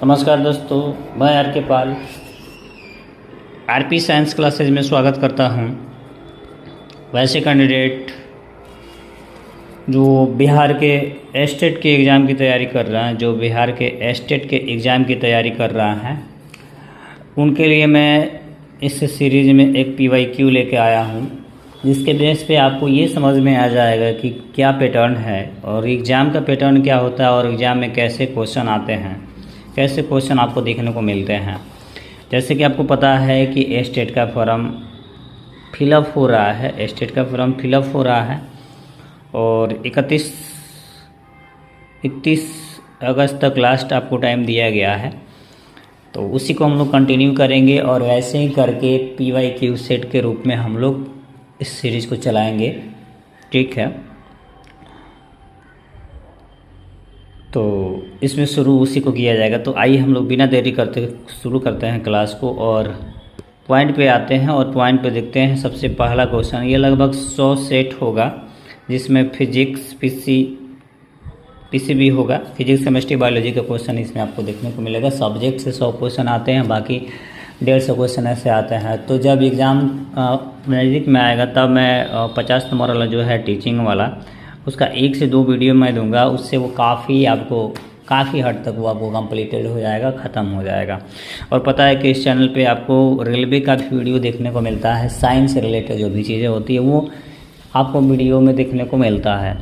नमस्कार दोस्तों, मैं आर के पाल आरपी साइंस क्लासेज में स्वागत करता हूं। वैसे कैंडिडेट जो बिहार के एस्टेट के एग्ज़ाम की तैयारी कर रहा है, उनके लिए मैं इस सीरीज़ में एक PYQ लेके आया हूं, जिसके बेस पे आपको ये समझ में आ जाएगा कि क्या पैटर्न है और एग्ज़ाम का पैटर्न क्या होता है और एग्ज़ाम में कैसे क्वेश्चन आते हैं, कैसे क्वेश्चन आपको देखने को मिलते हैं। जैसे कि आपको पता है कि एस्टेट का फॉर्म फिलअप हो रहा है, और 31 अगस्त तक लास्ट आपको टाइम दिया गया है। तो उसी को हम लोग कंटिन्यू करेंगे और वैसे ही करके PYQ सेट के रूप में हम लोग इस सीरीज़ को चलाएंगे। ठीक है, तो इसमें शुरू उसी को किया जाएगा। तो आइए हम लोग बिना देरी करते शुरू करते हैं क्लास को और पॉइंट पे आते हैं और पॉइंट पे देखते हैं। सबसे पहला क्वेश्चन, ये लगभग 100 सेट होगा, जिसमें फिजिक्स PCB होगा। फिजिक्स केमिस्ट्री बायोलॉजी का क्वेश्चन इसमें आपको देखने को मिलेगा। सब्जेक्ट से 100 क्वेश्चन आते हैं, बाकी 150 क्वेश्चन ऐसे आते हैं। तो जब एग्ज़ाम नज़दीक में आएगा तब मैं 50 नंबर वाला जो है टीचिंग वाला, उसका 1 से 2 वीडियो मैं दूंगा। उससे वो काफ़ी हद तक वो आपको कंप्लीटेड हो जाएगा, ख़त्म हो जाएगा। और पता है कि इस चैनल पे आपको रेलवे का भी वीडियो देखने को मिलता है। साइंस से रिलेटेड जो भी चीज़ें होती है वो आपको वीडियो में देखने को मिलता है।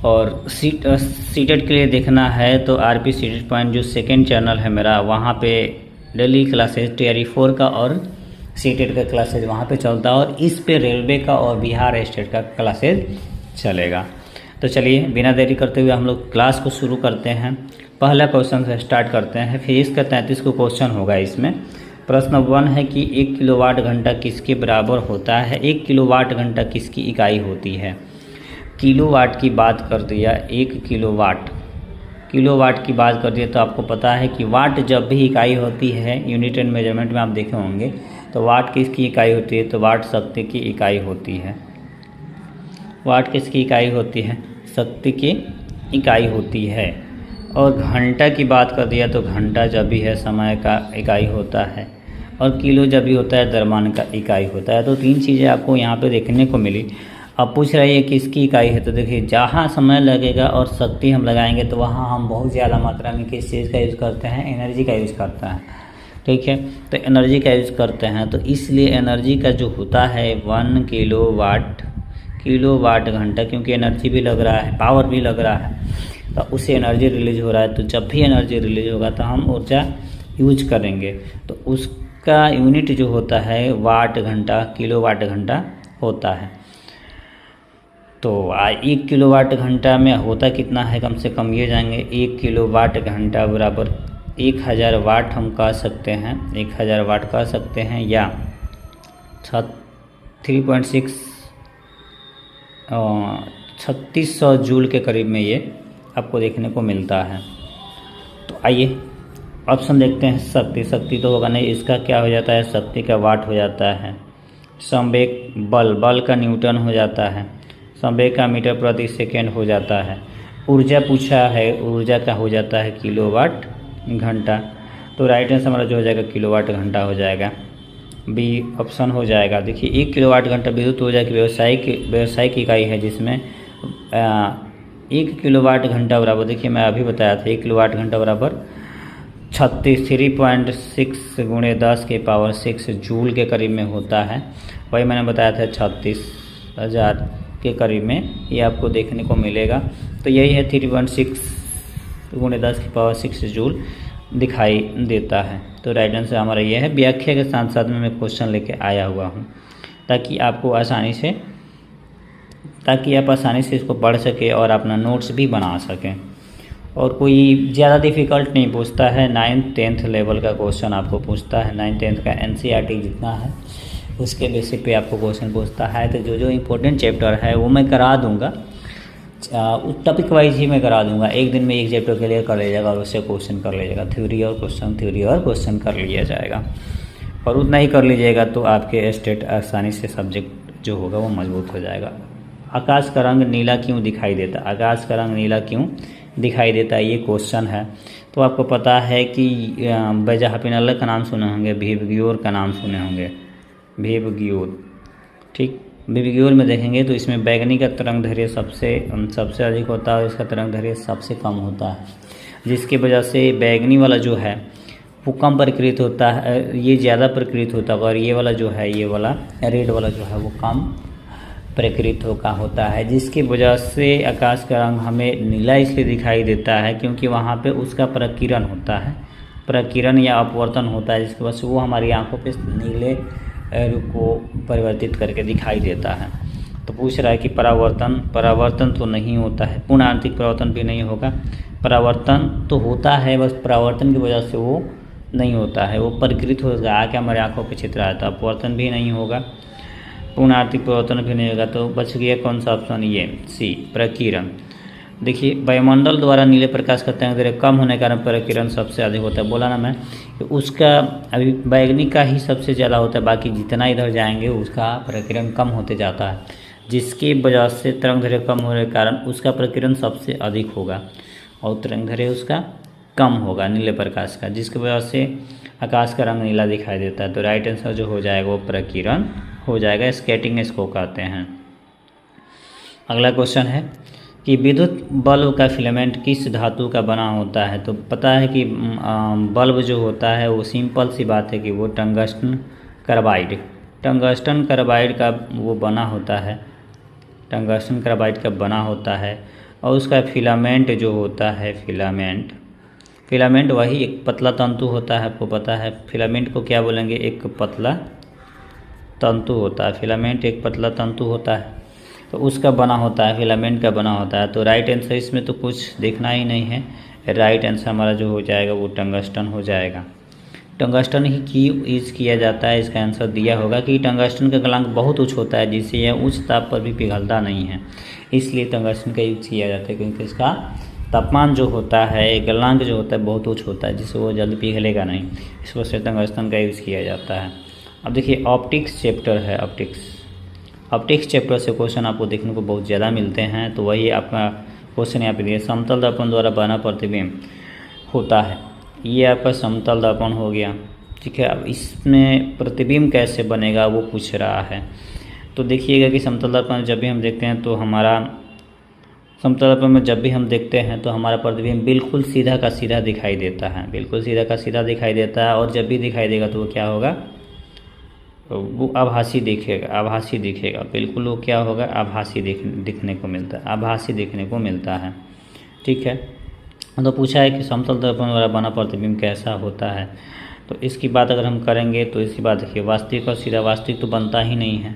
और सीटेट के लिए देखना है तो RP सीटेट पॉइंट जो सेकेंड चैनल है मेरा, वहाँ पे डेली क्लासेज TRE 4 का और सीटेट का क्लासेज वहाँ पे चलता है, और इस पे रेलवे का और बिहार स्टेट का क्लासेज चलेगा। तो चलिए बिना देरी करते हुए हम लोग क्लास को शुरू करते हैं। पहला क्वेश्चन से स्टार्ट करते हैं। फिजिक्स का 33 को क्वेश्चन होगा इसमें। प्रश्न 1 है कि 1 किलोवाट घंटा किसके बराबर होता है। 1 किलोवाट घंटा किसकी इकाई होती है। किलोवाट की बात कर दिया, 1 किलोवाट की बात कर दिया तो आपको पता है कि वाट जब भी इकाई होती है, यूनिट एंड मेजरमेंट में आप देखे होंगे, तो वाट किसकी इकाई होती है, तो वाट शक्ति की इकाई होती है। वाट किसकी इकाई होती है, शक्ति की इकाई होती है। और घंटा की बात कर दिया तो घंटा जब भी है समय का इकाई होता है, और किलो जब भी होता है द्रव्यमान का इकाई होता है। तो 3 चीज़ें आपको यहाँ पे देखने को मिली। अब पूछ रही है किसकी इकाई है, तो देखिए जहाँ समय लगेगा और शक्ति हम लगाएंगे तो वहाँ हम बहुत ज़्यादा मात्रा में किस चीज़ का यूज़ करते हैं, एनर्जी का यूज़ करते हैं। ठीक है, तो एनर्जी का यूज़ करते हैं, तो इसलिए एनर्जी का जो होता है 1 किलोवाट घंटा, क्योंकि एनर्जी भी लग रहा है, पावर भी लग रहा है, तो उससे एनर्जी रिलीज हो रहा है। तो जब भी एनर्जी रिलीज होगा तो हम ऊर्जा यूज करेंगे, तो उसका यूनिट जो होता है वाट घंटा, किलोवाट घंटा होता है। तो 1 किलोवाट घंटा में होता कितना है, कम से कम ये जाएंगे 1 किलोवाट घंटा बराबर 1000 वाट हम कह सकते हैं, 1000 वाट कह सकते हैं, या 3600 जूल के करीब में ये आपको देखने को मिलता है। तो आइए ऑप्शन देखते हैं। शक्ति तो होगा नहीं, इसका क्या हो जाता है, शक्ति का वाट हो जाता है। संवेग बल का न्यूटन हो जाता है। संवेग का मीटर प्रति सेकेंड हो जाता है। ऊर्जा पूछा है, ऊर्जा का हो जाता है किलोवाट घंटा। तो राइट आंसर हमारा जो हो जाएगा किलोवाट घंटा हो जाएगा, बी ऑप्शन हो जाएगा। देखिए 1 किलोवाट घंटा विद्युत ऊर्जा की व्यावसायिक इकाई है, जिसमें 1 किलोवाट घंटा बराबर, देखिए मैं अभी बताया था 1 किलोवाट घंटा बराबर 3.6 गुणे 10 के पावर 6 जूल के करीब में होता है। वही मैंने बताया था 36,000 के करीब में ये आपको देखने को मिलेगा। तो यही है 3.6 गुणे 10 की पावर 6 जूल दिखाई देता है। तो राइट आंसर हमारा ये है। व्याख्या के साथ साथ में मैं क्वेश्चन लेके आया हुआ हूँ, ताकि आप आसानी से इसको पढ़ सके और अपना नोट्स भी बना सकें। और कोई ज़्यादा डिफ़िकल्ट नहीं पूछता है। 9th 10th लेवल का क्वेश्चन आपको पूछता है। 9th 10th का NCERT जितना है उसके बेसिस पे आपको क्वेश्चन पूछता है। तो जो इम्पोर्टेंट चैप्टर है वो मैं करा दूँगा, टॉपिक वाइज ही मैं करा दूंगा। एक दिन में एक चैप्टर क्लियर कर लीजिएगा और उससे क्वेश्चन कर लीजिएगा, थ्योरी और क्वेश्चन कर लिया जाएगा। और उतना ही कर लीजिएगा तो आपके स्टेट आसानी से सब्जेक्ट जो होगा वो मजबूत हो जाएगा। आकाश का रंग नीला क्यों दिखाई देता है? आकाश का रंग नीला क्यों दिखाई देता है, ये क्वेश्चन है। तो आपको पता है कि बेजाहपिनल्ला का नाम सुने होंगे, भिवग्योर का नाम सुने होंगे, भिवग्योर। ठीक, भिवग्योर में देखेंगे तो इसमें बैगनी का तरंग दैर्घ्य सबसे अधिक होता है और इसका तरंग दैर्घ्य सबसे कम होता है, जिसकी वजह से बैगनी वाला जो है वो कम प्रकृत होता है, ये ज़्यादा प्रकृत होता है, और ये वाला जो है, ये वाला रेड वाला जो है वो कम प्रकृत का होता है, जिसकी वजह से आकाश का रंग हमें नीला इसलिए दिखाई देता है क्योंकि वहाँ पे उसका प्रकीर्णन होता है, प्रकीर्णन या अपवर्तन होता है, जिसकी वजह से वो हमारी आंखों पे नीले रूप को परिवर्तित करके दिखाई देता है। तो पूछ रहा है कि परावर्तन तो नहीं होता है, पूर्ण आंतरिक परावर्तन भी नहीं होगा, परावर्तन तो होता है, बस परावर्तन की वजह से वो नहीं होता है, वो प्रकृत होगा, आके हमारे आंखों पे चित्र आता है, अपवर्तन भी नहीं होगा, पूर्ण आंतरिक परिवर्तन भी नहीं होगा। तो बच गया कौन सा ऑप्शन, ये सी, प्रकीर्णन। देखिए, वायुमंडल द्वारा नीले प्रकाश का तरंग दैर्घ्य कम होने के कारण प्रकीर्णन सबसे अधिक होता है। बोला ना मैं कि उसका अभी बैगनी का ही सबसे ज़्यादा होता है, बाकी जितना इधर जाएंगे उसका प्रकीर्णन कम होते जाता है, जिसकी वजह से तरंग दैर्घ्य कम होने के कारण उसका प्रकीर्णन सबसे अधिक होगा और तरंग दैर्घ्य उसका कम होगा नीले प्रकाश का, जिसकी वजह से आकाश का रंग नीला दिखाई देता है। तो राइट आंसर जो हो जाएगा वो प्रकीर्णन हो जाएगा, स्कैटरिंग इसको कहते हैं। अगला क्वेश्चन है कि विद्युत बल्ब का फिलामेंट किस धातु का बना होता है? तो पता है कि बल्ब जो होता है वो सिंपल सी बात है कि वो टंगस्टन कार्बाइड का वो बना होता है, टंगस्टन कार्बाइड का बना होता है। और उसका फिलामेंट जो होता है, फिलामेंट वही एक पतला तंतु होता है, आपको पता है फिलामेंट को क्या बोलेंगे, एक पतला तंतु होता है, फिलामेंट एक पतला तंतु होता है, तो उसका बना होता है, फिलामेंट का बना होता है। तो राइट आंसर इसमें तो कुछ देखना ही नहीं है, राइट आंसर हमारा जो हो जाएगा वो टंगस्टन हो जाएगा। टंगस्टन ही की यूज़ किया जाता है, इसका आंसर दिया होगा कि टंगस्टन का गलनांक बहुत उच्च होता है, जिससे यह उच्च ताप पर भी पिघलता नहीं है, इसलिए टंगस्टन का यूज़ किया जाता है, क्योंकि इसका तापमान जो होता है, गलनांक जो होता है बहुत उच्च होता है, जिससे वो जल्दी पिघलेगा नहीं, इस वजह से टंगस्टन का यूज़ किया जाता है। अब देखिए ऑप्टिक्स चैप्टर है, ऑप्टिक्स चैप्टर से क्वेश्चन आपको देखने को बहुत ज़्यादा मिलते हैं। तो वही आपका क्वेश्चन यहाँ पे दिया, समतल दर्पण द्वारा बना प्रतिबिंब होता है, ये आपका समतल दर्पण हो गया, ठीक है। अब इसमें प्रतिबिंब कैसे बनेगा वो पूछ रहा है। तो देखिएगा कि समतल दर्पण जब भी हम देखते हैं तो हमारा समतल दर्पण में जब भी हम देखते हैं तो हमारा प्रतिबिंब बिल्कुल सीधा का सीधा दिखाई देता है, बिल्कुल सीधा का सीधा दिखाई देता है, और जब भी दिखाई देगा तो वो क्या होगा, वो आभासी दिखेगा, बिल्कुल वो क्या होगा, आभासी दिखने को मिलता है, आभासी देखने को मिलता है, ठीक है। तो पूछा है कि समतल दर्पण द्वारा बना प्रतिबिंब कैसा होता है। तो इसकी बात अगर हम करेंगे तो इसकी बात देखिए, वास्तविक और सीधा, वास्तविक तो बनता ही नहीं है,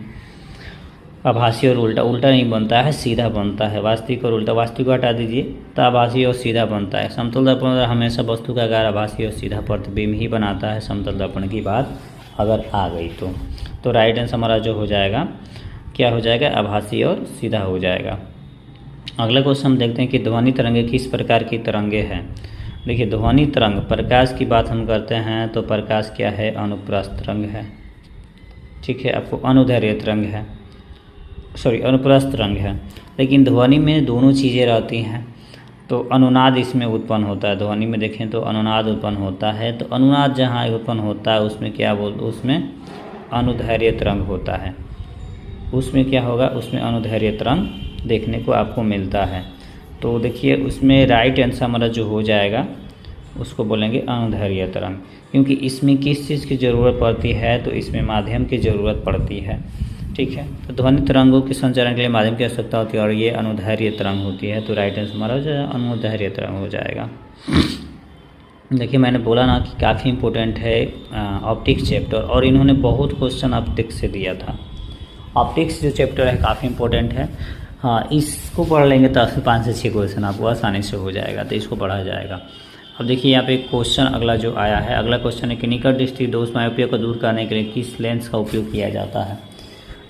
आभासी और उल्टा नहीं बनता है, सीधा बनता है। वास्तविक और उल्टा, वास्तविक को हटा दीजिए तो आभासी और सीधा बनता है। समतल दर्पण हमेशा वस्तु का आकार आभासी और सीधा प्रतिबिंब ही बनाता है, समतल दर्पण की बात अगर आ गई तो राइट आंसर हमारा जो हो जाएगा क्या हो जाएगा, आभासी और सीधा हो जाएगा। अगला क्वेश्चन हम देखते हैं कि ध्वनि तरंगे किस प्रकार की तरंगे हैं। देखिए ध्वनि तरंग, प्रकाश की बात हम करते हैं तो प्रकाश क्या है, अनुप्रस्थ तरंग है, ठीक है। आपको अनुदैर्घ्य तरंग है, अनुप्रस्थ तरंग है। लेकिन ध्वनि में दोनों चीज़ें रहती हैं, तो अनुनाद इसमें उत्पन्न होता है, ध्वनि में देखें तो अनुनाद उत्पन्न होता है। तो अनुनाद जहाँ उत्पन्न होता है उसमें क्या उसमें अनुदैर्घ्य तरंग होता है, उसमें क्या होगा, उसमें अनुदैर्घ्य तरंग देखने को आपको मिलता है। तो देखिए उसमें राइट आंसर हमारा जो हो जाएगा उसको बोलेंगे अनुदैर्घ्य तरंग, क्योंकि इसमें किस चीज़ की ज़रूरत पड़ती है, तो इसमें माध्यम की ज़रूरत पड़ती है, ठीक है। तो ध्वनि तरंगों के संचारण के लिए माध्यम की आवश्यकता होती है और ये अनुदैर्घ्य तरंग होती है। तो राइट आंसर हमारा जो है अनुदैर्घ्य तरंग हो जाएगा। देखिए मैंने बोला ना कि काफ़ी इम्पोर्टेंट है ऑप्टिक्स चैप्टर, और इन्होंने बहुत क्वेश्चन ऑप्टिक्स से दिया था। ऑप्टिक्स जो चैप्टर है काफ़ी इम्पोर्टेंट है, हाँ इसको पढ़ लेंगे तो 5 से 6 क्वेश्चन आपको आसानी से हो जाएगा, तो इसको पढ़ा जाएगा। अब देखिए यहाँ पे क्वेश्चन अगला जो आया है, अगला क्वेश्चन है कि निकट दृष्टि दोष मायोपिया को दूर करने के लिए किस लेंस का उपयोग किया जाता है।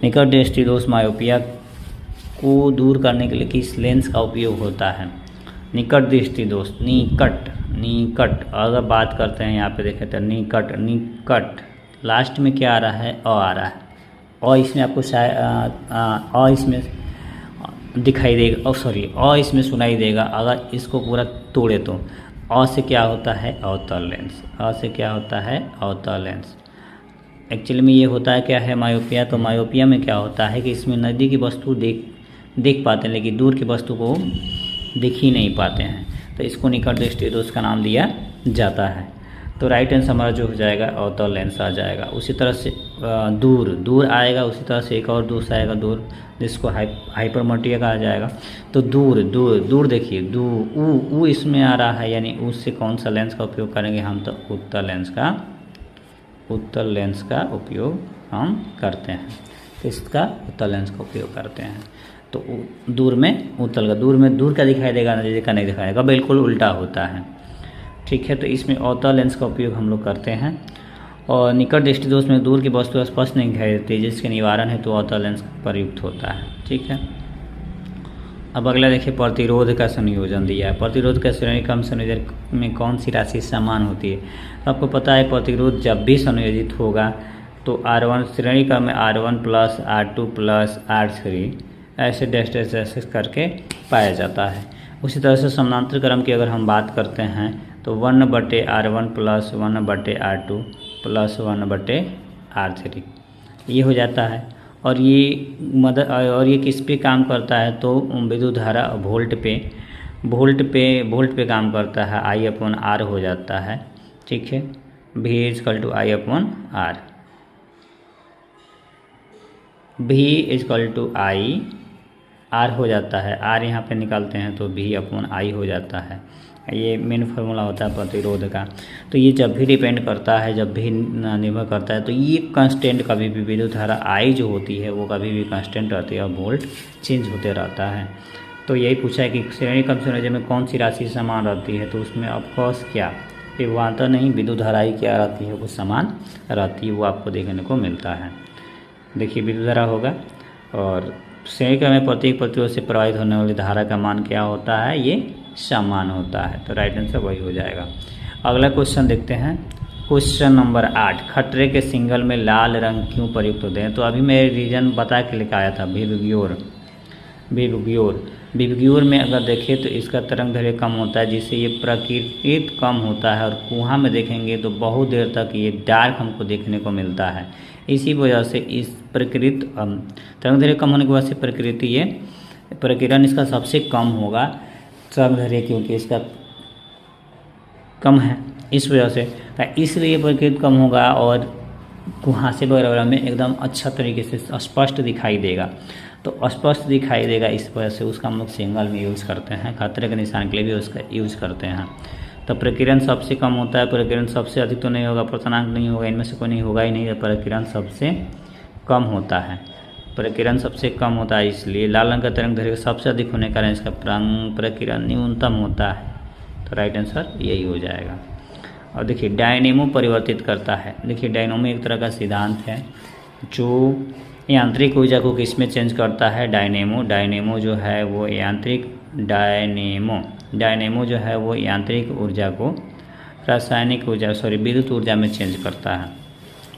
निकट दृष्टि दोष मायोपिया को दूर करने के लिए किस लेंस का उपयोग होता है। निकट दृष्टि दोष, निकट अगर बात करते हैं यहाँ पे देखें तो निकट लास्ट में क्या आ रहा है, अ आ रहा है, और इसमें आपको शायद इसमें दिखाई देगा, और सॉरी अ इसमें सुनाई देगा। अगर इसको पूरा तोड़े तो अ से क्या होता है अवतल लेंस, अ से क्या होता है अवतल लेंस। एक्चुअली में ये होता है क्या है मायोपिया। तो मायोपिया में क्या होता है कि इसमें नज़दीक की वस्तु देख पाते हैं लेकिन दूर की वस्तु को दिख ही नहीं पाते हैं, तो इसको निकट दृष्टि दोष का नाम दिया जाता है। तो राइट आंसर हमारा जो हो जाएगा अवतल लेंस आ जाएगा। उसी तरह से दूर आएगा, उसी तरह से एक और दूर आएगा दूर, जिसको हाइपरमेट्रिया कहा जाएगा। तो दूर देखिए ऊ इसमें आ रहा है, यानी उससे कौन सा लेंस का उपयोग करेंगे हम, तो उत्तल लेंस का उपयोग हम करते हैं। तो इसका उत्तल लेंस का उपयोग करते हैं। तो दूर में उत्तल का, दूर का दिखाई देगा, नज़दीक का नहीं दिखाएगा, बिल्कुल उल्टा होता है। ठीक है, तो इसमें अवतल लेंस का उपयोग हम लोग करते हैं। और निकट दृष्टि दोष में दूर की वस्तु स्पष्ट नहीं दिखाई देती, जिसके निवारण है तो अवतल लेंस प्रयुक्त होता है। ठीक है, अब अगला देखिए प्रतिरोध का संयोजन दिया है। प्रतिरोध का श्रेणी क्रम संयोजन में कौन सी राशि समान होती है। तो आपको पता है प्रतिरोध जब भी संयोजित होगा तो R1 श्रेणी क्रम में R1 plus R2 plus R3 ऐसे डैश करके पाया जाता है। उसी तरह से समानांतर क्रम की अगर हम बात करते हैं तो 1/R1 plus 1/R2 plus 1/R3 ये हो जाता है। और ये किस पे काम करता है, तो विद्युत धारा वोल्ट पे काम करता है, I/R हो जाता है। ठीक है, V = I/R, V = I/R हो जाता है। R यहाँ पे निकालते हैं तो V/I हो जाता है। ये मेन फार्मूला होता है प्रतिरोध का। तो ये जब भी डिपेंड करता है, जब भी निर्भर करता है, तो ये कांस्टेंट कभी भी विद्युत धारा I जो होती है वो कभी भी कांस्टेंट रहती है और वोल्ट चेंज होते रहता है। तो यही पूछा है कि श्रेणी क्रम संयोजन में कौन सी राशि समान रहती है। तो उसमें ऑफकोर्स क्या विभवांतर नहीं, विद्युत धारा ही क्या रहती है वो समान रहती है, वो आपको देखने को मिलता है। देखिए विद्युत धारा होगा और श्रेणी क्रम में प्रत्येक प्रतिरोध से प्रवाहित होने वाली धारा का मान क्या होता है, ये समान होता है। तो राइट आंसर वही हो जाएगा। अगला क्वेश्चन देखते हैं, क्वेश्चन नंबर 8, खट्टरे के सिंगल में लाल रंग क्यों प्रयुक्त होते हैं। तो अभी मैं रीजन बता के लेकर आया था, विबग्योर में अगर देखें तो इसका तरंग दैर्घ्य कम होता है, जिससे ये प्रकीर्णित कम होता है। और कुआं में देखेंगे तो बहुत देर तक ये डार्क हमको देखने को मिलता है। इसी वजह से इस प्रकृत तरंग दैर्घ्य कम होने की वजह से प्रकीर्णन इसका सबसे कम होगा तरंग दैर्घ्य, क्योंकि इसका कम है इस वजह से, इसलिए प्रकृत कम होगा और कुहासे वगैरह में एकदम अच्छा तरीके से स्पष्ट दिखाई देगा। तो स्पष्ट दिखाई देगा, इस वजह से उसका हम लोग सिंगल में यूज़ करते हैं, खतरे के निशान के लिए भी उसका यूज़ करते हैं। तो प्रकीर्णन सबसे कम होता है, प्रकीर्णन सबसे अधिक तो नहीं होगा, पूर्णांक नहीं होगा, इनमें से कोई नहीं होगा ही नहीं। प्रकीर्णन सबसे कम होता है, प्रकीर्णन सबसे कम होता है, इसलिए लाल रंग का तरंग दैर्घ्य सबसे अधिक होने के कारण इसका प्रकीर्णन न्यूनतम होता है। तो राइट आंसर यही हो जाएगा। और देखिए डायनेमो परिवर्तित करता है। देखिए डायनेमो एक तरह का सिद्धांत है जो यांत्रिक ऊर्जा को किस में चेंज करता है, डायनेमो जो है वो डायनेमो जो है वो यांत्रिक ऊर्जा को विद्युत ऊर्जा में चेंज करता है,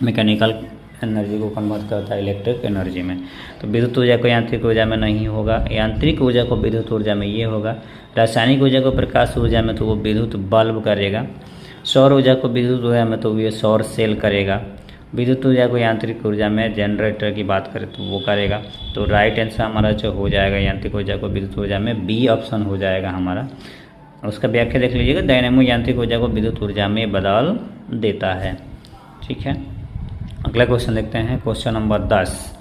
मैकेनिकल एनर्जी को कन्वर्ट करता है इलेक्ट्रिक एनर्जी में। तो विद्युत ऊर्जा को यांत्रिक ऊर्जा में नहीं होगा, यांत्रिक ऊर्जा को विद्युत ऊर्जा में ये होगा। रासायनिक ऊर्जा को प्रकाश ऊर्जा में तो वो विद्युत बल्ब करेगा, सौर ऊर्जा को विद्युत ऊर्जा में तो ये सौर सेल करेगा, विद्युत ऊर्जा को यांत्रिक ऊर्जा में जनरेटर की बात करें तो वो करेगा। तो राइट आंसर हमारा जो हो जाएगा यांत्रिक ऊर्जा को विद्युत ऊर्जा में, बी ऑप्शन हो जाएगा हमारा। उसका व्याख्या देख लीजिएगा, डायनेमो यांत्रिक ऊर्जा को विद्युत ऊर्जा में बदल देता है। ठीक है, अगला क्वेश्चन देखते हैं, क्वेश्चन नंबर 10,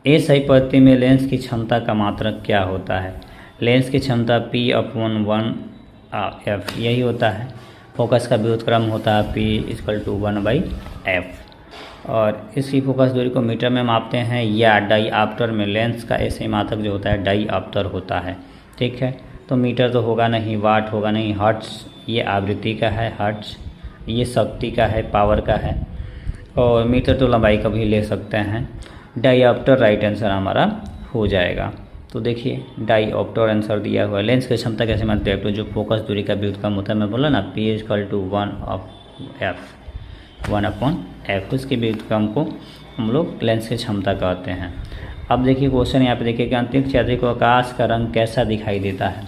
ए सही पद्धति में लेंस की क्षमता का मात्रक क्या होता है। लेंस की क्षमता P/1/f यही होता है। फोकस का व्युत्क्रम होता है P = 1/f। और इसकी फोकस दूरी को मीटर में मापते हैं या डाईऑप्टर में। लेंस का ऐसे मात्रक जो होता है डाईऑप्टर होता है। ठीक है, तो मीटर तो होगा नहीं, वाट होगा नहीं, हर्ट्ज ये आवृत्ति का है, हर्ट्ज ये शक्ति का है, पावर का है, और मीटर तो लंबाई का भी ले सकते हैं। डाईऑप्टर राइट आंसर हमारा हो जाएगा। तो देखिए डाईऑप्टर आंसर दिया हुआ है। लेंस की क्षमता कैसे मानते हैं, तो जो फोकस दूरी का व्युत्क्रम होता है, मैं बोला ना P = 1/f, उसके व्युत्क्रम को हम लोग लेंस की क्षमता कहते हैं। अब देखिए क्वेश्चन यहाँ पे देखिए कि अंतरिक्ष यात्री को आकाश का रंग कैसा दिखाई देता है।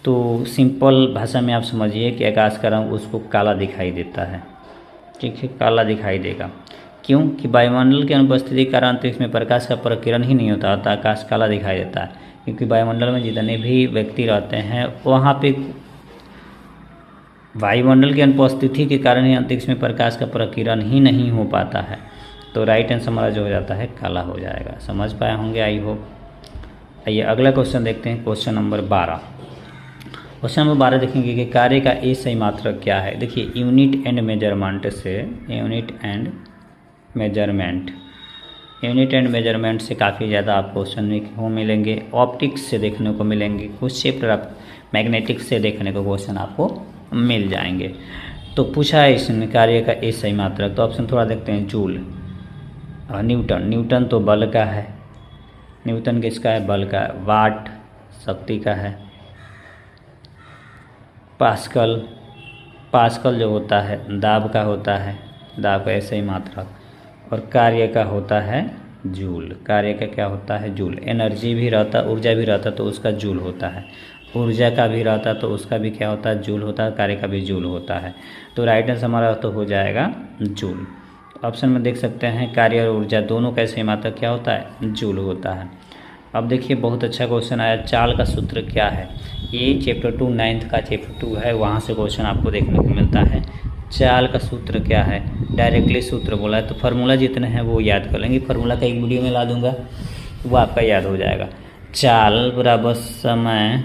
तो सिंपल भाषा में आप समझिए कि आकाश का रंग उसको काला दिखाई देता है, ठीक है, काला दिखाई देगा। क्यों कि वायुमंडल की अनुपस्थिति के कारण अंतरिक्ष में प्रकाश का प्रकीर्णन ही नहीं होता, अतः आकाश काला दिखाई देता है। क्योंकि वायुमंडल में जितने भी व्यक्ति रहते हैं वहाँ पे वायुमंडल की अनुपस्थिति के कारण ही अंतरिक्ष में प्रकाश का प्रकीर्णन ही नहीं हो पाता है। तो राइट आंसर हमारा जो हो जाता है काला हो जाएगा। समझ पाए होंगे आई होप। आइए अगला क्वेश्चन देखते हैं, क्वेश्चन नंबर 12। क्वेश्चन नंबर 12 देखेंगे कि कार्य का ए सही मात्रक क्या है। देखिए यूनिट एंड मेजरमेंट से, यूनिट एंड मेजरमेंट से काफ़ी ज़्यादा आप क्वेश्चन मिलेंगे। ऑप्टिक्स से देखने को मिलेंगे, कुछ चैप्टर आप मैग्नेटिक्स से देखने को क्वेश्चन आपको मिल जाएंगे। तो पूछा है इसमें कार्य का ए सही मात्रक, तो ऑप्शन थोड़ा देखते हैं। जूल, न्यूटन तो बल का है, न्यूटन किसका है, बल का। वाट शक्ति का है। पास्कल जो होता है दाब का होता है, दाब का ऐसे ही मात्रक। और कार्य का होता है जूल, कार्य का क्या होता है, जूल। एनर्जी भी रहता, ऊर्जा भी रहता तो उसका जूल होता है। ऊर्जा का भी रहता तो उसका भी क्या होता है, जूल होता है। कार्य का भी जूल होता है। तो राइट आंसर हमारा तो हो जाएगा जूल। ऑप्शन में देख सकते हैं कार्य और ऊर्जा दोनों का सही मात्रक क्या होता है, जूल होता है। अब देखिए बहुत अच्छा क्वेश्चन आया, चाल का सूत्र क्या है। ये चैप्टर 2 9th का चैप्टर 2 है, वहाँ से क्वेश्चन आपको देखने को मिलता है। चाल का सूत्र क्या है, डायरेक्टली सूत्र बोला है तो फार्मूला जितने हैं वो याद कर लेंगे। फार्मूला का एक वीडियो में ला दूंगा, वो आपका याद हो जाएगा। चाल बराबर समय,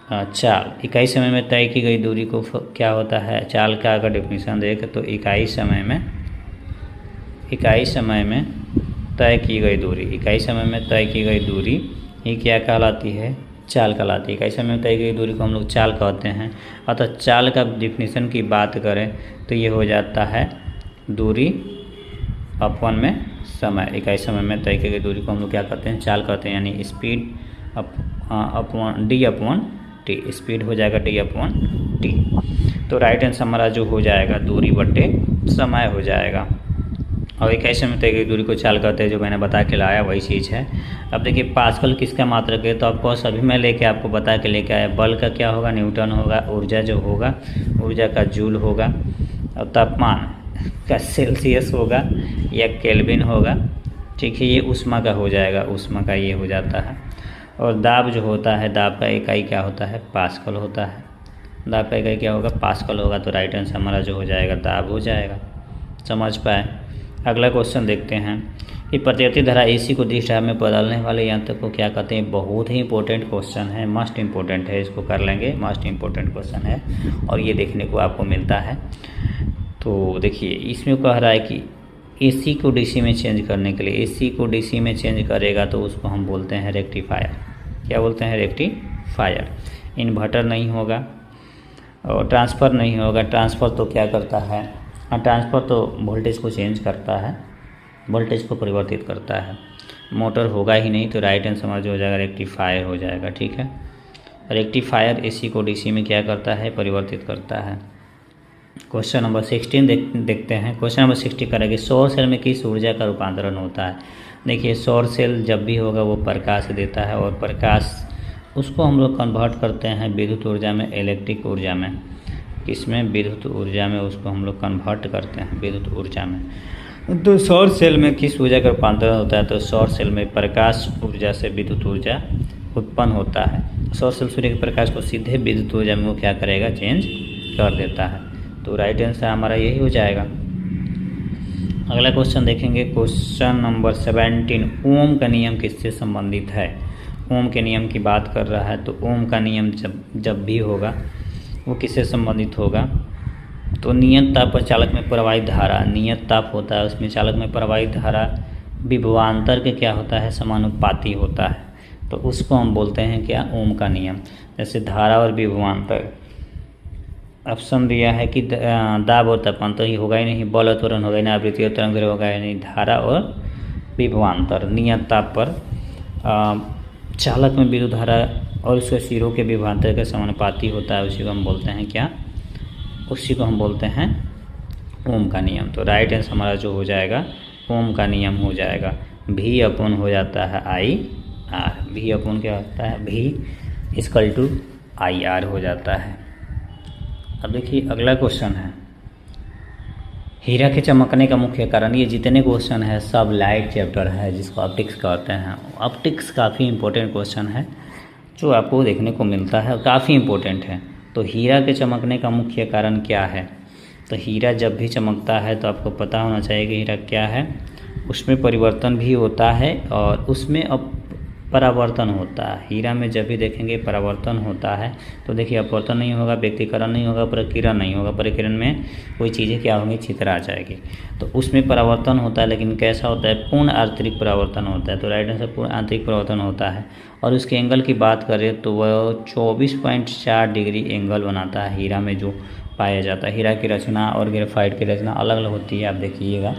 चाल इकाई समय में तय की गई दूरी को क्या होता है। चाल का अगर डेफिनेशन देखें तो इकाई समय में तय की गई दूरी, इकाई समय में तय की गई दूरी ये क्या कहलाती है, चाल कहलाती है। इकाई समय में तय की गई दूरी को हम लोग चाल कहते हैं। अतः चाल का डेफिनेशन की बात करें तो ये हो जाता है दूरी अपवन में समय। इकाई समय में तय की गई दूरी को हम लोग क्या कहते हैं, चाल कहते हैं। यानी स्पीड अपवन डी अपवन टी, स्पीड हो जाएगा डी अपवन टी। तो राइट आंसर हमारा जो हो जाएगा दूरी बटे समय हो जाएगा। और इकाई समय में तय की दूरी को चाल कहते हैं, जो मैंने बता के लाया वही चीज़ है। अब देखिए पास्कल किसका मात्रक है, तो आपको अभी मैं लेके आपको बता के लेके आया। बल का क्या होगा, न्यूटन होगा। ऊर्जा जो होगा, ऊर्जा का जूल होगा। और तापमान का सेल्सियस होगा या केल्विन होगा, ठीक है, ये ऊष्मा का हो जाएगा, ऊष्मा का ये हो जाता है। और दाब जो होता है, दाब का इकाई क्या होता है, पास्कल होता है। दाब का इकाई क्या होगा, पास्कल होगा। तो राइट आंसर हमारा जो हो जाएगा दाब हो जाएगा। समझ पाए। अगला क्वेश्चन देखते हैं कि प्रतिवर्ती धारा एसी को दिशा में बदलने वाले यंत्र को क्या कहते हैं। बहुत ही इंपॉर्टेंट क्वेश्चन है, मस्ट इंपॉर्टेंट है, इसको कर लेंगे, मस्ट इंपॉर्टेंट क्वेश्चन है और ये देखने को आपको मिलता है। तो देखिए इसमें कह रहा है कि एसी को डीसी में चेंज करने के लिए, एसी को डीसी में चेंज करेगा तो उसको हम बोलते हैं रेक्टिफायर। क्या बोलते हैं, रेक्टिफायर। इन्वर्टर नहीं होगा और ट्रांसफ़र नहीं होगा। ट्रांसफ़र तो क्या करता है, ट्रांसफ़र तो वोल्टेज को चेंज करता है, वोल्टेज को परिवर्तित करता है। मोटर होगा ही नहीं, तो राइट आंसर हमारा जो हो जाएगा रेक्टिफायर हो जाएगा। ठीक है, रेक्टिफायर एसी को डीसी में क्या करता है, परिवर्तित करता है। क्वेश्चन नंबर 16 देखते हैं। क्वेश्चन नंबर 60 करेंगे, सौर सेल में किस ऊर्जा का रूपांतरण होता है। देखिए सौर सेल जब भी होगा वो प्रकाश देता है और प्रकाश उसको हम लोग कन्वर्ट करते हैं विद्युत ऊर्जा में, इलेक्ट्रिक ऊर्जा में। किसमें, विद्युत ऊर्जा में उसको हम लोग कन्वर्ट करते हैं विद्युत ऊर्जा में। तो सौर सेल में किस ऊर्जा का रूपांतरण होता है, तो सौर सेल में प्रकाश ऊर्जा से विद्युत ऊर्जा उत्पन्न होता है। सौर सेल सूर्य के प्रकाश को सीधे विद्युत ऊर्जा में वो क्या करेगा, चेंज कर देता है। तो राइट आंसर हमारा यही हो जाएगा। अगला क्वेश्चन देखेंगे, क्वेश्चन नंबर 17, ओम का नियम किससे संबंधित है। ओम के नियम की बात कर रहा है, तो ओम का नियम जब भी होगा वो किससे संबंधित होगा, तो नियत ताप पर चालक में प्रवाहित धारा, नियत ताप होता है उसमें चालक में प्रवाहित धारा विभवांतर के क्या होता है, समानुपाती होता है। तो उसको हम बोलते हैं क्या, ओम का नियम। जैसे धारा और विभवांतर, ऑप्शन दिया है कि दाब और तापमान, तो ये होगा ही नहीं। बल और त्वरण होगा ही नहीं, आवृत्ति और तरंग होगा ही नहीं। धारा और विभवांतर, नियत ताप पर चालक में विद्युत धारा और उसके सिरों के विभवांतर के समानुपाती होता है, उसी को हम बोलते हैं क्या, उसी को हम बोलते हैं ओम का नियम। तो राइट आंसर हमारा जो हो जाएगा ओम का नियम हो जाएगा, भी अपन हो जाता है आई आर, भी अपन क्या होता है, भी इक्वल टू आई आर हो जाता है। अब देखिए अगला क्वेश्चन है, हीरा के चमकने का मुख्य कारण। ये जितने क्वेश्चन है सब लाइट चैप्टर है जिसको ऑप्टिक्स कहते हैं। ऑप्टिक्स काफ़ी इंपॉर्टेंट क्वेश्चन है जो आपको देखने को मिलता है और काफ़ी इंपॉर्टेंट है। तो हीरा के चमकने का मुख्य कारण क्या है? तो हीरा जब भी चमकता है तो आपको पता होना चाहिए कि हीरा क्या है, उसमें परिवर्तन भी होता है और उसमें अब परावर्तन होता है। हीरा में जब भी देखेंगे परावर्तन होता है तो देखिए अपवर्तन नहीं होगा, व्यक्तीकरण नहीं होगा, प्रकीर्णन नहीं होगा। प्रकीर्णन में कोई चीज़ें क्या होंगी, छितरा जाएगी। तो उसमें परावर्तन होता है, लेकिन कैसा होता है, पूर्ण आंतरिक परावर्तन होता है। तो राइट आंसर पूर्ण आंतरिक परावर्तन होता है। और उसके एंगल की बात करें तो वह 24.4 डिग्री एंगल बनाता है हीरा में जो पाया जाता है। हीरा की रचना और ग्रेफाइट की रचना अलग अलग होती है, आप देखिएगा।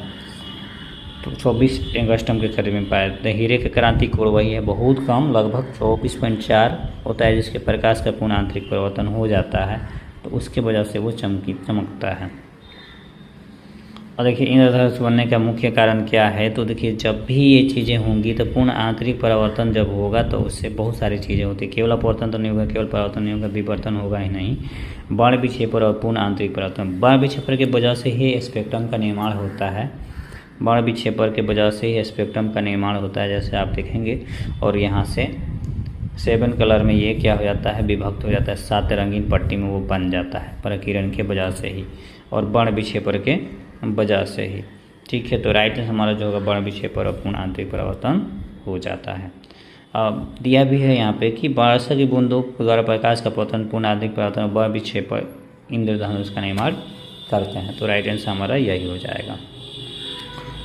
तो 24 एंगस्ट्रम के करीब में पाया जाता है। हीरे के क्रांति कोण वही है, बहुत कम, लगभग 24.4 होता है, जिसके प्रकाश का पूर्ण आंतरिक परिवर्तन हो जाता है। तो उसके वजह से वो चमकता है। और देखिए इंद्रधनुष बनने का मुख्य कारण क्या है? तो देखिए जब भी ये चीज़ें होंगी तो पूर्ण आंतरिक परावर्तन जब होगा तो उससे बहुत सारी चीज़ें होती है। केवल अपवर्तन तो नहीं होगा, केवल परावर्तन नहीं होगा, विवर्तन होगा ही नहीं, बाण विक्षेपण और पूर्ण आंतरिक परावर्तन। बाण विक्षेपण की वजह से ही स्पेक्ट्रम का निर्माण होता है। बाण विक्षेपण के वजह से ही स्पेक्ट्रम का निर्माण होता है, जैसे आप देखेंगे। और यहाँ से 7 कलर में ये क्या हो जाता है, विभक्त हो जाता है, 7 रंगीन पट्टी में वो बन जाता है प्रकीर्णन के वजह से ही और बाण विक्षेपण के वजह से ही। ठीक है, तो राइट आंसर हमारा जो होगा बाण विक्षेपण और पूर्ण आंतरिक परावर्तन हो जाता है। अब दिया भी है यहाँ पे कि वर्षा की बूंदों द्वारा प्रकाश का पतन, पूर्ण आंतरिक परावर्तन और बाण विक्षेपण इंद्रधनुष का निर्माण करते हैं। तो राइट आंसर हमारा यही हो जाएगा।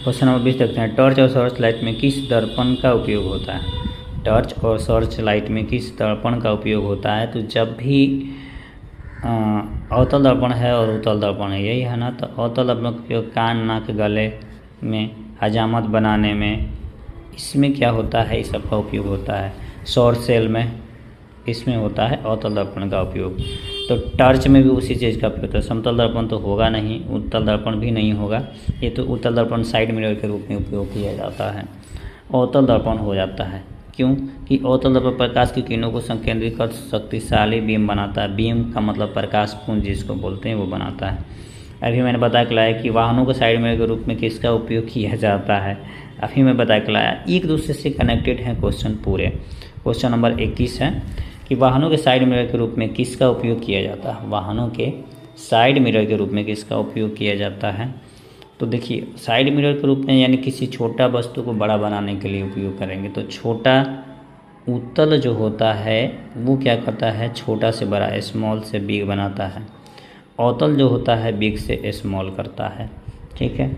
क्वेश्चन नंबर 20 देखते हैं, टॉर्च और सर्च लाइट में किस दर्पण का उपयोग होता है? टॉर्च और सर्च लाइट में किस दर्पण का उपयोग होता है? तो जब भी अवतल दर्पण है और उत्तल दर्पण है, यही है ना। तो अवतल दर्पण का उपयोग कान, नाक, गले में हजामत बनाने में, इसमें क्या होता है, इस सब का उपयोग होता है। सौर सेल में इसमें होता है अवतल दर्पण का उपयोग। तो टॉर्च में भी उसी चीज़ का उपयोग होता है। समतल दर्पण तो होगा नहीं, उत्तल दर्पण भी नहीं होगा। ये तो उत्तल दर्पण साइड मिरर के रूप में उपयोग किया जाता है। अवतल दर्पण हो जाता है, क्यों कि अवतल दर्पण प्रकाश की किरणों को संकेंद्रित कर शक्तिशाली बीम बनाता है। बीम का मतलब प्रकाश पुंज जिसको बोलते हैं वो बनाता है। अभी मैंने बताया कि लाया कि वाहनों के साइड मिरर के रूप में किसका उपयोग किया जाता है, अभी मैं बताया कि लाया। एक दूसरे से कनेक्टेड हैं क्वेश्चन पूरे। क्वेश्चन नंबर 21 है कि वाहनों के साइड मिरर के रूप में किसका उपयोग किया जाता है? वाहनों के साइड मिरर के रूप में किसका उपयोग किया जाता है? तो देखिए साइड मिरर के रूप में यानी किसी छोटा वस्तु को बड़ा बनाने के लिए उपयोग करेंगे। तो छोटा उत्तल जो होता है वो क्या करता है, छोटा से बड़ा, स्मॉल से बिग बनाता है। अवतल जो होता है बिग से स्मॉल करता है। ठीक है,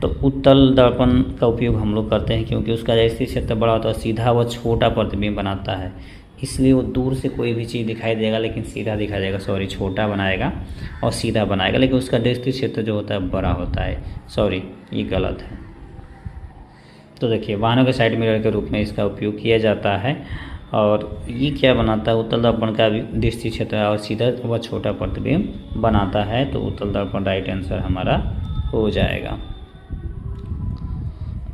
तो उत्तल दर्पण का उपयोग हम लोग करते हैं क्योंकि उसका जैसे क्षेत्र बड़ा होता है सीधा वह छोटा प्रतिबिंब बनाता है, इसलिए वो दूर से कोई भी चीज़ दिखाई देगा लेकिन सीधा दिखाई देगा, सॉरी छोटा बनाएगा और सीधा बनाएगा, लेकिन उसका दृष्टि क्षेत्र जो होता है बड़ा होता है। सॉरी ये गलत है। तो देखिए वाहनों के साइड मिरर के रूप में इसका उपयोग किया जाता है और ये क्या बनाता है, उत्तल दर्पण का दृष्टि क्षेत्र और सीधा व छोटा प्रतिबिंब बनाता है। तो उत्तल दर्पण राइट आंसर हमारा हो जाएगा।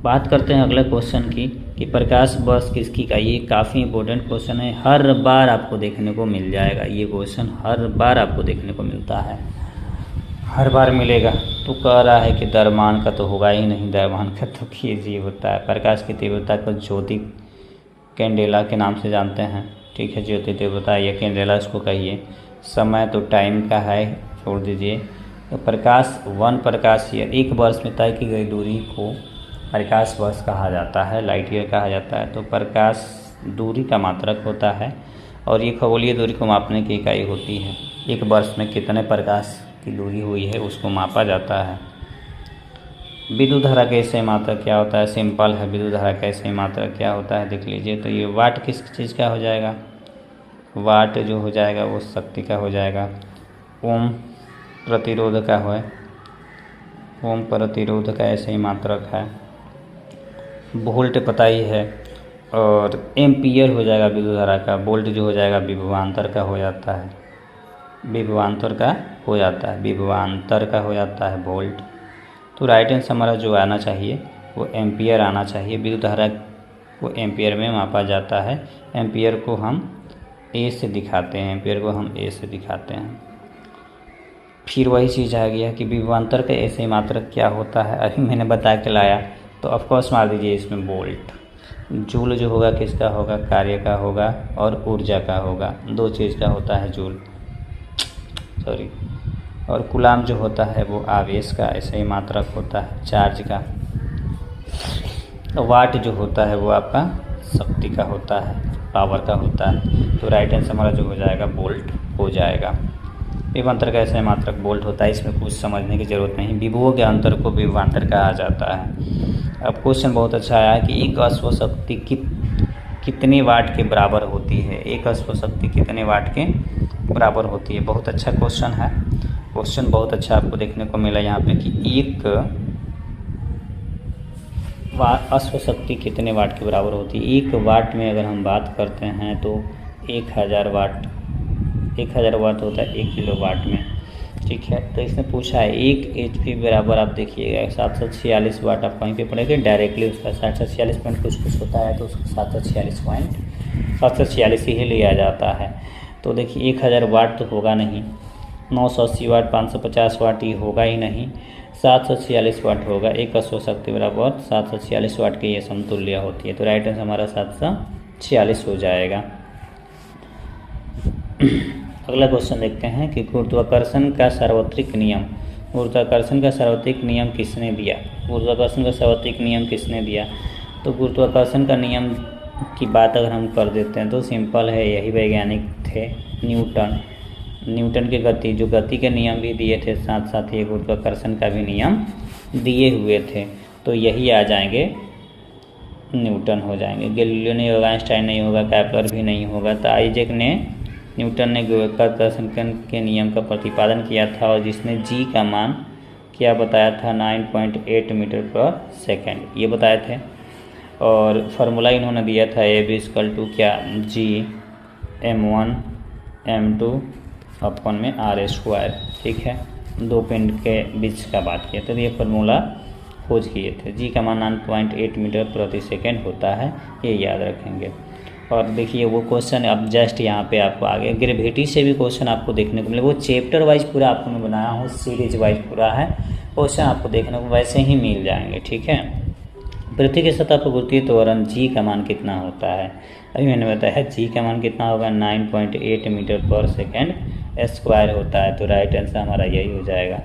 बात करते हैं अगले क्वेश्चन की कि प्रकाश वर्ष किसकी का। ये काफ़ी इंपॉर्टेंट क्वेश्चन है, हर बार आपको देखने को मिल जाएगा। ये क्वेश्चन हर बार आपको देखने को मिलता है, हर बार मिलेगा। तो कह रहा है कि द्रव्यमान का तो होगा ही नहीं, द्रव्यमान का तो KG होता है। प्रकाश की तीव्रता को ज्योति कैंडेला के नाम से जानते हैं। ठीक है, ज्योति तीव्रता या कैंडेला इसको कहिए। समय तो टाइम का है, छोड़ दीजिए। तो प्रकाश 1 प्रकाश ईयर, 1 वर्ष में तय की गई दूरी को प्रकाश वर्ष कहा जाता है, लाइट ईयर कहा जाता है। तो प्रकाश दूरी का मात्रक होता है और ये खगोलीय दूरी को मापने की इकाई होती है। 1 वर्ष में कितने प्रकाश की दूरी हुई है उसको मापा जाता है। विद्युत धारा का सही मात्रक क्या होता है? सिंपल है, विद्युत धारा का सही मात्रक क्या होता है देख लीजिए। तो ये वाट किस चीज़ का हो जाएगा? वाट जो हो जाएगा वो शक्ति का हो जाएगा। ओम प्रतिरोध का है, ओम प्रतिरोध का ऐसे ही मात्रक है। वोल्ट पता ही है और एम्पियर हो जाएगा विद्युत धारा का। वोल्ट जो हो जाएगा विभवांतर का हो जाता है, विभवांतर का हो जाता है, विभवांतर का हो जाता है वोल्ट। तो राइट आंसर हमारा जो आना चाहिए वो एम्पियर आना चाहिए। विद्युत धारा को एम्पियर में मापा जाता है। एम्पियर को हम ए से दिखाते हैं, एम्पियर को हम ए से दिखाते हैं। फिर वही चीज़ आ गया कि विभवांतर का ऐसे मात्रक क्या होता है, अभी मैंने बता के लाया। तो ऑफकोर्स मार दीजिए इसमें वोल्ट। जूल जो होगा किसका होगा, कार्य का होगा और ऊर्जा का होगा, दो चीज़ का होता है जूल, सॉरी। और कूलाम जो होता है वो आवेश का ऐसे ही मात्रक होता है, चार्ज का। तो वाट जो होता है वो आपका शक्ति का होता है, पावर का होता है। तो राइट आंसर हमारा जो हो जाएगा वोल्ट हो जाएगा। विभवांतर का ऐसा मात्रक वोल्ट होता है, इसमें कुछ समझने की ज़रूरत नहीं। विभवों के अंतर को विभवांतर कहा जाता है। अब क्वेश्चन बहुत अच्छा आया कि एक अश्व शक्ति कितने वाट के बराबर होती है, एक अश्व शक्ति कितने वाट के बराबर होती है। बहुत अच्छा क्वेश्चन है, क्वेश्चन बहुत अच्छा आपको देखने को मिला यहाँ पे कि एक अश्व शक्ति कितने वाट के बराबर होती है। एक वाट में अगर हम बात करते हैं तो 1000 वाट, 1000 वाट होता है 1 किलो वाट में, ठीक है। तो इसने पूछा है 1 HP बराबर, आप देखिएगा 746 वाट। आप कहीं पे पढ़ेंगे डायरेक्टली उसका 746 पॉइंट कुछ होता है तो उसको 746 ही लिया जाता है। तो देखिए 1000 वाट तो होगा नहीं, 980 वाट 550 वाट ये होगा ही नहीं, 746 वाट होगा। एक अश्व शक्ति बराबर 746 वाट की ये समतुल्य होती है। तो राइट आंसर हमारा 746 हो जाएगा। अगला क्वेश्चन देखते हैं कि गुरुत्वाकर्षण का सार्वत्रिक नियम, गुरुत्वाकर्षण का सार्वत्रिक नियम किसने दिया। गुरुत्वाकर्षण का सार्वत्रिक नियम किसने दिया। तो गुरुत्वाकर्षण का नियम की बात अगर हम कर देते हैं तो सिंपल है, यही वैज्ञानिक थे न्यूटन। न्यूटन के गति के नियम भी दिए थे, साथ साथ ये गुरुत्वाकर्षण का भी नियम दिए हुए थे। तो यही आ जाएंगे, न्यूटन हो जाएंगे। गैलीलियो नहीं होगा, आइंस्टाइन नहीं होगा, कैपलर भी नहीं होगा। तो आइजैक न्यूटन ने गुरुत्वाकर्षण के नियम का प्रतिपादन किया था और जिसने जी का मान क्या बताया था, 9.8 मीटर पर सेकेंड ये बताए थे। और फार्मूला इन्होंने दिया था AB= क्या, G m1m2 अपन में r², ठीक है। दो पिंड के बीच का बात किया तो ये फार्मूला खोज किए थे। जी का मान 9.8 मीटर प्रति सेकेंड होता है, ये याद रखेंगे। और देखिए वो क्वेश्चन अब जस्ट यहाँ पे आपको आगे ग्रेविटी से भी क्वेश्चन आपको देखने को मिले। वो चैप्टर वाइज पूरा आपको मैं बनाया हूँ, सीरीज वाइज पूरा है, क्वेश्चन आपको देखने को वैसे ही मिल जाएंगे, ठीक है। पृथ्वी की सतह पर गुरुत्वीय त्वरण जी का मान कितना होता है, अभी मैंने बताया जी का मान कितना होगा, 9.8 मीटर पर सेकेंड स्क्वायर होता है। तो राइट आंसर हमारा यही हो जाएगा,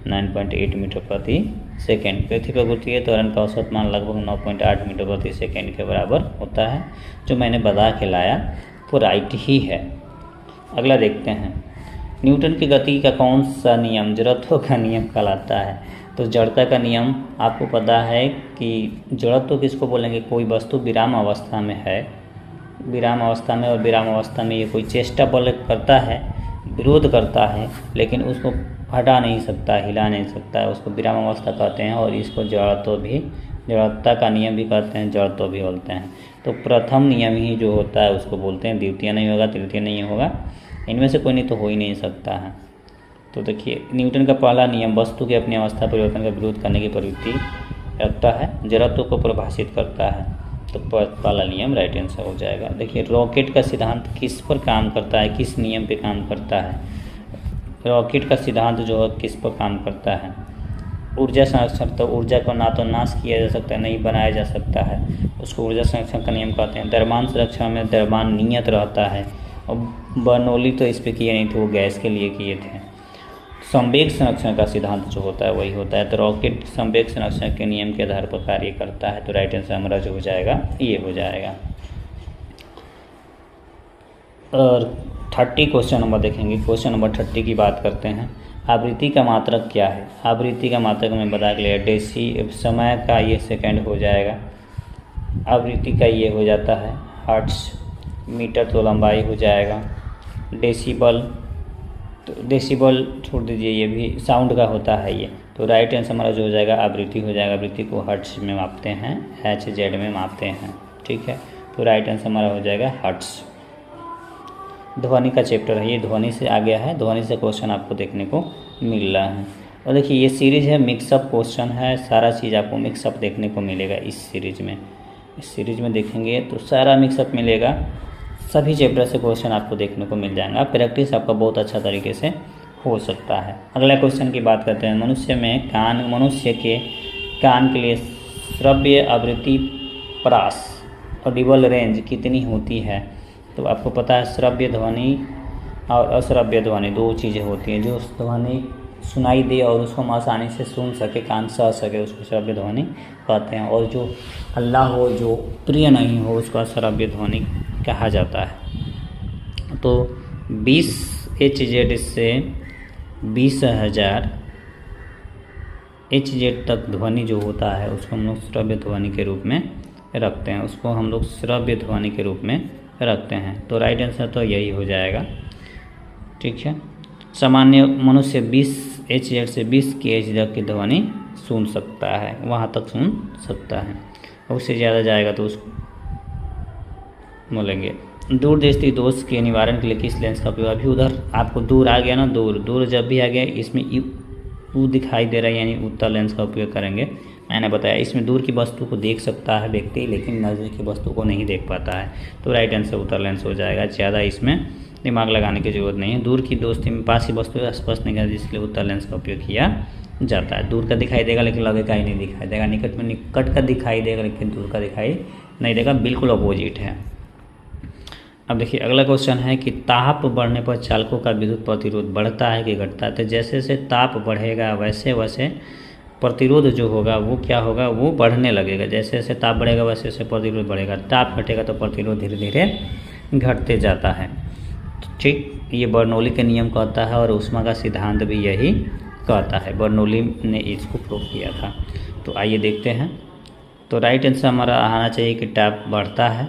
9.8 मीटर प्रति सेकेंड। पृथ्वी पर गुरुत्वीय त्वरण का औसत मान लगभग 9.8 मीटर प्रति सेकेंड के बराबर होता है। जो मैंने बता के लाया वो राइट ही है। अगला देखते हैं, न्यूटन की गति का कौन सा नियम जड़त्व का नियम कहलाता है। तो जड़ता का नियम आपको पता है कि जड़त्व किसको बोलेंगे, कोई वस्तु विराम अवस्था में है, विराम अवस्था में, और विराम अवस्था में ये कोई चेष्टा बल करता है, विरोध करता है, लेकिन उसको हटा नहीं सकता, हिला नहीं सकता है, उसको विराम अवस्था कहते हैं। और इसको जड़ता का नियम भी कहते हैं, जड़त्व भी बोलते हैं। तो प्रथम नियम ही जो होता है उसको बोलते हैं, द्वितीय नहीं होगा, तृतीय नहीं होगा, इनमें से कोई नहीं तो हो ही नहीं सकता है। तो देखिए न्यूटन का पहला नियम वस्तु के अपनी अवस्था परिवर्तन का विरोध करने की प्रवृत्ति रखता है, जड़त्व को परिभाषित करता है। तो पहला नियम राइट आंसर हो जाएगा। देखिए रॉकेट का सिद्धांत किस पर काम करता है, किस नियम पे काम करता है। रॉकेट का सिद्धांत जो है किस पर काम करता है, ऊर्जा संरक्षण। तो ऊर्जा को ना तो नाश किया जा सकता है, नहीं बनाया जा सकता है, उसको ऊर्जा संरक्षण का नियम कहते हैं। द्रव्यमान संरक्षण में द्रव्यमान नियत रहता है। और बर्नौली तो इस पर किए नहीं थे, वो गैस के लिए किए थे। संवेग संरक्षण का सिद्धांत जो होता है वही होता है। तो रॉकेट संवेग संरक्षण के नियम के आधार पर कार्य करता है। तो राइट आंसर हमारा जो हो जाएगा ये हो जाएगा। और 30 क्वेश्चन नंबर देखेंगे। क्वेश्चन नंबर 30 की बात करते हैं। आवृत्ति का मात्रक क्या है। आवृत्ति का मात्रक मैं बता के लिया, डेसी समय का ये सेकंड हो जाएगा, आवृत्ति का ये हो जाता है हर्ट्ज, मीटर तो लंबाई हो जाएगा, डेसिबल तो डेसिबल छोड़ दीजिए, ये भी साउंड का होता है ये। तो राइट आंसर हमारा जो हो जाएगा आवृत्ति हो जाएगा। आवृत्ति को हर्ट्ज में मापते हैं, HZ में मापते हैं, ठीक है। तो राइट आंसर हमारा हो जाएगा हर्ट्ज। ध्वनि का चैप्टर है ये, ध्वनि से आ गया है, ध्वनि से क्वेश्चन आपको देखने को मिल रहा है। और देखिए ये सीरीज़ है मिक्सअप क्वेश्चन है, सारा चीज़ आपको मिक्सअप देखने को मिलेगा इस सीरीज़ में। इस सीरीज़ में देखेंगे तो सारा मिक्सअप मिलेगा, सभी चैप्टर से क्वेश्चन आपको देखने को मिल जाएगा। प्रैक्टिस आपका बहुत अच्छा तरीके से हो सकता है। अगला क्वेश्चन की बात करते हैं। मनुष्य के कान के लिए श्रव्य आवृत्ति प्रास ऑडिबल रेंज कितनी होती है? तो आपको पता है श्रव्य ध्वनि और अश्रव्य ध्वनि दो चीज़ें होती हैं। जो ध्वनि सुनाई दे और उसको हम आसानी से सुन सके, कान सह सके, उसको श्रव्य ध्वनि कहते हैं। और जो हल्ला हो, जो प्रिय नहीं हो, उसको अश्रव्य ध्वनि कहा जाता है। तो 20 HZ से 20,000 HZ तक ध्वनि जो होता है उसको हम लोग श्रव्य ध्वनि के रूप में रखते हैं, उसको हम लोग श्रव्य ध्वनि के रूप में रखते हैं। तो राइट आंसर तो यही हो जाएगा। ठीक है, सामान्य मनुष्य 20 HZ से 20 kHz तक की ध्वनि सुन सकता है, वहाँ तक सुन सकता है। उससे ज़्यादा जाएगा तो उसको बोलेंगे। दूरदृष्टि दोष के निवारण के लिए किस लेंस का उपयोग? अभी उधर आपको दूर आ गया ना, दूर जब भी आ गया इसमें यू दिखाई दे रहा है, यानी उत्तर लेंस का उपयोग करेंगे। मैंने बताया इसमें दूर की वस्तु को देख सकता है व्यक्ति, लेकिन नज़दीक की वस्तु को नहीं देख पाता है। तो राइट आंसर उत्तर लेंस हो जाएगा। ज़्यादा इसमें दिमाग लगाने की जरूरत नहीं है। दूर की दोस्ती में पास की वस्तु स्पष्ट नहीं करती, इसलिए उत्तर लेंस का उपयोग किया जाता है। दूर का दिखाई देगा लेकिन लगे का ही नहीं दिखाई देगा, निकट का दिखाई देगा लेकिन दूर का दिखाई नहीं देगा, बिल्कुल अपोजिट है। अब देखिए अगला क्वेश्चन है कि ताप बढ़ने पर चालकों का विद्युत प्रतिरोध बढ़ता है कि घटता है? तो जैसे जैसे ताप बढ़ेगा वैसे वैसे प्रतिरोध जो होगा वो क्या होगा, वो बढ़ने लगेगा। जैसे जैसे ताप बढ़ेगा वैसे वैसे प्रतिरोध बढ़ेगा। ताप घटेगा तो प्रतिरोध धीरे धीरे घटते जाता है। तो ठीक, ये बर्नौली के नियम कहता है और ऊष्मा का सिद्धांत भी यही कहता है। बर्नौली ने इसको प्रूव किया था। तो आइए देखते हैं। तो राइट आंसर हमारा आना चाहिए कि ताप बढ़ता है।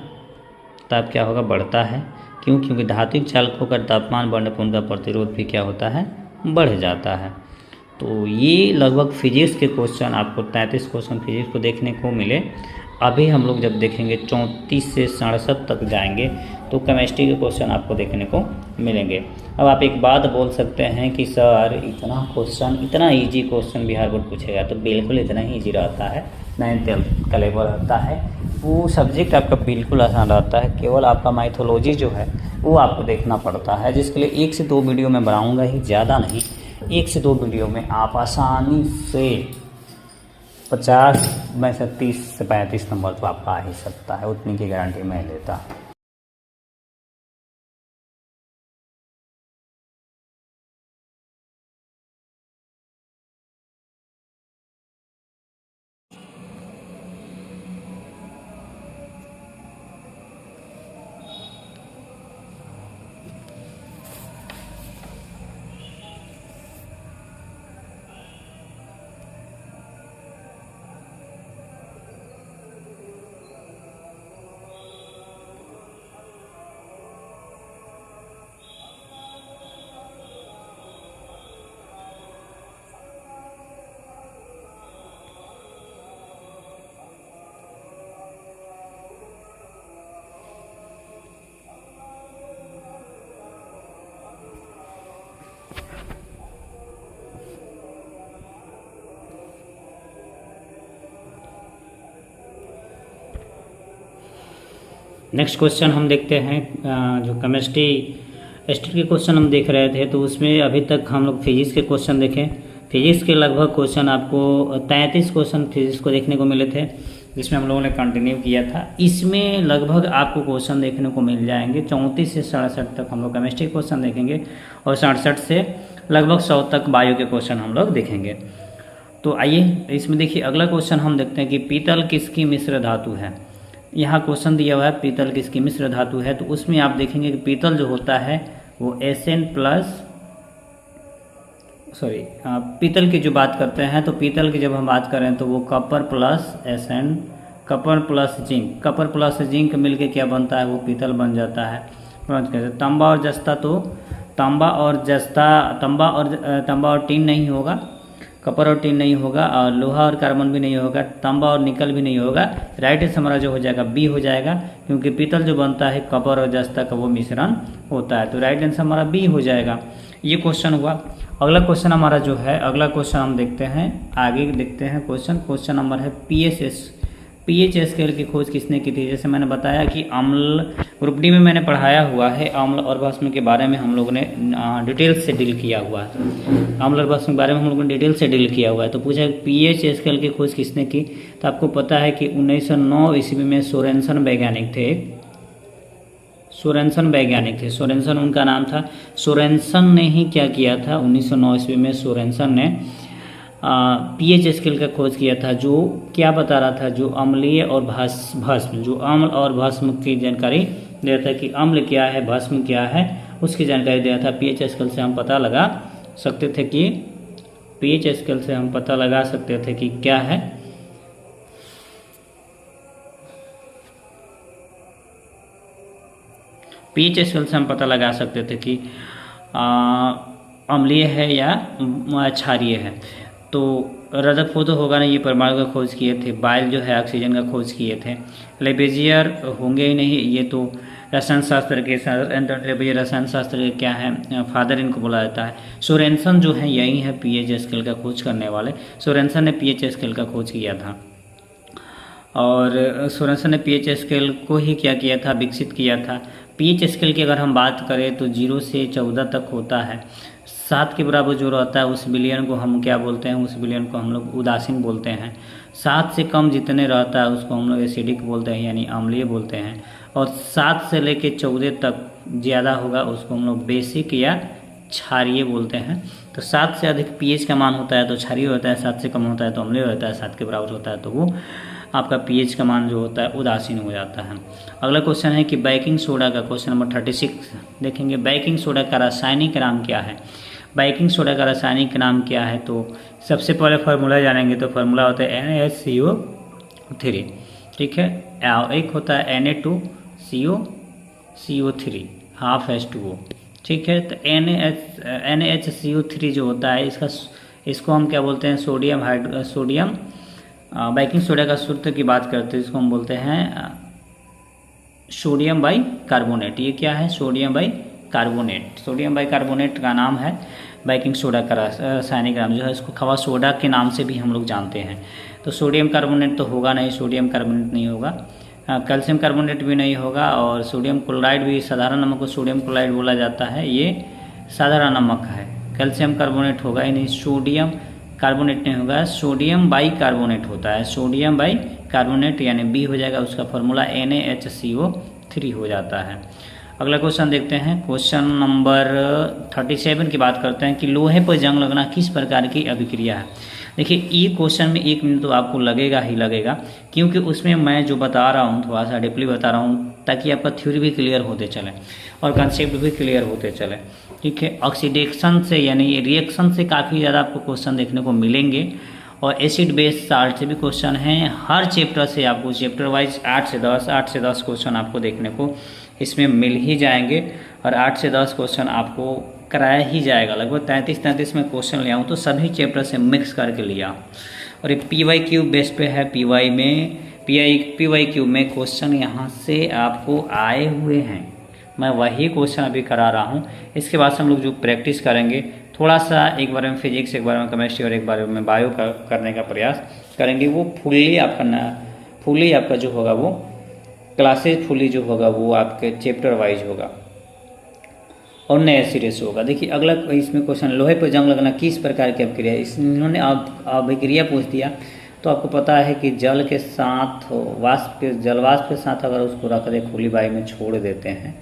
ताप क्या होगा, बढ़ता है। क्यों? क्योंकि धात्विक चालकों का तापमान बढ़ने पर उनका प्रतिरोध भी क्या होता है, बढ़ जाता है। तो ये लगभग फिजिक्स के क्वेश्चन आपको 33 क्वेश्चन फिजिक्स को देखने को मिले। अभी हम लोग जब देखेंगे 34 से 67 तक जाएंगे तो केमिस्ट्री के क्वेश्चन आपको देखने को मिलेंगे। अब आप एक बात बोल सकते हैं कि सर इतना क्वेश्चन, इतना इजी क्वेश्चन बिहार बोर्ड पूछेगा? तो बिल्कुल इतना ही इजी रहता है, 9th का लेवल रहता है। वो सब्जेक्ट आपका बिल्कुल आसान रहता है, केवल आपका माइथोलॉजी जो है वो आपको देखना पड़ता है, जिसके लिए 1 से 2 वीडियो मैं बनाऊँगा ही, ज़्यादा नहीं। 1 से 2 वीडियो में आप आसानी से 50 में से 30 से 35 नंबर तो आपका आ ही सकता है, उतनी की गारंटी मैं लेता। नेक्स्ट क्वेश्चन हम देखते हैं। जो केमिस्ट्री स्टेट के क्वेश्चन हम देख रहे थे तो उसमें अभी तक हम लोग फिजिक्स के क्वेश्चन देखे। फिजिक्स के लगभग क्वेश्चन आपको 33 क्वेश्चन फिजिक्स को देखने को मिले थे, जिसमें हम लोगों ने कंटिन्यू किया था। इसमें लगभग आपको क्वेश्चन देखने को मिल जाएंगे 34 से 67 तक हम लोग केमिस्ट्री क्वेश्चन देखेंगे और 67 से लगभग 100 तक बायो के क्वेश्चन हम लोग देखेंगे। तो आइए इसमें देखिए अगला क्वेश्चन हम देखते हैं कि पीतल किसकी मिश्र धातु है। यहाँ क्वेश्चन दिया हुआ है पीतल किसकी मिश्र धातु है। तो उसमें आप देखेंगे कि पीतल जो होता है वो पीतल की जो बात करते हैं तो पीतल की जब हम बात करें तो वो copper plus SN, copper plus zinc, copper plus zinc मिलके क्या बनता है, वो पीतल बन जाता है। तांबा और जस्ता, तो तांबा और टीन नहीं होगा, कॉपर और टिन नहीं होगा, और लोहा और कार्बन भी नहीं होगा, तांबा और निकल भी नहीं होगा। राइट आंसर हमारा जो हो जाएगा बी हो जाएगा, क्योंकि पीतल जो बनता है कॉपर और जस्ता का वो मिश्रण होता है। तो राइट आंसर हमारा बी हो जाएगा। ये क्वेश्चन हुआ। अगला क्वेश्चन हमारा जो है, अगला क्वेश्चन हम देखते हैं, आगे देखते हैं क्वेश्चन नंबर है पीएच स्केल की खोज किसने की थी। जैसे मैंने बताया कि अम्ल ग्रुप डी में मैंने पढ़ाया हुआ है, अम्ल और भस्म के बारे में हम लोगों ने डिटेल से डील किया हुआ है। अम्ल और भस्म के बारे में हम लोगों ने डिटेल से डील किया हुआ है। तो पूछा पीएच स्केल की खोज किसने की, तो आपको पता है कि 1909 ईस्वी में सोरेनसन वैज्ञानिक थे। सोरेनसन उनका नाम था। सोरेनसन ने ही क्या किया था, 1909 ईस्वी में सोरेनसन ने पीएच स्केल का खोज किया था, जो क्या बता रहा था, जो अम्लीय और भस्म, जो अम्ल और भस्म की जानकारी दे रहा था कि अम्ल क्या है भस्म क्या है, उसकी जानकारी दे रहा था। पीएच स्केल से हम पता लगा सकते थे कि क्या है, पीएच स्केल से हम पता लगा सकते थे कि अम्लीय है या क्षारीय है। तो रदरफोर्ड तो होगा नहीं, ये परमाणु का खोज किए थे। बायल जो है ऑक्सीजन का खोज किए थे। लेबेजियर होंगे ही नहीं, ये तो रसायन शास्त्र के लेबेजियर रसायन शास्त्र के क्या है, फादर इनको बोला जाता है। सोरेनसन जो है यही है पीएच स्केल का खोज करने वाले। सोरेनसन ने पीएच स्केल का खोज किया था, और सोरेनसन ने पीएच स्केल को ही क्या किया था, विकसित किया था। पीएच स्केल की अगर हम बात करें तो 0 से 14 तक होता है। 7 के बराबर जो रहता है उस बिलियन को हम क्या बोलते हैं, उस बिलियन को हम लोग उदासीन बोलते हैं। 7 से कम जितने रहता है उसको हम लोग एसिडिक बोलते हैं, यानी अम्लीय बोलते हैं। और 7 से लेके 14 तक ज़्यादा होगा उसको हम लोग बेसिक या क्षारीय बोलते हैं। तो 7 से अधिक पीएच का मान होता है तो क्षारीय होता है, 7 से कम होता है तो अम्लीय होता है, 7 के बराबर होता है तो वो आपका पीएच का मान जो होता है उदासीन हो जाता है। अगला क्वेश्चन है कि बेकिंग सोडा का, क्वेश्चन नंबर 36 देखेंगे। बेकिंग सोडा का रासायनिक नाम क्या है? बेकिंग सोडा का रासायनिक नाम क्या है? तो सबसे पहले फार्मूला जानेंगे तो फार्मूला होता है NaHCO3, ठीक है। एक होता है Na2CO3 हाफ H2O, ठीक है। तो NaHCO3 जो होता है इसको हम क्या बोलते हैं, सोडियम बेकिंग सोडा का सूत्र की बात करते हैं, इसको हम बोलते हैं सोडियम बाइकार्बोनेट। ये क्या है, सोडियम बाइकार्बोनेट। सोडियम बाइकार्बोनेट का नाम है बेकिंग सोडा का रासायनिक नाम जो है, इसको खवा सोडा के नाम से भी हम लोग जानते हैं। तो सोडियम कार्बोनेट तो होगा नहीं, सोडियम कार्बोनेट नहीं होगा, कैल्शियम कार्बोनेट भी नहीं होगा, और सोडियम क्लोराइड भी, साधारण नमक को सोडियम क्लोराइड बोला जाता है, ये साधारण नमक है। कैल्शियम कार्बोनेट होगा ही नहीं, सोडियम कार्बोनेट नहीं होगा, सोडियम बाइकार्बोनेट होता है। सोडियम बाइकार्बोनेट यानी बी हो जाएगा, उसका फॉर्मूला NaHCO3 हो जाता है। अगला क्वेश्चन देखते हैं, क्वेश्चन नंबर 37 की बात करते हैं कि लोहे पर जंग लगना किस प्रकार की अभिक्रिया है। देखिए ये क्वेश्चन में 1 मिनट तो आपको लगेगा ही लगेगा, क्योंकि उसमें मैं जो बता रहा हूँ थोड़ा सा डीपली बता रहा हूँ, ताकि आपका थ्योरी भी क्लियर होते चले और कंसेप्ट भी क्लियर होते चले, ठीक है। ऑक्सीडेशन से यानी रिएक्शन से काफ़ी ज़्यादा आपको क्वेश्चन देखने को मिलेंगे, और एसिड बेस साल्ट से भी क्वेश्चन हैं। हर चैप्टर से आपको चैप्टर वाइज 8 से 10 क्वेश्चन आपको देखने को इसमें मिल ही जाएंगे, और 8 से 10 क्वेश्चन आपको कराया ही जाएगा। लगभग 33 में क्वेश्चन ले आऊँ तो सभी चैप्टर से मिक्स करके लिया। और ये PYQ बेस पे है, PYQ में क्वेश्चन यहाँ से आपको आए हुए हैं, मैं वही क्वेश्चन अभी करा रहा हूँ। इसके बाद से हम लोग जो प्रैक्टिस करेंगे, थोड़ा सा एक बार में फिजिक्स, एक बार में केमिस्ट्री और एक बार में बायो करने का प्रयास करेंगे। वो फुल्ली आपका जो होगा वो क्लासेज फुल्ली जो होगा वो आपके चैप्टर वाइज होगा और नए सिरे से होगा। देखिए अगला इसमें क्वेश्चन, लोहे पर जंग लगना किस प्रकार की अभिक्रिया है। इन्होंने अभिक्रिया पूछ दिया, तो आपको पता है कि जल के साथ जलवाष्प के साथ अगर उसको रख दे, खुली वायु में छोड़ देते हैं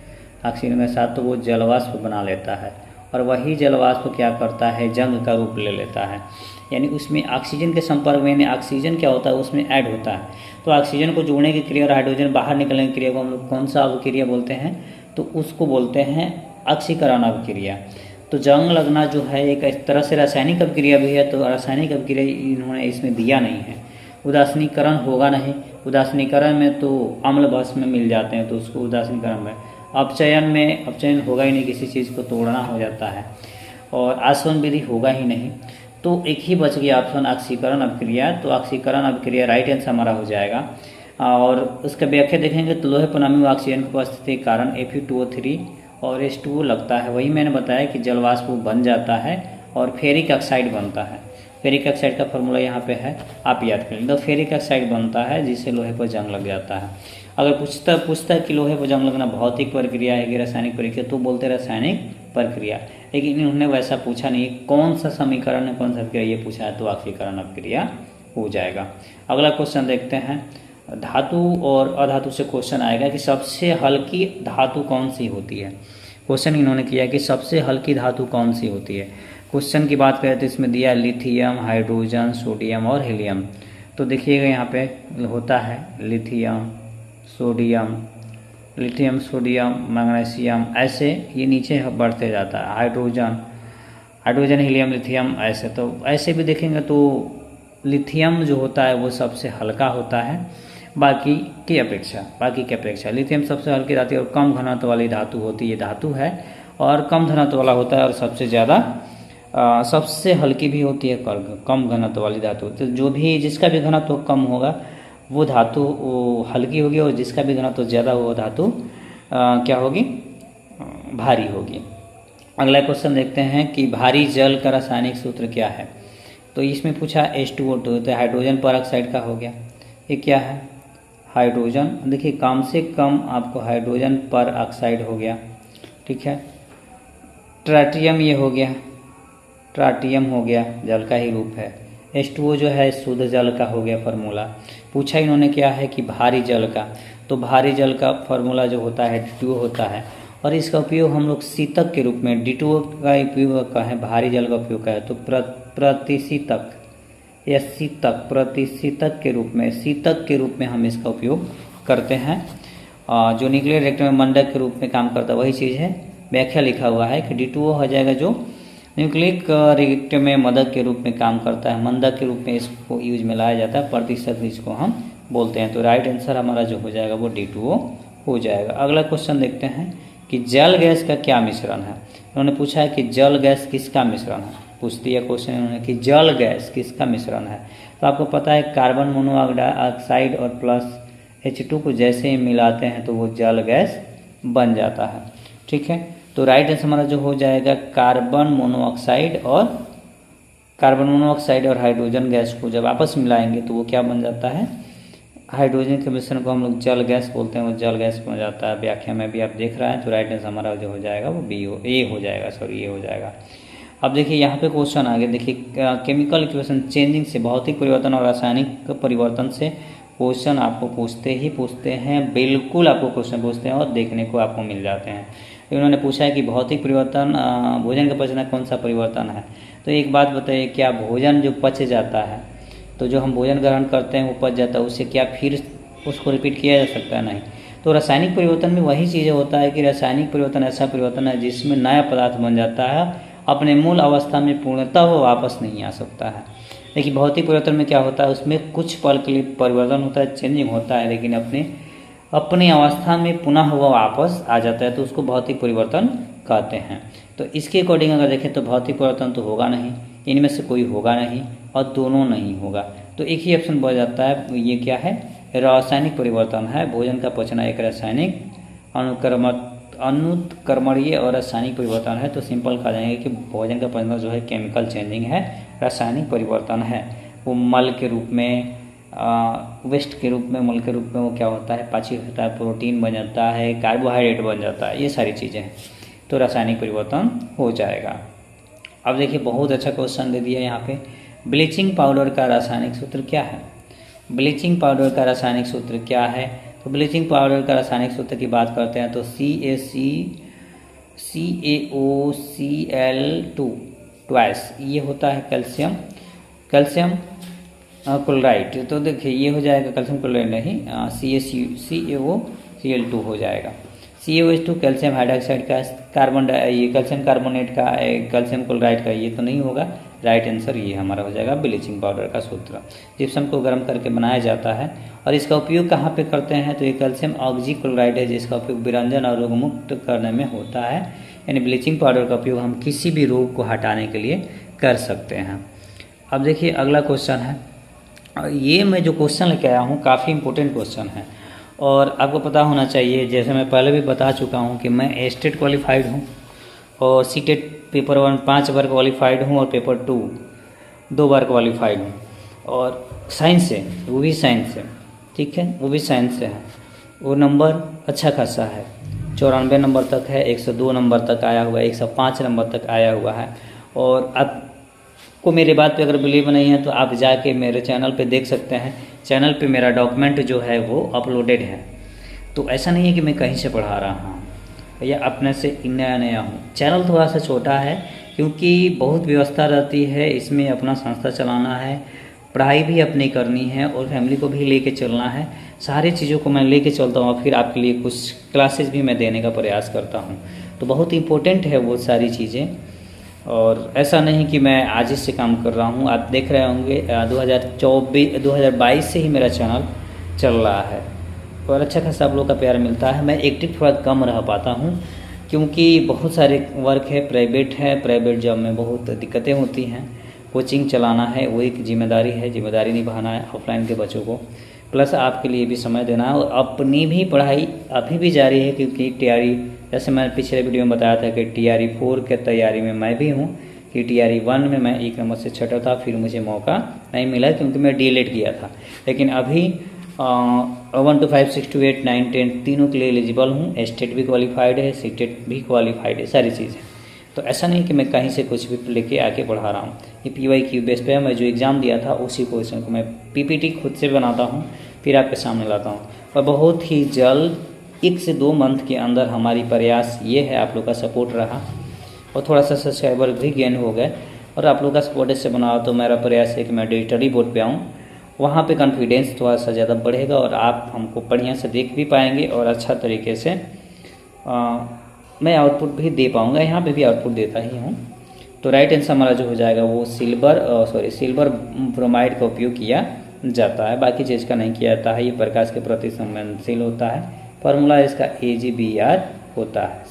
ऑक्सीजन के साथ, तो वो जलवाष्प बना लेता है, और वही जलवाष्प क्या करता है, जंग का रूप ले लेता है। यानी उसमें ऑक्सीजन के संपर्क में, यानी ऑक्सीजन क्या होता है उसमें ऐड होता है, तो ऑक्सीजन को जोड़ने की क्रिया और हाइड्रोजन बाहर निकलने की क्रिया को हम लोग कौन सा अभिक्रिया बोलते हैं, तो उसको बोलते हैं ऑक्सीकरण अभिक्रिया। तो जंग लगना जो है एक इस तरह से रासायनिक अभिक्रिया भी है, तो रासायनिक अभिक्रिया इन्होंने इसमें दिया नहीं है। उदासीनीकरण होगा नहीं, उदासीनीकरण में तो अम्ल भस्म में मिल जाते हैं, तो उसको उदासीनीकरण में। अपचयन होगा ही नहीं, किसी चीज़ को तोड़ना हो जाता है, और आसवन विधि होगा ही नहीं। तो एक ही बच गया ऑप्शन ऑक्सीकरण अभिक्रिया। तो ऑक्सीकरण अभिक्रिया राइट आंसर हमारा हो जाएगा। और उसका व्याख्या देखेंगे तो लोहे पनामी में ऑक्सीजन की उपस्थिति के कारण Fe2O3 और H2O लगता है। वही मैंने बताया कि जल वाष्प बन जाता है और फेरिक ऑक्साइड बनता है। फेरिक ऑक्साइड का फॉर्मूला यहाँ पे है, आप याद कर लें। तो फेरिक ऑक्साइड बनता है जिससे लोहे पर जंग लग जाता है। अगर पूछता है कि लोहे पर जंग लगना भौतिक प्रक्रिया है कि रासायनिक प्रक्रिया, तो बोलते रासायनिक प्रक्रिया। लेकिन इन्होंने वैसा पूछा नहीं, कौन सा समीकरण है कौन सा प्रक्रिया ये पूछा है, तो ऑक्सीकरण अभिक्रिया हो जाएगा। अगला क्वेश्चन देखते हैं। धातु और अधातु से क्वेश्चन आएगा कि सबसे हल्की धातु कौन सी होती है। क्वेश्चन इन्होंने किया कि सबसे हल्की धातु कौन सी होती है। क्वेश्चन की बात करें तो इसमें दिया लिथियम, हाइड्रोजन, सोडियम और हीलियम। तो देखिएगा यहाँ पे होता है लिथियम, सोडियम, मैग्नीशियम, ऐसे ये नीचे बढ़ते जाता है। हाइड्रोजन, हीलियम, लिथियम, ऐसे। तो ऐसे भी देखेंगे तो लिथियम जो होता है वो सबसे हल्का होता है बाकी की अपेक्षा। लिथियम सबसे हल्की धातु और कम घनत्व वाली धातु होती है, धातु है और कम घनत्व वाला होता है और सबसे ज़्यादा सबसे हल्की भी होती है, कम घनत्व वाली धातु। तो जो भी जिसका भी घनत्व कम होगा वो धातु वो हल्की होगी और जिसका भी घनत्व ज़्यादा हो वो धातु क्या होगी, भारी होगी। अगला क्वेश्चन देखते हैं कि भारी जल का रासायनिक सूत्र क्या है। तो इसमें पूछा H2O2, तो हाइड्रोजन पर ऑक्साइड का हो गया। ये क्या है, हाइड्रोजन। देखिए कम से कम आपको हाइड्रोजन पर ऑक्साइड हो गया, ठीक है। ट्राटियम ये हो गया, ट्राटियम हो गया, जल का ही रूप है। H2O जो है शुद्ध जल का हो गया फार्मूला। पूछा इन्होंने क्या है कि भारी जल का, तो भारी जल का फार्मूला जो होता है D2O होता है और इसका उपयोग हम लोग शीतक के रूप में, D2O का उपयोग का है, भारी जल का उपयोग का है तो प्रतिशीतक या प्रतिशीतक के रूप में हम इसका उपयोग करते हैं। जो न्यूक्लियर रिएक्टर में मंडक के रूप में काम करता है वही चीज़ है। व्याख्या लिखा हुआ है कि D2O हो जाएगा जो न्यूक्लिक रिएक्टर में मदक के रूप में काम करता है, मंदक के रूप में इसको यूज में लाया जाता है, प्रतिशत इसको हम बोलते हैं। तो राइट आंसर हमारा जो हो जाएगा वो D2O हो जाएगा। अगला क्वेश्चन देखते हैं कि जल गैस का क्या मिश्रण है। उन्होंने पूछा है कि जल गैस किसका मिश्रण है। पूछ दिया क्वेश्चन इन्होंने कि जल गैस किसका मिश्रण है। तो आपको पता है कार्बन मोनोऑक्साइड और प्लस H2 को जैसे ही मिलाते हैं तो वो जल गैस बन जाता है, ठीक है। तो राइट आंसर हमारा जो हो जाएगा कार्बन मोनोऑक्साइड और हाइड्रोजन गैस को जब आपस में मिलाएंगे तो वो क्या बन जाता है, हाइड्रोजन के मिश्रण को हम लोग जल गैस बोलते हैं, वो जल गैस बन जाता है। व्याख्या में भी आप देख रहे हैं। तो राइट आंसर हमारा जो हो जाएगा वो ए हो जाएगा। अब देखिए यहाँ पे क्वेश्चन आगे देखिए, केमिकल इक्वेशन चेंजिंग से, भौतिक परिवर्तन और रासायनिक परिवर्तन से क्वेश्चन आपको पूछते हैं, बिल्कुल आपको क्वेश्चन पूछते हैं और देखने को आपको मिल जाते हैं। इन्होंने पूछा है कि भौतिक परिवर्तन, भोजन का पचना कौन सा परिवर्तन है। तो एक बात बताइए, क्या भोजन जो पच जाता है, तो जो हम भोजन ग्रहण करते हैं वो पच जाता है, उससे क्या फिर उसको रिपीट किया जा सकता है, नहीं। तो रासायनिक परिवर्तन में वही चीज़ें होता है कि रासायनिक परिवर्तन ऐसा परिवर्तन है जिसमें नया पदार्थ बन जाता है, अपने मूल अवस्था में पूर्णतः वो वापस नहीं आ सकता है। लेकिन भौतिक परिवर्तन में क्या होता है, उसमें कुछ पल के लिए परिवर्तन होता है, चेंजिंग होता है, लेकिन अपनी अवस्था में पुनः वह वापस आ जाता है, तो उसको भौतिक परिवर्तन कहते हैं। तो इसके अकॉर्डिंग अगर देखें तो भौतिक परिवर्तन तो होगा नहीं, इनमें से कोई होगा नहीं और दोनों नहीं होगा। तो एक ही ऑप्शन बच जाता है, ये क्या है, रासायनिक परिवर्तन है। भोजन का पचना एक रासायनिक अनुत्क्रमणीय और रासायनिक परिवर्तन है। तो सिंपल कहा जाएंगे कि भोजन का पचना जो है केमिकल चेंजिंग है, रासायनिक परिवर्तन है। वो मल के रूप में, वेस्ट के रूप में, मल के रूप में वो क्या होता है, पाचक होता है, प्रोटीन बन जाता है, कार्बोहाइड्रेट बन जाता है, ये सारी चीज़ें हैं। तो रासायनिक परिवर्तन हो जाएगा। अब देखिए बहुत अच्छा क्वेश्चन दे दिया यहाँ पे, ब्लीचिंग पाउडर का रासायनिक सूत्र क्या है। ब्लीचिंग पाउडर का रासायनिक सूत्र क्या है, तो ब्लीचिंग पाउडर का रासायनिक सूत्र की बात करते हैं तो CaCO2 ट्वाइस, ये होता है कैल्शियम क्लोराइड। तो देखिए ये हो जाएगा कैल्शियम क्लोराइड नहीं, CaCO2 हो जाएगा। CaOH2 कैल्शियम हाइड्रोक्साइड का, ये कैल्शियम कार्बोनेट का, कैल्शियम क्लोराइड का, ये तो नहीं होगा। राइट आंसर ये हमारा हो जाएगा ब्लीचिंग पाउडर का सूत्र। जिप्सम को गर्म करके बनाया जाता है और इसका उपयोग कहाँ पे करते हैं, तो ये कैल्शियम ऑक्सीक्लोराइड है जिसका उपयोग विरंजन और रोगमुक्त करने में होता है। यानी ब्लीचिंग पाउडर का उपयोग हम किसी भी रोग को हटाने के लिए कर सकते हैं। अब देखिए अगला क्वेश्चन है, ये मैं जो क्वेश्चन लेके आया हूँ काफ़ी इंपॉर्टेंट क्वेश्चन है और आपको पता होना चाहिए, जैसे मैं पहले भी बता चुका हूँ कि मैं एस्टेट क्वालिफाइड हूँ और सीटेट पेपर 1 5 बार क्वालिफाइड हूँ और पेपर 2 2 बार क्वालिफाइड हूँ और साइंस से, वो भी साइंस से, ठीक है, वो भी साइंस से है। वो नंबर अच्छा खासा है, 94 नंबर तक है, 102 नंबर तक आया हुआ है, 105 नंबर तक आया हुआ है। और आपको मेरे बात पे अगर बिलीव नहीं है तो आप जाके मेरे चैनल पे देख सकते हैं, चैनल पे मेरा डॉक्यूमेंट जो है वो अपलोडेड है। तो ऐसा नहीं है कि मैं कहीं से पढ़ा रहा हूँ या अपने से नया नया हूँ। चैनल थोड़ा सा छोटा है क्योंकि बहुत व्यवस्था रहती है, इसमें अपना संस्था चलाना है, पढ़ाई भी अपनी करनी है और फैमिली को भी लेके चलना है। सारी चीज़ों को मैं लेके चलता हूँ और फिर आपके लिए कुछ क्लासेस भी मैं देने का प्रयास करता हूँ। तो बहुत इम्पोर्टेंट है वो सारी चीज़ें, और ऐसा नहीं कि मैं आज ही से काम कर रहा हूँ। आप देख रहे होंगे 2022 से ही मेरा चैनल चल रहा है और अच्छा खासा आप लोग का प्यार मिलता है। मैं एक्टिव थोड़ा कम रह पाता हूँ क्योंकि बहुत सारे वर्क है, प्राइवेट जॉब में बहुत दिक्कतें होती हैं। कोचिंग चलाना है, वो एक जिम्मेदारी है, जिम्मेदारी निभाना है ऑफलाइन के बच्चों को, प्लस आपके लिए भी समय देना है और अपनी भी पढ़ाई अभी भी जारी है क्योंकि TRE, जैसे मैंने पिछले वीडियो में बताया था कि TRE 4 के तैयारी में मैं भी हूँ कि TRE 1 में मैं 1 नंबर से छठा था, फिर मुझे मौका नहीं मिला क्योंकि मैं डीलेट किया था। लेकिन अभी 1 to 5 6 to 8 9 10 तीनों के लिए एलिजिबल हूँ। एस्टेट भी क्वालिफाइड है, सीटेट भी क्वालिफाइड है, सारी चीज़ें। तो ऐसा नहीं कि मैं कहीं से कुछ भी लेके आके पढ़ा रहा हूँ। ये PYQ बेस पे मैं जो एग्ज़ाम दिया था उसी क्वेश्चन को मैं PPT खुद से बनाता हूँ, फिर आपके सामने लाता हूँ। और बहुत ही जल्द 1 से 2 मंथ के अंदर हमारी प्रयास ये है, आप लोग का सपोर्ट रहा और थोड़ा सा सब्सक्राइबर भी गेन हो गए और आप लोग का सपोर्ट इससे बना, तो मेरा प्रयास है कि मैं डिजिटली बोर्ड पे आऊँ, वहाँ पे कॉन्फिडेंस थोड़ा सा ज़्यादा बढ़ेगा और आप हमको बढ़िया से देख भी पाएंगे और अच्छा तरीके से मैं आउटपुट भी दे पाऊँगा। यहाँ पे भी आउटपुट देता ही हूँ। तो राइट आंसर हमारा जो हो जाएगा वो सिल्वर ब्रोमाइड का उपयोग किया जाता है, बाकी चीज़ का नहीं किया जाता है। ये प्रकाश के प्रति संवेदनशील होता है, फार्मूला इसका AgBr होता है।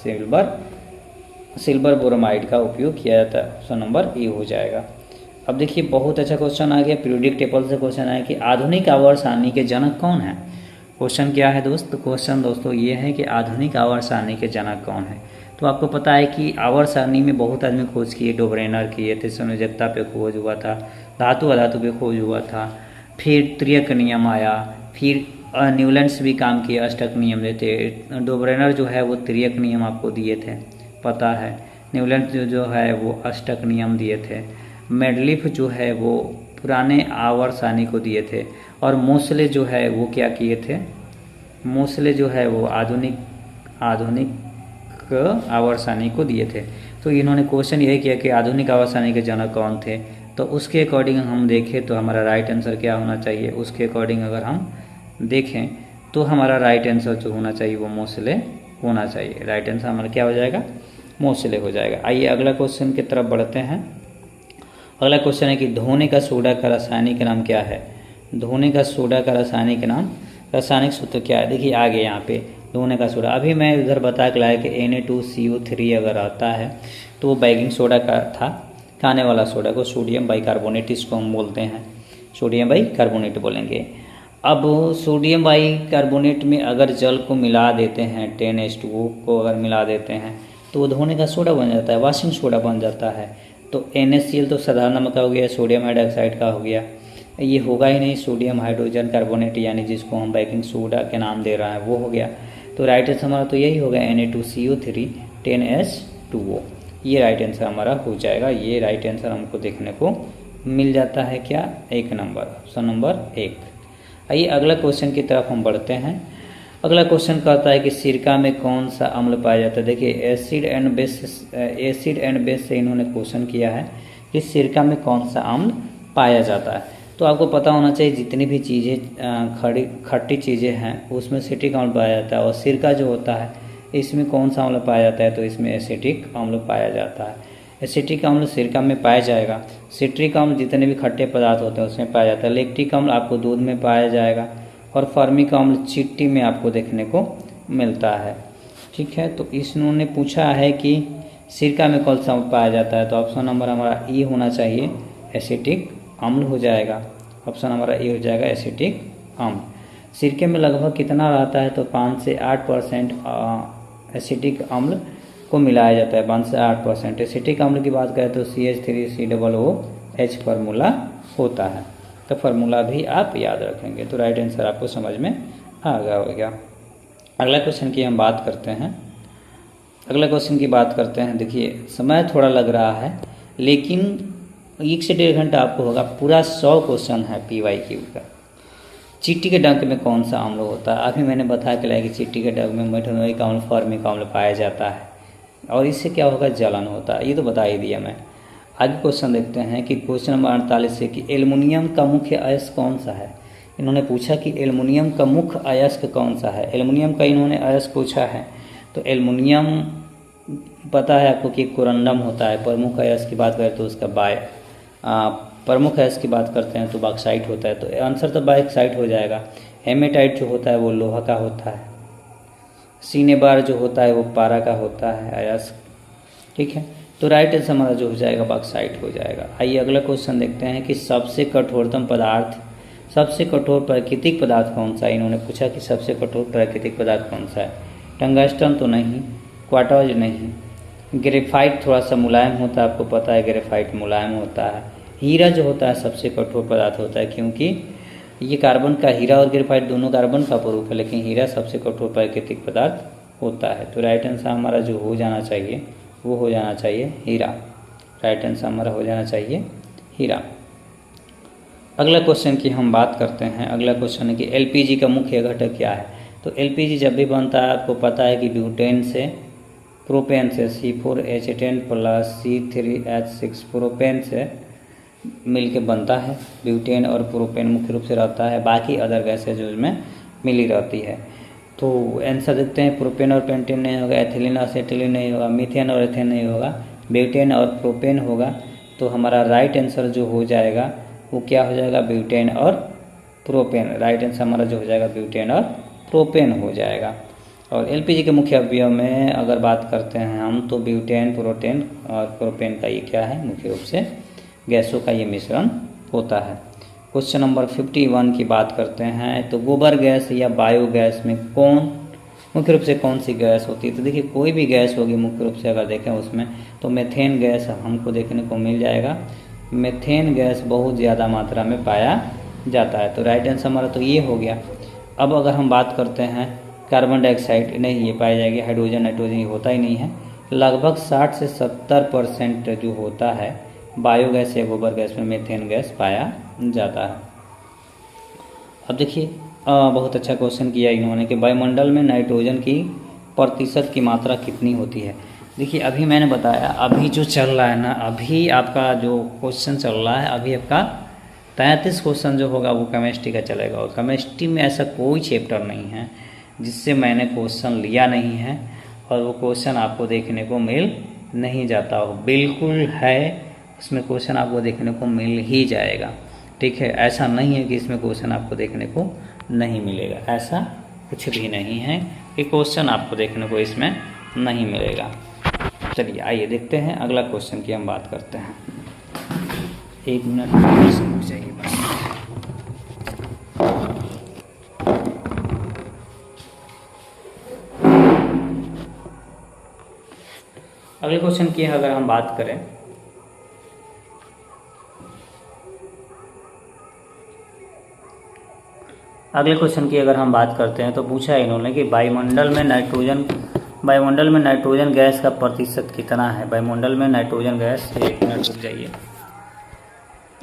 सिल्वर ब्रोमाइड का उपयोग किया जाता है, ऑप्शन नंबर ए हो जाएगा। अब देखिए बहुत अच्छा क्वेश्चन आ गया, पीरियोडिक टेबल से क्वेश्चन आया कि आधुनिक आवर्त सारणी के जनक कौन है। क्वेश्चन क्या है क्वेश्चन दोस्तों ये है कि आधुनिक आवर्त सारणी के जनक कौन है। तो आपको पता है कि आवर्त सारणी में बहुत आदमी खोज किए, डोब्रेनर किए थे, संयोजकता पे खोज हुआ था, धातु अधातु पे खोज हुआ था, फिर त्रियक नियम आया, फिर न्यूलैंड्स भी काम किए, अष्टक नियम देते। डोब्रेनर जो है वो त्रियक नियम आपको दिए थे, पता है। न्यूलैंड्स जो है वो अष्टक नियम दिए थे। मेडलिफ जो है वो पुराने आवर्त सारणी को दिए थे और मोसले जो है वो क्या किए थे, मोसले जो है वो आधुनिक आवर्त सारणी को दिए थे। तो इन्होंने क्वेश्चन यही किया कि आधुनिक आवर्त सारणी के जनक कौन थे। तो उसके अकॉर्डिंग हम देखें तो हमारा राइट आंसर क्या होना चाहिए, उसके अकॉर्डिंग अगर हम देखें तो हमारा राइट आंसर जो होना चाहिए वो मोसले होना चाहिए। राइट आंसर हमारा क्या हो जाएगा, मोसले हो जाएगा। आइए अगला क्वेश्चन की तरफ बढ़ते हैं। अगला क्वेश्चन है कि धोने का सोडा का रासायनिक नाम क्या है। धोने का सोडा का रासायनिक नाम, रासायनिक सूत्र क्या है। देखिए आगे यहाँ पे धोने का सोडा, अभी मैं इधर बता के लाया कि Na2CO3 अगर आता है तो वो बेकिंग सोडा का था, खाने वाला सोडा को सोडियम बाइकार्बोनेट इसको हम बोलते हैं, सोडियम बाइकार्बोनेट बोलेंगे। अब सोडियम बाइकार्बोनेट में अगर जल को मिला देते हैं, 10H2O को अगर मिला देते हैं तो वो धोने का सोडा बन जाता है, वॉशिंग सोडा बन जाता है। तो NaCl तो साधारण नमक का हो गया, सोडियम हाइड्रोक्साइड का हो गया, ये होगा ही नहीं, सोडियम हाइड्रोजन कार्बोनेट यानी जिसको हम बेकिंग सोडा के नाम दे रहा है वो हो गया। तो राइट आंसर हमारा तो यही होगा Na2CO3 10H2O, ये राइट आंसर हमारा हो जाएगा। ये राइट आंसर हमको देखने को मिल जाता है क्या, 1 नंबर, ऑप्शन नंबर 1। आइए अगला क्वेश्चन की तरफ हम बढ़ते हैं। अगला क्वेश्चन कहता है कि सिरका में कौन सा अम्ल पाया जाता है। देखिए एसिड एंड बेस से इन्होंने क्वेश्चन किया है कि सिरका में कौन सा अम्ल पाया जाता है। तो आपको पता होना चाहिए जितनी भी चीज़ें खट्टी चीज़ें हैं उसमें एसिटिक अम्ल पाया जाता है, और सिरका जो होता है इसमें कौन सा अम्ल पाया जाता है, तो इसमें एसिटिक अम्ल पाया जाता है। एसिटिक अम्ल सिरका में पाया जाएगा। सिट्रिक अम्ल जितने भी खट्टे पदार्थ होते हैं उसमें पाया जाता है। लैक्टिक अम्ल आपको दूध में पाया जाएगा और फॉर्मिक अम्ल चिट्टी में आपको देखने को मिलता है। ठीक है, तो इन्होंने पूछा है कि सिरका में कौन सा पाया जाता है, तो ऑप्शन नंबर हमारा ई होना चाहिए, एसिटिक अम्ल हो जाएगा। ऑप्शन हमारा ए हो जाएगा एसिटिक अम्ल। सिरके में लगभग कितना रहता है, तो 5 से 8% एसिटिक अम्ल को मिलाया जाता है, 5 से 8%। एसिटिक अम्ल की बात करें तो CH3COOH फार्मूला होता है। तो फार्मूला भी आप याद रखेंगे, तो राइट आंसर आपको समझ में आ गया होगा। अगला क्वेश्चन की हम बात करते हैं। अगला क्वेश्चन की बात करते हैं। देखिए समय थोड़ा लग रहा है, लेकिन 1 से 1.5 घंटा आपको होगा। पूरा 100 क्वेश्चन है PYQ का। चींटी के डंक में कौन सा अम्ल होता है? अभी मैंने बताया कि कि चींटी के डंक में मेथनोइक अम्ल, फॉर्मिक अम्ल पाया जाता है, और इससे क्या होगा, जलन होता है। ये तो बता ही दिया मैं। आगे क्वेश्चन देखते हैं कि क्वेश्चन नंबर 48 से कि एल्युमिनियम का मुख्य अयस्क कौन सा है। इन्होंने पूछा कि एल्युमिनियम का मुख्य अयस्क कौन सा है। एल्युमिनियम का इन्होंने अयस्क पूछा है, तो एल्युमिनियम पता है आपको कि कोरंडम होता है। प्रमुख अयस्क की बात करें तो उसका प्रमुख अयस्क की बात करते हैं तो बॉक्साइट होता है, तो आंसर तो बॉक्साइट हो जाएगा। हेमेटाइट जो होता है वो लोहा का होता है। सिनेबार जो होता है वो पारा का होता है अयस्क, ठीक है। तो राइट आंसर हमारा जो हो जाएगा बॉक्साइट हो जाएगा। आइए अगला क्वेश्चन देखते हैं कि सबसे कठोरतम पदार्थ, सबसे कठोर प्राकृतिक पदार्थ कौन सा है। इन्होंने पूछा कि सबसे कठोर प्राकृतिक पदार्थ कौन सा है। टंगस्टन तो नहीं, क्वार्ट्ज नहीं, ग्रेफाइट थोड़ा सा मुलायम होता है, आपको पता है ग्रेफाइट मुलायम होता है। हीरा जो होता है सबसे कठोर पदार्थ होता है, क्योंकि ये कार्बन का, हीरा और ग्रेफाइट दोनों कार्बन का स्वरूप है, लेकिन हीरा सबसे कठोर प्राकृतिक पदार्थ होता है। तो राइट आंसर हमारा जो हो जाना चाहिए वो हो जाना चाहिए हीरा। राइट आंसर हमारा हो जाना चाहिए हीरा। अगला क्वेश्चन की हम बात करते हैं। अगला क्वेश्चन है कि LPG का मुख्य घटक क्या है। तो LPG जब भी बनता है आपको पता है कि ब्यूटेन से, प्रोपेन से, C4H10 + C3H6 प्रोपेन से मिल के बनता है। ब्यूटेन और प्रोपेन मुख्य रूप से रहता है, बाकी अदर गैसेज जो इसमें मिली रहती है। तो आंसर देखते हैं, प्रोपेन और पेंटेन नहीं होगा, एथिलीन और एसिटिलीन नहीं होगा, मीथेन और एथेन नहीं होगा, ब्यूटेन और प्रोपेन होगा। तो हमारा राइट आंसर जो हो जाएगा वो क्या हो जाएगा, ब्यूटेन और प्रोपेन। राइट आंसर हमारा जो हो जाएगा ब्यूटेन और प्रोपेन हो जाएगा। और LPG के मुख्य अवयव में अगर बात करते हैं हम, तो ब्यूटेन, प्रोटेन और प्रोपेन का ये क्या है, मुख्य रूप से गैसों का ये मिश्रण होता है। क्वेश्चन नंबर 51 की बात करते हैं। तो गोबर गैस या बायोगैस में कौन मुख्य रूप से कौन सी गैस होती है। तो देखिए कोई भी गैस होगी मुख्य रूप से अगर देखें उसमें, तो मेथेन गैस हमको देखने को मिल जाएगा। मेथेन गैस बहुत ज़्यादा मात्रा में पाया जाता है। तो राइट आंसर हमारा तो ये हो गया। अब अगर हम बात करते हैं कार्बन डाइऑक्साइड, नहीं ये पाई जाएगी। हाइड्रोजन, नाइट्रोजन ये होता ही नहीं है। लगभग 60 से 70% जो होता है बायोगैस या गोबर गैस में मेथेन गैस पाया जाता है। अब देखिए बहुत अच्छा क्वेश्चन किया इन्होंने कि वायुमंडल में नाइट्रोजन की प्रतिशत की मात्रा कितनी होती है। देखिए अभी मैंने बताया, अभी जो चल रहा है ना, अभी आपका जो क्वेश्चन चल रहा है, अभी आपका 33 क्वेश्चन जो होगा वो केमिस्ट्री का चलेगा। और केमिस्ट्री में ऐसा कोई चैप्टर नहीं है जिससे मैंने क्वेश्चन लिया नहीं है और वो क्वेश्चन आपको देखने को मिल नहीं जाता हो। बिल्कुल है, उसमें क्वेश्चन आपको देखने को मिल ही जाएगा, ठीक है। ऐसा नहीं है कि इसमें क्वेश्चन आपको देखने को नहीं मिलेगा, ऐसा कुछ भी नहीं है कि क्वेश्चन आपको देखने को इसमें नहीं मिलेगा। चलिए आइए देखते हैं अगला क्वेश्चन की हम बात करते हैं। 1 मिनट चाहिए बस। अगले क्वेश्चन की अगर हम बात करें, अगले क्वेश्चन की अगर हम बात करते हैं तो पूछा है इन्होंने कि वायुमंडल में नाइट्रोजन गैस का प्रतिशत कितना है। वायुमंडल में नाइट्रोजन गैस, 1 मिनट रुक जाइए,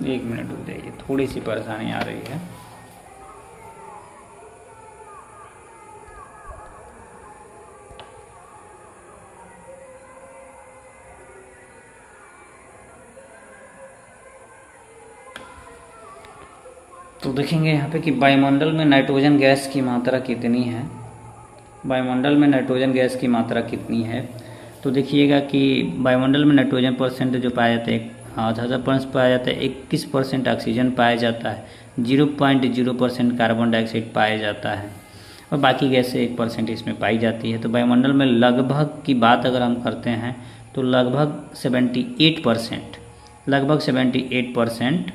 1 मिनट रुक जाइए, थोड़ी सी परेशानी आ रही है। तो देखेंगे यहाँ पे कि वायुमंडल में नाइट्रोजन गैस की मात्रा कितनी है। वायुमंडल में नाइट्रोजन गैस की मात्रा कितनी है, तो देखिएगा कि वायुमंडल में नाइट्रोजन परसेंट जो पाया जाता है 1000% पाया जाता है, 21% ऑक्सीजन पाया जाता है, 0.0% कार्बन डाइऑक्साइड पाया जाता है और बाकी गैस से 1% इसमें पाई जाती है। तो वायुमंडल में लगभग की बात अगर हम करते हैं तो लगभग 78%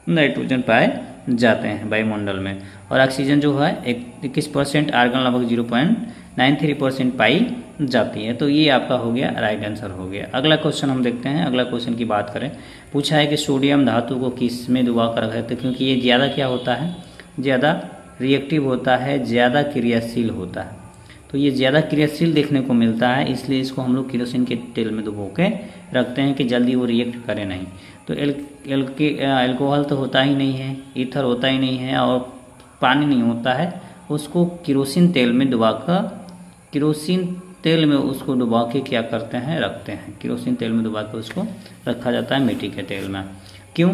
नाइट्रोजन पाए जाते हैं वायुमंडल में, और ऑक्सीजन जो है 21%, आर्गन लगभग 0.93% पाई जाती है। तो ये आपका हो गया, राइट आंसर हो गया। अगला क्वेश्चन हम देखते हैं। अगला क्वेश्चन की बात करें, पूछा है कि सोडियम धातु को किस में डुबा कर रखा है, तो क्योंकि ये ज़्यादा क्या होता है, ज़्यादा रिएक्टिव होता है, ज़्यादा क्रियाशील होता है, तो ये ज़्यादा क्रियाशील देखने को मिलता है, इसलिए इसको हम लोग केरोसिन के तेल में डुबो के रखते हैं कि जल्दी वो रिएक्ट करे नहीं। तो एल्कोहल तो होता ही नहीं है, ईथर होता ही नहीं है, और पानी नहीं होता है, उसको केरोसिन तेल में केरोसिन तेल में उसको डुबा के क्या करते हैं, रखते हैं। केरोसिन तेल में डुबा के उसको रखा जाता है मिट्टी के तेल में। क्यों?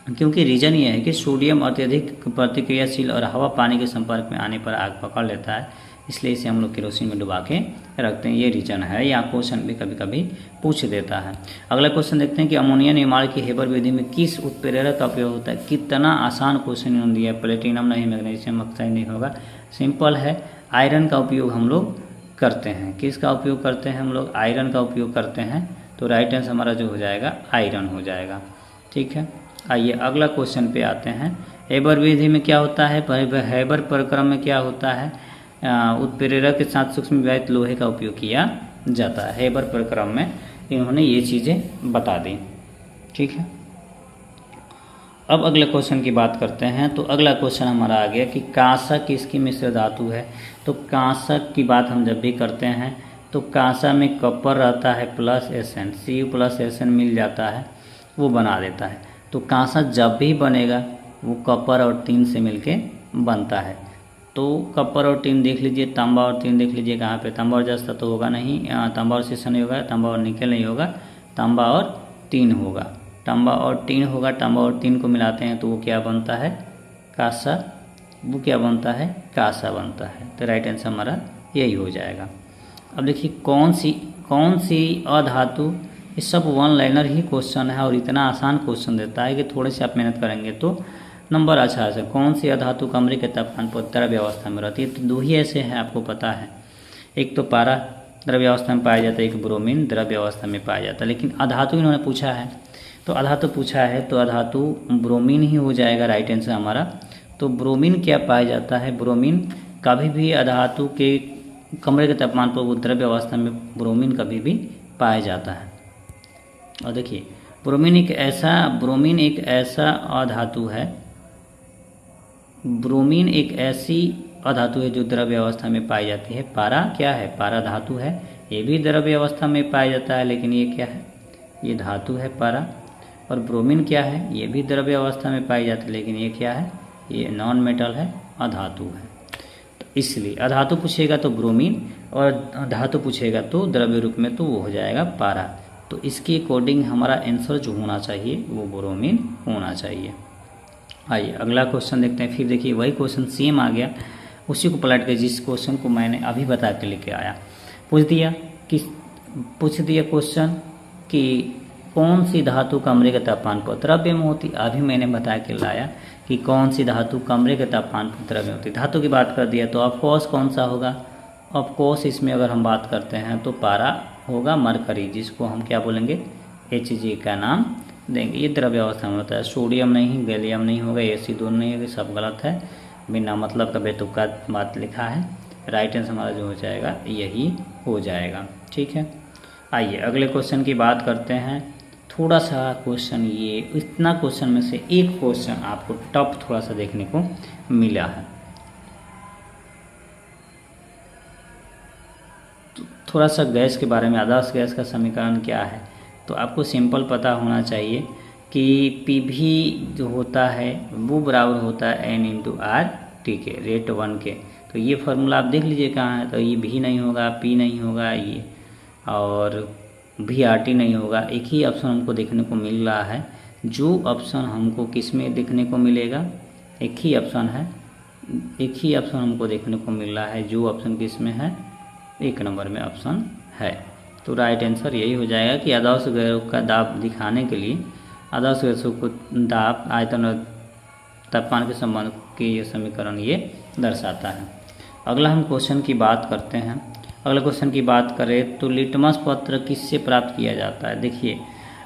क्योंकि रीज़न ये है कि सोडियम अत्यधिक प्रतिक्रियाशील और हवा पानी के संपर्क में आने पर आग पकड़ लेता है, इसलिए इसे हम लोग केरोसिन में डुबा के रखते हैं। ये रीज़न है, या क्वेश्चन भी कभी कभी पूछ देता है। अगला क्वेश्चन देखते हैं कि अमोनिया निर्माण की हेबर विधि में किस उत्प्रेरक का उपयोग होता है। कितना आसान क्वेश्चन इन्होंने दिया है, प्लेटिनम नहीं, मैग्नीशियम ऑक्साइड नहीं होगा, सिंपल है। आयरन का उपयोग हम लोग करते हैं। किसका उपयोग करते हैं हम लोग? आयरन का उपयोग करते हैं। तो राइट आंसर हमारा जो हो जाएगा आयरन हो जाएगा। ठीक है, आइए अगला क्वेश्चन पे आते हैं। हेबर विधि में क्या होता है, हेबर प्रक्रम में क्या होता है, उत्प्रेरक के साथ सूक्ष्म विवाहित लोहे का उपयोग किया जाता है। हेबर प्रक्रम में इन्होंने ये चीज़ें बता दी। ठीक है, अब अगले क्वेश्चन की बात करते हैं। तो अगला क्वेश्चन हमारा आ गया कि कांसा किसकी मिश्र धातु है। तो कांसा की बात हम जब भी करते हैं तो कांसा में कॉपर रहता है plus SN, Cu plus SN मिल जाता है, वो बना देता है। तो कांसा जब भी बनेगा वो कॉपर और टीन से मिलके बनता है। तो कॉपर और टीन देख लीजिए, तांबा और टीन देख लीजिए कहाँ पे, तांबा और जस्ता तो होगा नहीं, तांबा और शीशा नहीं होगा, तांबा और निकल नहीं होगा, तांबा और टीन होगा। तांबा और टीन होगा, तांबा और टीन को मिलाते हैं तो वो क्या बनता है, कांसा। वो क्या बनता है, कांसा बनता है। तो राइट आंसर हमारा यही हो जाएगा। अब देखिए कौन सी अधातु, ये सब वन लाइनर ही क्वेश्चन है और इतना आसान क्वेश्चन देता है कि थोड़े से आप मेहनत करेंगे तो नंबर अच्छा है। कौन सी अधातु कमरे के तापमान पर द्रव्य अवस्था में रहती है। तो दो ही ऐसे हैं, आपको पता है, एक तो पारा द्रव्य अवस्था में पाया जाता है, एक ब्रोमीन द्रव्य अवस्था में पाया जाता है। लेकिन अधातु इन्होंने पूछा है, तो अधातु पूछा है तो अधातु ब्रोमीन ही हो जाएगा राइट आंसर हमारा। तो ब्रोमीन क्या पाया जाता है, ब्रोमीन कभी भी अधातु के कमरे के तापमान पर वो द्रव्य अवस्था में ब्रोमीन कभी भी पाया जाता है। और देखिए ब्रोमीन एक ऐसा अधातु है, ब्रोमीन एक ऐसी अधातु है जो द्रव्य अवस्था में पाई जाती है। पारा क्या है, पारा धातु है, ये भी द्रव्य अवस्था में पाया जाता है, लेकिन ये क्या है, ये धातु है पारा। और ब्रोमीन क्या है, ये भी द्रव्य अवस्था में पाई जाती है, लेकिन ये क्या है, ये नॉन मेटल है, अधातु है। तो इसलिए अधातु पूछेगा तो ब्रोमीन, और धातु पूछेगा तो द्रव्य रूप में तो वो हो जाएगा पारा। तो इसके अकॉर्डिंग हमारा आंसर जो होना चाहिए वो ब्रोमीन होना चाहिए। आइए अगला क्वेश्चन देखते हैं। फिर देखिए वही क्वेश्चन सेम आ गया, उसी को पलट के जिस क्वेश्चन को मैंने अभी बता के लेके आया, पूछ दिया क्वेश्चन कि कौन सी धातु कमरे के तापमान पर द्रव्य में होती। अभी मैंने बता के लाया कि कौन सी धातु कमरे के तापमान पर द्रव्य होती। धातु की बात कर दिया तो ऑफकोर्स कौन सा होगा, ऑफकोर्स इसमें अगर हम बात करते हैं तो पारा होगा, मरकरी जिसको हम क्या बोलेंगे, Hg का नाम देंगे। ये द्रव्य अवस्था में होता है। सोडियम नहीं, गैलियम नहीं होगा, Ac2 नहीं होगा, सब गलत है, बिना मतलब का बेतुका बात लिखा है। राइट आंसर हमारा जो हो जाएगा यही हो जाएगा। ठीक है, आइए अगले क्वेश्चन की बात करते हैं। थोड़ा सा क्वेश्चन, ये इतना क्वेश्चन में से एक क्वेश्चन आपको टफ थोड़ा सा देखने को मिला है। तो थोड़ा सा गैस के बारे में, आदर्श गैस का समीकरण क्या है, तो आपको सिंपल पता होना चाहिए कि पी जो होता है वो बराबर होता है N/R/T के, रेट 1 के। तो ये फार्मूला आप देख लीजिए कहाँ है। तो ये भी नहीं होगा, पी नहीं होगा, ये और VRT नहीं होगा। एक ही ऑप्शन हमको देखने को मिल रहा है, जो ऑप्शन हमको किस में देखने को मिलेगा, एक ही ऑप्शन हमको देखने को मिल रहा है, जो ऑप्शन किस में है, 1 नंबर में ऑप्शन है। तो राइट आंसर यही हो जाएगा कि आदर्श गैसों का दाब दिखाने के लिए आदर्श गैसों को दाब, आयतन और तापमान के संबंध के ये समीकरण ये दर्शाता है। अगला हम क्वेश्चन की बात करते हैं। अगले क्वेश्चन की बात करें तो लिटमस पत्र किससे प्राप्त किया जाता है। देखिए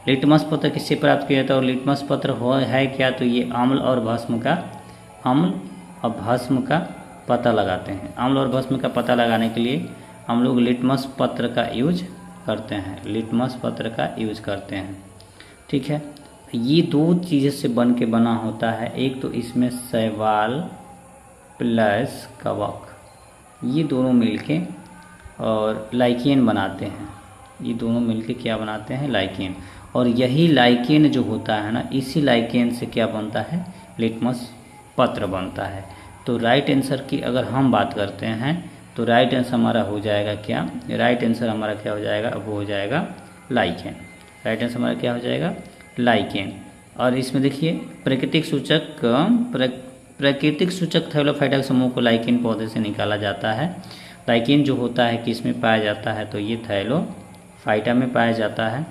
लिटमस पत्र किससे प्राप्त किया जाता है और लिटमस पत्र हो है क्या, तो ये अम्ल और भस्म का पता लगाते हैं। अम्ल और भस्म का पता लगाने के लिए हम लोग लिटमस पत्र का यूज करते हैं, लिटमस पत्र का यूज करते हैं। ठीक है, ये दो चीज़ें से बन के बना होता है, एक तो इसमें शैवाल प्लस कवक, ये दोनों मिलके और लाइकेन बनाते हैं। ये दोनों मिलके क्या बनाते हैं, लाइकेन। और यही लाइकेन जो होता है ना, इसी लाइकेन से क्या बनता है, लिटमस पत्र बनता है। तो राइट आंसर की अगर हम बात करते हैं तो राइट आंसर हमारा हो जाएगा क्या, राइट आंसर हमारा क्या हो जाएगा, वो हो जाएगा लाइकेन। राइट आंसर हमारा क्या हो जाएगा, लाइकेन। और इसमें देखिए प्राकृतिक सूचक थैलोफाइटा समूह को लाइकेन पौधे से निकाला जाता है। लाइकेन जो होता है किस में पाया जाता है, तो ये थैलोफाइटा में पाया जाता है।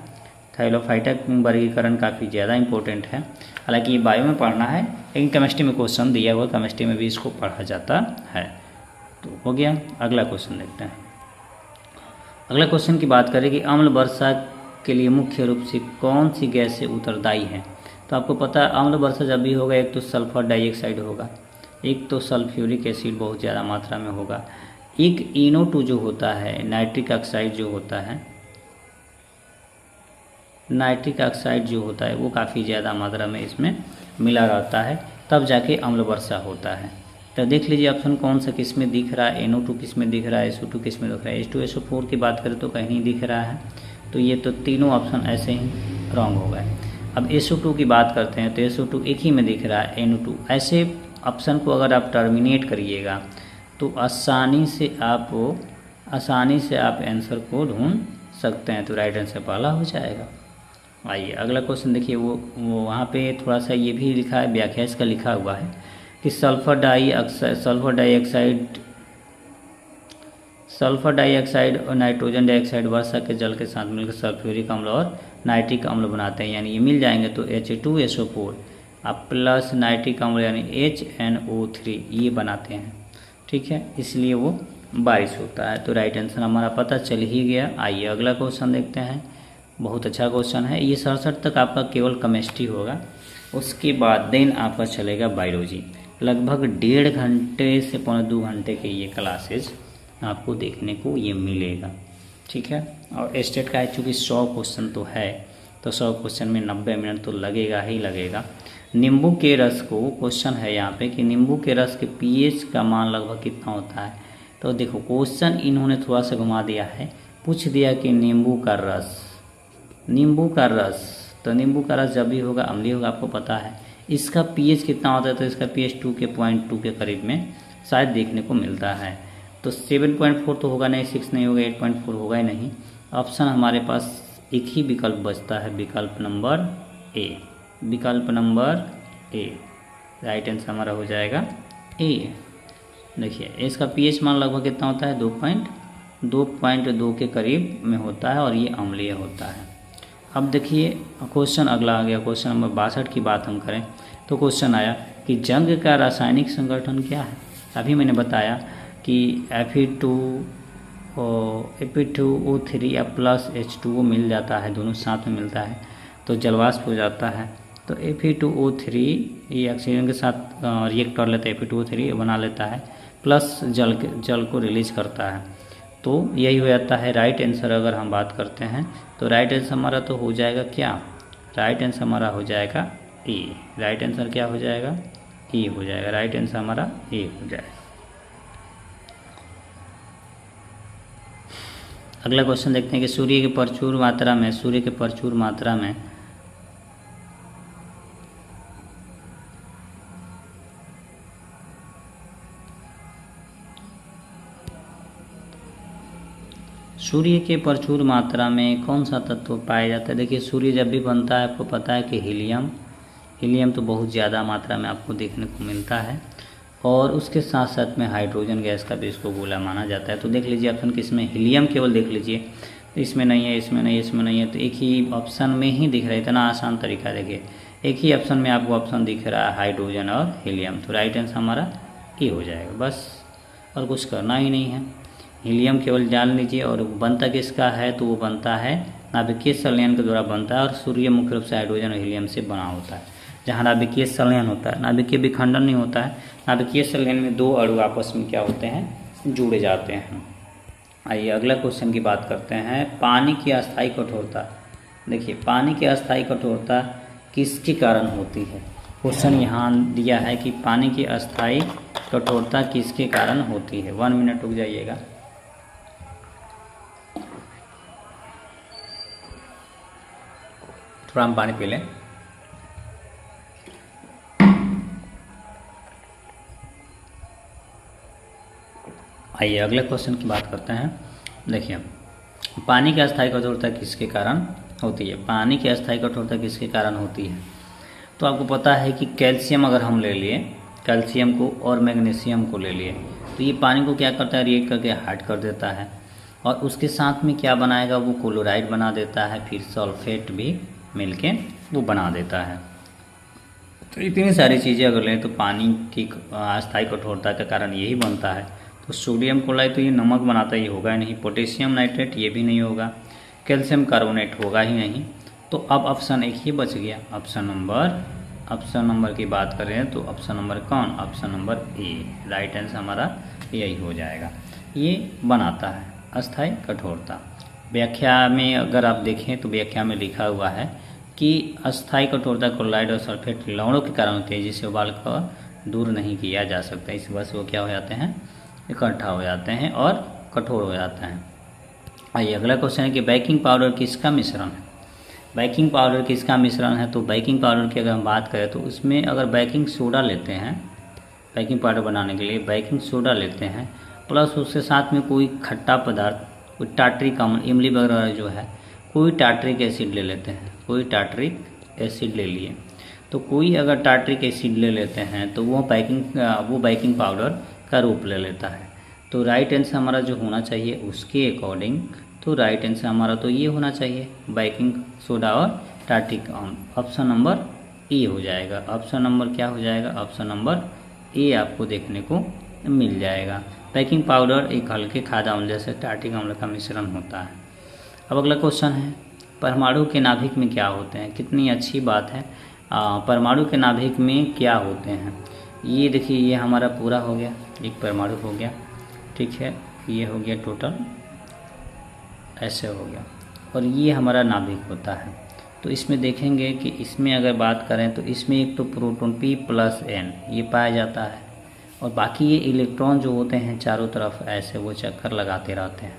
थैलोफाइटा वर्गीकरण काफ़ी ज़्यादा इंपॉर्टेंट है, हालांकि ये बायो में पढ़ना है, लेकिन केमिस्ट्री में क्वेश्चन दिया हुआ, केमिस्ट्री में भी इसको पढ़ा जाता है। तो हो गया, अगला क्वेश्चन देखते हैं। अगला क्वेश्चन की बात करें कि अम्ल वर्षा के लिए मुख्य रूप से कौन सी गैसें उत्तरदायी हैं। तो आपको पता है अम्ल वर्षा जब भी होगा, एक तो सल्फर डाइऑक्साइड होगा, एक तो सल्फ्यूरिक एसिड बहुत ज़्यादा मात्रा में होगा, एक NO2 जो होता है, नाइट्रिक ऑक्साइड जो होता है, नाइट्रिक ऑक्साइड जो होता है वो काफ़ी ज़्यादा मात्रा में इसमें मिला रहता है, तब जाके अम्ल वर्षा होता है। तो देख लीजिए ऑप्शन कौन सा किस में दिख रहा है, NO2 किस में दिख रहा है, SO2 किस में दिख रहा है, H2SO4 की बात करें तो कहीं नहीं दिख रहा है। तो ये तो तीनों ऑप्शन ऐसे ही रॉन्ग हो गए। अब SO2 की बात करते हैं तो SO2 एक ही में दिख रहा है, NO2। ऐसे ऑप्शन को अगर आप टर्मिनेट करिएगा तो आसानी से आप आंसर को ढूंढ सकते हैं। तो राइट आंसर पहला हो जाएगा। आइए अगला क्वेश्चन देखिए, वो वहाँ पे थोड़ा सा ये भी लिखा है, व्याख्या इसका लिखा हुआ है कि सल्फर डाइऑक्साइड और नाइट्रोजन डाइऑक्साइड वर्षा के जल के साथ मिलकर सल्फ्यूरिक अम्ल और नाइट्रिक अम्ल बनाते हैं, यानी ये मिल जाएंगे तो H2SO4 अब प्लस नाइट्रिक अम्ल यानी HNO3 ये बनाते हैं। ठीक है, इसलिए वो बारिश होता है। तो राइट आंसर हमारा पता चल ही गया। आइए अगला क्वेश्चन देखते हैं, बहुत अच्छा क्वेश्चन है ये। 67 तक आपका केवल केमिस्ट्री होगा, उसके बाद देन आपका चलेगा बायोलॉजी। लगभग 1.5 घंटे से 1.25 घंटे के ये क्लासेज आपको देखने को ये मिलेगा। ठीक है, और स्टेट का है चूँकि 100 क्वेश्चन तो है, तो 100 क्वेश्चन में 90 मिनट तो लगेगा ही लगेगा। नींबू के रस को, क्वेश्चन है यहाँ पे कि नींबू के रस के pH का मान लगभग कितना होता है। तो देखो क्वेश्चन इन्होंने थोड़ा सा घुमा दिया है, पूछ दिया कि नींबू का रस, तो नींबू का रस जब भी होगा अम्लीय होगा, आपको पता है। इसका pH कितना होता है, तो इसका pH 2.2 के करीब में शायद देखने को मिलता है। तो 7.4 तो होगा नहीं, 6 नहीं होगा, 8.4 होगा ही नहीं। ऑप्शन हमारे पास एक ही विकल्प बचता है, विकल्प नंबर ए। राइट आंसर हमारा हो जाएगा ए। देखिए इसका pH मान लगभग कितना होता है, 2.2 के करीब में होता है और ये अम्लीय होता है। अब देखिए क्वेश्चन अगला आ गया, क्वेश्चन नंबर 62 की बात हम करें तो क्वेश्चन आया कि जंग का रासायनिक संगठन क्या है। अभी मैंने बताया कि Fe2O3 या प्लस H2O मिल जाता है, दोनों साथ में मिलता है तो जलवाष्प हो जाता है। तो Fe2O3 ये ऑक्सीजन के साथ रिएक्ट कर लेता है, Fe2O3 बना लेता है, प्लस जल को रिलीज करता है। तो यही हो जाता है राइट आंसर। अगर हम बात करते हैं तो राइट आंसर हमारा तो हो जाएगा क्या, राइट आंसर हमारा हो जाएगा ए। राइट आंसर क्या हो जाएगा, ए हो जाएगा। राइट आंसर हमारा ए हो जाएगा। अगला क्वेश्चन देखते हैं कि सूर्य के प्रचुर मात्रा में कौन सा तत्व पाया जाता है। देखिए सूर्य जब भी बनता है आपको पता है कि हीलियम तो बहुत ज़्यादा मात्रा में आपको देखने को मिलता है, और उसके साथ साथ में हाइड्रोजन गैस का भी इसको गोला माना जाता है। तो देख लीजिए ऑप्शन किसमें, हीलियम केवल देख लीजिए, इसमें नहीं है, इसमें नहीं है, तो एक ही ऑप्शन में ही दिख रहा है। इतना आसान तरीका देखिए, एक ही ऑप्शन में आपको ऑप्शन दिख रहा है हाइड्रोजन और हीलियम। तो राइट आंसर हमारा ए हो जाएगा, बस और कुछ करना ही नहीं है। हीलियम केवल जान लीजिए, और बनता किसका है, तो वो बनता है नाभिकीय संलयन के द्वारा बनता है और सूर्य मुख्य रूप से हाइड्रोजन और हीलियम से बना होता है। जहाँ नाभिकीय संलयन होता है, नाभिकीय विखंडन नहीं होता है, नाभिकीय संलयन में दो अणु आपस में क्या होते हैं, जुड़े जाते हैं। आइए अगला क्वेश्चन की बात करते हैं, पानी की अस्थायी कठोरता। देखिए पानी की अस्थायी कठोरता किसके कारण होती है। क्वेश्चन यहाँ दिया है कि पानी की अस्थायी कठोरता किसके कारण होती है। 1 मिनट रुक जाइएगा। थोड़ा हम पानी पी लें। आइए अगले क्वेश्चन की बात करते हैं। देखिए पानी की अस्थायी कठोरता किसके कारण होती है। पानी की अस्थायी कठोरता किसके कारण होती है, तो आपको पता है कि कैल्शियम अगर हम ले लिए, कैल्शियम को और मैग्नीशियम को ले लिए, तो ये पानी को क्या करता है, रिएक्ट करके हार्ड कर देता है और उसके साथ में क्या बनाएगा, वो क्लोराइड बना देता है, फिर सल्फेट भी मिलके वो बना देता है। तो इतनी सारी चीज़ें अगर लें तो पानी की अस्थायी कठोरता का कारण यही बनता है। तो सोडियम क्लोराइड तो ये नमक बनाता ही होगा ही नहीं, पोटेशियम नाइट्रेट ये भी नहीं होगा, कैल्शियम कार्बोनेट होगा ही नहीं। तो अब ऑप्शन एक ही बच गया, ऑप्शन नंबर की बात करें तो ऑप्शन नंबर कौन, option number A, right answer हमारा यही हो जाएगा। ये बनाता है अस्थायी कठोरता। व्याख्या में अगर आप देखें तो व्याख्या में लिखा हुआ है कि अस्थायी कठोरता क्लोराइड और सल्फेट लवणों के कारण होती है, जिसे उबाल कर दूर नहीं किया जा सकता। इस वजह से वो क्या हो जाते हैं, इकट्ठा हो जाते हैं और कठोर हो जाते हैं। आइए अगला क्वेश्चन है कि बेकिंग पाउडर किसका मिश्रण है। बेकिंग पाउडर किसका मिश्रण है, तो बेकिंग पाउडर की अगर हम बात करें तो उसमें अगर बेकिंग सोडा लेते हैं, बेकिंग पाउडर बनाने के लिए बेकिंग सोडा लेते हैं, प्लस उसके साथ में कोई खट्टा पदार्थ, कोई टार्ट्रिक अम्ल, इमली वगैरह जो है, कोई टार्ट्रिक एसिड ले लेते हैं, कोई टार्ट्रिक एसिड ले लिए, तो कोई अगर टार्ट्रिक एसिड ले लेते हैं तो वो बेकिंग पाउडर का रूप ले लेता है। तो राइट आंसर हमारा जो होना चाहिए उसके अकॉर्डिंग, तो राइट आंसर हमारा तो ये होना चाहिए, बेकिंग सोडा और टार्ट्रिक अम्ल। ऑप्शन नंबर ए हो जाएगा। ऑप्शन नंबर क्या हो जाएगा, ऑप्शन नंबर ए आपको देखने को मिल जाएगा। बेकिंग पाउडर एक हल्के खाद्य अम्ल जैसे टार्ट्रिक अम्ल का मिश्रण होता है। अब अगला क्वेश्चन है, परमाणु के नाभिक में क्या होते हैं। कितनी अच्छी बात है, परमाणु के नाभिक में क्या होते हैं। ये देखिए ये हमारा पूरा हो गया, एक परमाणु हो गया, ठीक है, ये हो गया टोटल, ऐसे हो गया, और ये हमारा नाभिक होता है। तो इसमें देखेंगे कि इसमें अगर बात करें तो इसमें एक तो प्रोटॉन P+N ये पाया जाता है, और बाकी ये इलेक्ट्रॉन जो होते हैं चारों तरफ ऐसे वो चक्कर लगाते रहते हैं।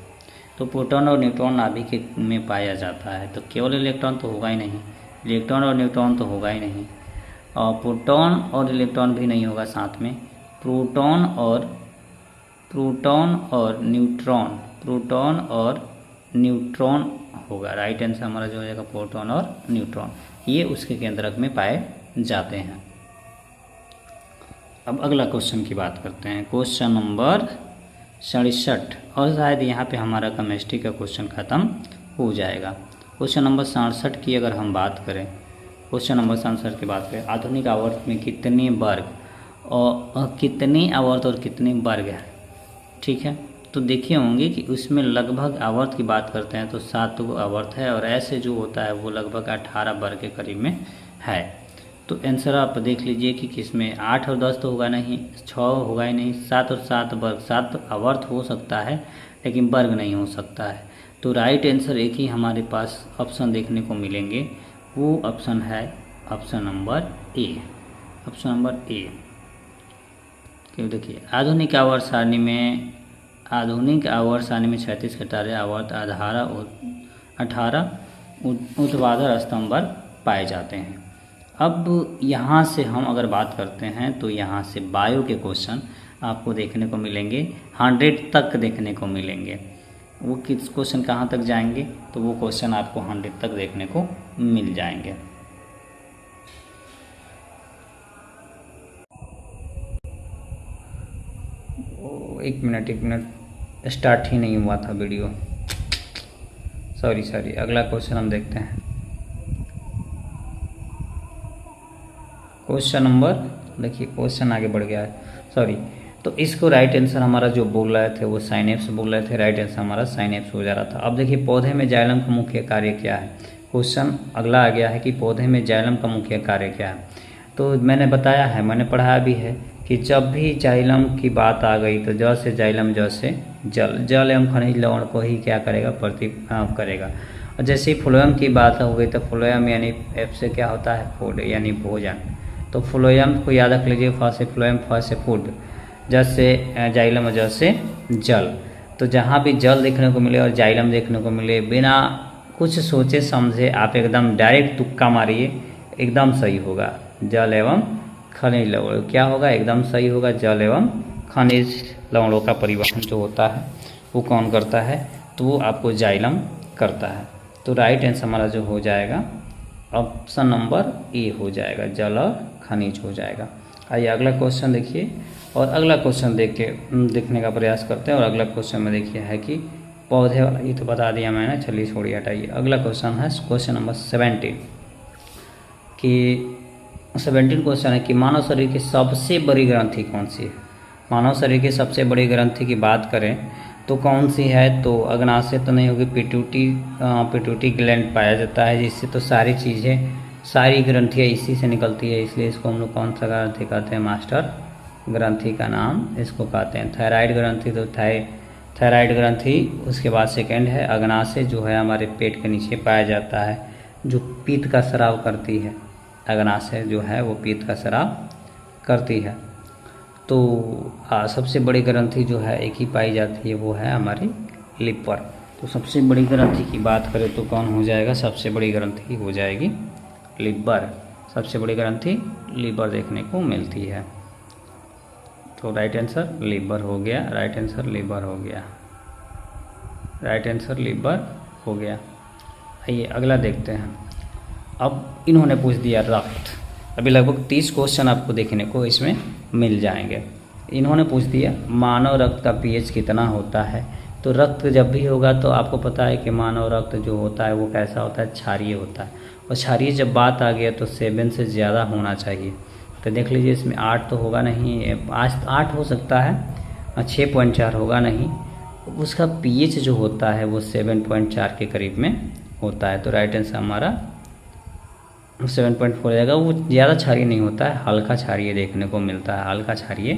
तो प्रोटॉन और न्यूट्रॉन नाभिक में पाया जाता है। तो केवल इलेक्ट्रॉन तो होगा ही नहीं, इलेक्ट्रॉन और न्यूट्रॉन तो होगा ही नहीं, और प्रोटॉन और इलेक्ट्रॉन भी नहीं होगा साथ में, प्रोटॉन और न्यूट्रॉन होगा। राइट आंसर हमारा जो हो जाएगा प्रोटॉन और न्यूट्रॉन, ये उसके केंद्रक में पाए जाते हैं। अब अगला क्वेश्चन की बात करते हैं, क्वेश्चन नंबर 67, और शायद यहाँ पे हमारा केमिस्ट्री का क्वेश्चन ख़त्म हो जाएगा। क्वेश्चन नंबर 67 की अगर हम बात करें, क्वेश्चन नंबर 67 की बात करें, आधुनिक आवर्त में कितने वर्ग और कितने आवर्त और कितने वर्ग है, ठीक है। तो देखे होंगे कि उसमें लगभग आवर्त की बात करते हैं तो 7 आवर्त है, और ऐसे जो होता है वो लगभग 18 वर्ग के करीब में है। तो आंसर आप देख लीजिए कि किसमें 8 और 10 तो होगा नहीं, 6 होगा ही नहीं, 7 और 7 वर्ग, 7 आवर्त हो सकता है लेकिन वर्ग नहीं हो सकता है। तो राइट आंसर एक ही हमारे पास ऑप्शन देखने को मिलेंगे, वो ऑप्शन है option number A, option number A. क्यों, देखिए आधुनिक आवर्त सारणी में 36 कटारे आवर्त 18 ऊर्ध्वाधर स्तंभ पाए जाते हैं। अब यहाँ से हम अगर बात करते हैं तो यहाँ से बायो के क्वेश्चन आपको देखने को मिलेंगे, 100 तक देखने को मिलेंगे। वो किस क्वेश्चन कहाँ तक जाएंगे, तो वो क्वेश्चन आपको 100 तक देखने को मिल जाएंगे। एक मिनट स्टार्ट ही नहीं हुआ था वीडियो, सॉरी। अगला क्वेश्चन हम देखते हैं, क्वेश्चन नंबर, देखिए क्वेश्चन आगे बढ़ गया है, सॉरी। तो इसको राइट आंसर हमारा जो बोल रहे थे वो साइनेप्स बोल रहे थे, राइट आंसर हमारा साइनेप्स हो जा रहा था। अब देखिए पौधे में जाइलम का मुख्य कार्य क्या है। क्वेश्चन अगला आ गया है कि पौधे में जाइलम का मुख्य कार्य क्या है। तो मैंने बताया है, मैंने पढ़ाया भी है कि जब भी जाइलम की बात आ गई तो ज से जाइलम, ज से जल, जल एवं खनिज लवण को ही क्या करेगा, प्रति करेगा। और जैसे ही फ्लोएम की बात हो गई तो फ्लोएम यानी एफ से क्या होता है, फूड यानी भोजन। तो फ्लोएम को याद रख लीजिए, फ से फ्लोएम, फ से फूड, ज से जाइलम और ज से जल। तो जहाँ भी जल देखने को मिले और जाइलम देखने को मिले, बिना कुछ सोचे समझे आप एकदम डायरेक्ट तुक्का मारिए, एकदम सही होगा। जल एवं खनिज लवण क्या होगा, एकदम सही होगा। जल एवं खनिज लवणों का परिवहन जो होता है वो कौन करता है, तो वो आपको जाइलम करता है। तो राइट आंसर हमारा जो हो जाएगा ऑप्शन नंबर ए हो जाएगा, जल और खनिज हो जाएगा। आइए अगला क्वेश्चन देखिए, और अगला क्वेश्चन देखने का प्रयास करते हैं। और अगला क्वेश्चन में देखिए है कि पौधे वाला, ये तो बता दिया मैंने, चलिए छोड़िए हटाइए। अगला क्वेश्चन है क्वेश्चन नंबर 17 कि 17 क्वेश्चन है कि मानव शरीर की सबसे बड़ी ग्रंथि कौन सी है। मानव शरीर की सबसे बड़ी ग्रंथि की बात करें तो कौन सी है, तो अग्नाशय तो नहीं होगी, पिट्यूटरी ग्लैंड पाया जाता है, जिससे तो सारी चीज़ें, सारी ग्रंथियाँ इसी से निकलती है, इसलिए इसको हम लोग कौन सा ग्रंथि कहते हैं, मास्टर ग्रंथि का नाम इसको कहते हैं। थायराइड ग्रंथि, तो थायराइड ग्रंथि उसके बाद सेकेंड है। अग्नाशय जो है हमारे पेट के नीचे पाया जाता है, जो पित्त का स्राव करती है। अग्नाशय जो है वो पित्त का स्राव करती है। तो सबसे बड़ी ग्रंथि जो है एक ही पाई जाती है, वो है हमारी लिवर। तो सबसे बड़ी ग्रंथि की बात करें तो कौन हो जाएगा, सबसे बड़ी ग्रंथि हो जाएगी लिवर। सबसे बड़ी ग्रंथि लिवर देखने को मिलती है। तो राइट आंसर लिवर हो गया, राइट आंसर लिवर हो गया, राइट आंसर लिवर हो गया। आइए अगला देखते हैं। अब इन्होंने पूछ दिया रक्त। अभी लगभग 30 क्वेश्चन आपको देखने को इसमें मिल जाएंगे। इन्होंने पूछ दिया मानव रक्त का पीएच कितना होता है। तो रक्त जब भी होगा तो आपको पता है कि मानव रक्त जो होता है वो कैसा होता है, क्षारीय होता है। और क्षारीय जब बात आ गया तो 7 से ज़्यादा होना चाहिए। तो देख लीजिए इसमें 8 तो होगा नहीं, आज 8 हो सकता है, 6.4 होगा नहीं। उसका पीएच जो होता है वो 7.4 के करीब में होता है। तो राइट आंसर हमारा 7.4 जाएगा। वो ज़्यादा क्षारीय नहीं होता है, हल्का क्षारीय देखने को मिलता है, हल्का क्षारीय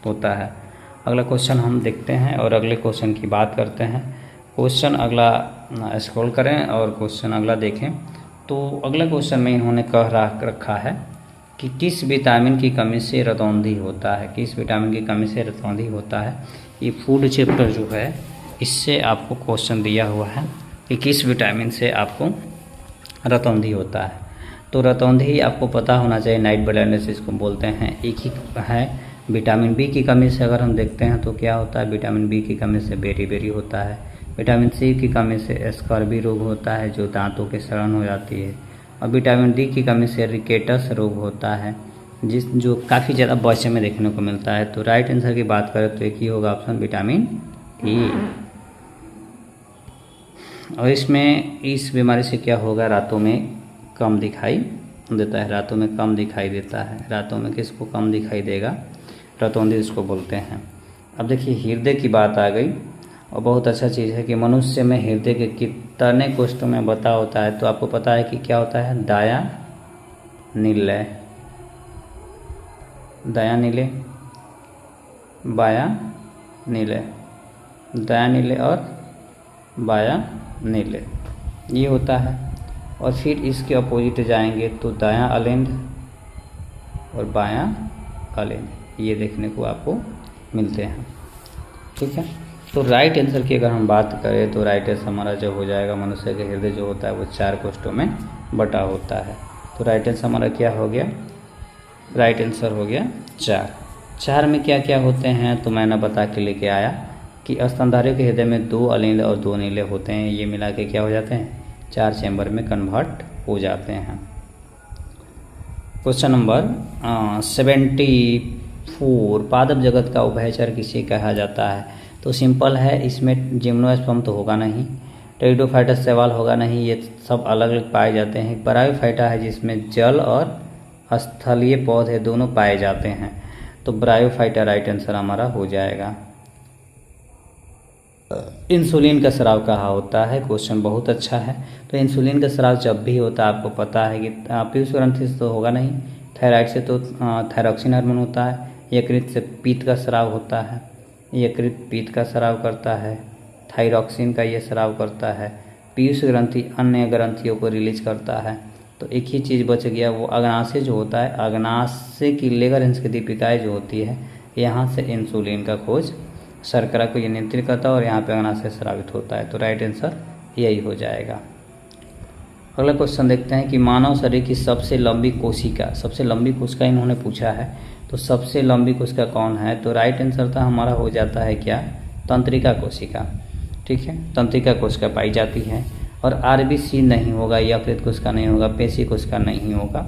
होता है। अगला क्वेश्चन हम देखते हैं और अगले क्वेश्चन की बात करते हैं। क्वेश्चन अगला स्क्रॉल करें और क्वेश्चन अगला देखें। तो अगला क्वेश्चन में इन्होंने रखा है कि किस विटामिन की कमी से रतौंधी होता है। किस विटामिन की कमी से रतौंधी होता है। ये फूड चैप्टर जो है इससे आपको क्वेश्चन दिया हुआ है कि किस विटामिन से आपको रतौंधी होता है। तो रतौंधी आपको पता होना चाहिए, नाइट ब्लाइंडनेस इसको बोलते हैं। एक ही है विटामिन बी की कमी से अगर हम देखते हैं तो क्या होता है, विटामिन बी की कमी से बेरी होता है। विटामिन सी की कमी से स्कर्वी रोग होता है, जो दांतों के सड़न हो जाती है। और विटामिन डी की कमी से रिकेटस रोग होता है, जो काफ़ी ज़्यादा बच्चे में देखने को मिलता है। तो राइट आंसर की बात करें तो एक ही होगा ऑप्शन विटामिन ई। और इसमें इस बीमारी से क्या होगा, रातों में कम दिखाई देता है, रातों में कम दिखाई देता है। रातों में किसको कम दिखाई देगा, रतौंधी इसको बोलते हैं। अब देखिए हृदय की बात आ गई और बहुत अच्छा चीज़ है कि मनुष्य में हृदय के कितने कोष्ठों में बता होता है। तो आपको पता है कि क्या होता है, दायां नीलय, दायां नीले, बायां नीले, दायां नीले और बायां नीले, ये होता है। और फिर इसके अपोजिट जाएंगे तो दायां अलिंद और बायां अलिंद, ये देखने को आपको मिलते हैं। ठीक है, तो राइट आंसर की अगर हम बात करें तो राइट आंसर हमारा जो हो जाएगा, मनुष्य के हृदय जो होता है वो 4 कोष्ठों में बटा होता है। तो राइट आंसर हमारा क्या हो गया, राइट आंसर हो गया 4। 4 में क्या क्या होते हैं तो मैंने बता के लेके आया कि स्तनधारियों के हृदय में 2 अलिंद और 2 नीले होते हैं। ये मिला के क्या हो जाते हैं, 4 चैम्बर में कन्वर्ट हो जाते हैं। क्वेश्चन नंबर 74, पादप जगत का उभयचर किसे कहा जाता है। तो सिंपल है, इसमें जिम्नोस्पर्म तो होगा नहीं, टेरिडोफाइटा शैवाल होगा नहीं, ये सब अलग अलग पाए जाते हैं। ब्रायोफाइटा है जिसमें जल और स्थलीय पौधे दोनों पाए जाते हैं। तो ब्रायोफाइटा राइट आंसर हमारा हो जाएगा। इंसुलिन का स्राव कहाँ होता है, क्वेश्चन बहुत अच्छा है। तो इंसुलिन का स्राव जब भी होता है आपको पता है कि पीयूष ग्रंथि से तो होगा नहीं, थायराइड से तो थायरॉक्सिन हार्मोन होता है, यकृत से पित्त का स्राव होता है, यकृत पित्त का स्राव करता है, थायरॉक्सिन का ये स्राव करता है, पीयूष ग्रंथि अन्य ग्रंथियों को रिलीज करता है। तो एक ही चीज़ बच गया, वो अग्नाशय जो होता है, अग्नाशय की लेगरहंस की दीपिकाएँ जो होती है, यहाँ से इंसुलिन का खोज शर्करा को ये नियंत्रित करता है और यहाँ पे अग्नाशय स्रावित होता है। तो राइट आंसर यही हो जाएगा। अगला क्वेश्चन देखते हैं कि मानव शरीर की सबसे लंबी कोशिका इन्होंने पूछा है। तो सबसे लंबी कोशिका कौन है, तो राइट आंसर तो हमारा हो जाता है क्या, तंत्रिका कोशिका। ठीक है, तंत्रिका कोशिका पाई जाती है और आरबीसी नहीं होगा, यकृत कोशिका नहीं होगा, पेशी कोशिका नहीं होगा,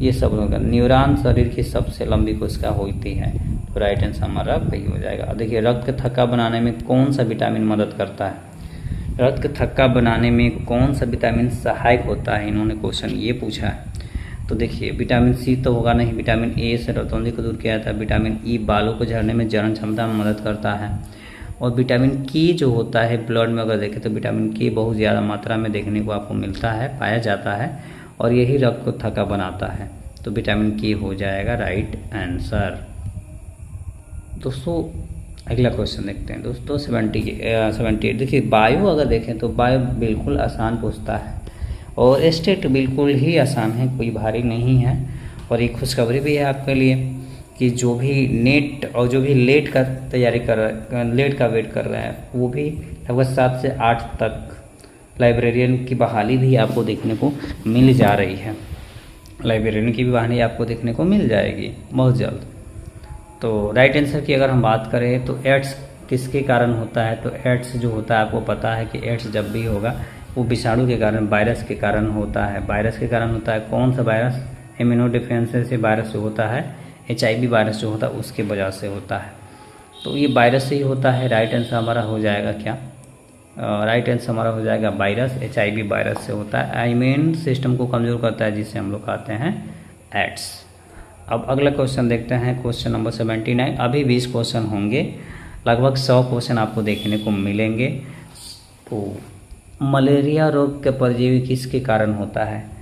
ये सब होगा। न्यूरॉन शरीर की सबसे लंबी कोशिका होती है। तो राइट आंसर हमारा वही हो जाएगा। देखिए, रक्त का थक्का बनाने में कौन सा विटामिन मदद करता है, रक्त का थक्का बनाने में कौन सा विटामिन सहायक होता है, इन्होंने क्वेश्चन ये पूछा है। तो देखिए, विटामिन सी तो होगा नहीं, विटामिन ए से रतौंधी को दूर किया जाता है, विटामिन ई बालों को झड़ने में जलन क्षमता में मदद करता है, और विटामिन के जो होता है ब्लड में अगर देखें तो विटामिन के बहुत ज़्यादा मात्रा में देखने को आपको मिलता है, पाया जाता है, और यही रक्त को थक्का बनाता है। तो विटामिन के हो जाएगा राइट आंसर। दोस्तों अगला क्वेश्चन देखते हैं दोस्तों 78। देखिए, बायो अगर देखें तो बायो बिल्कुल आसान पूछता है और स्टेट बिल्कुल ही आसान है, कोई भारी नहीं है। और एक खुशखबरी भी है आपके लिए कि जो भी नेट और जो भी लेट का तैयारी कर रहा है, लेट का वेट कर रहा है, वो भी लगभग 7 से 8 तक लाइब्रेरियन की बहाली भी आपको देखने को मिल जा रही है। लाइब्रेरियन की भी बहाली आपको देखने को मिल जाएगी बहुत जल्द। तो राइट आंसर की अगर हम बात करें तो एड्स किसके कारण होता है, तो एड्स जो होता है आपको पता है कि एड्स जब भी होगा वो विषाणु के कारण, वायरस के कारण होता है। वायरस के कारण होता है, कौन सा वायरस, इम्यूनोडिफिशियेंसी वायरस जो होता है, HIV वायरस जो होता है उसके वजह से होता है। तो ये वायरस से ही होता है। राइट आंसर हमारा हो जाएगा क्या, राइट आंसर हमारा हो जाएगा वायरस, HIV वायरस से होता है, इम्यून सिस्टम को कमज़ोर करता है, जिससे हम लोग कहते हैं एड्स। अब अगला क्वेश्चन देखते हैं, क्वेश्चन नंबर 79। अभी 20 क्वेश्चन होंगे, लगभग 100 क्वेश्चन आपको देखने को मिलेंगे। तो मलेरिया रोग के परजीवी किसके कारण होता है,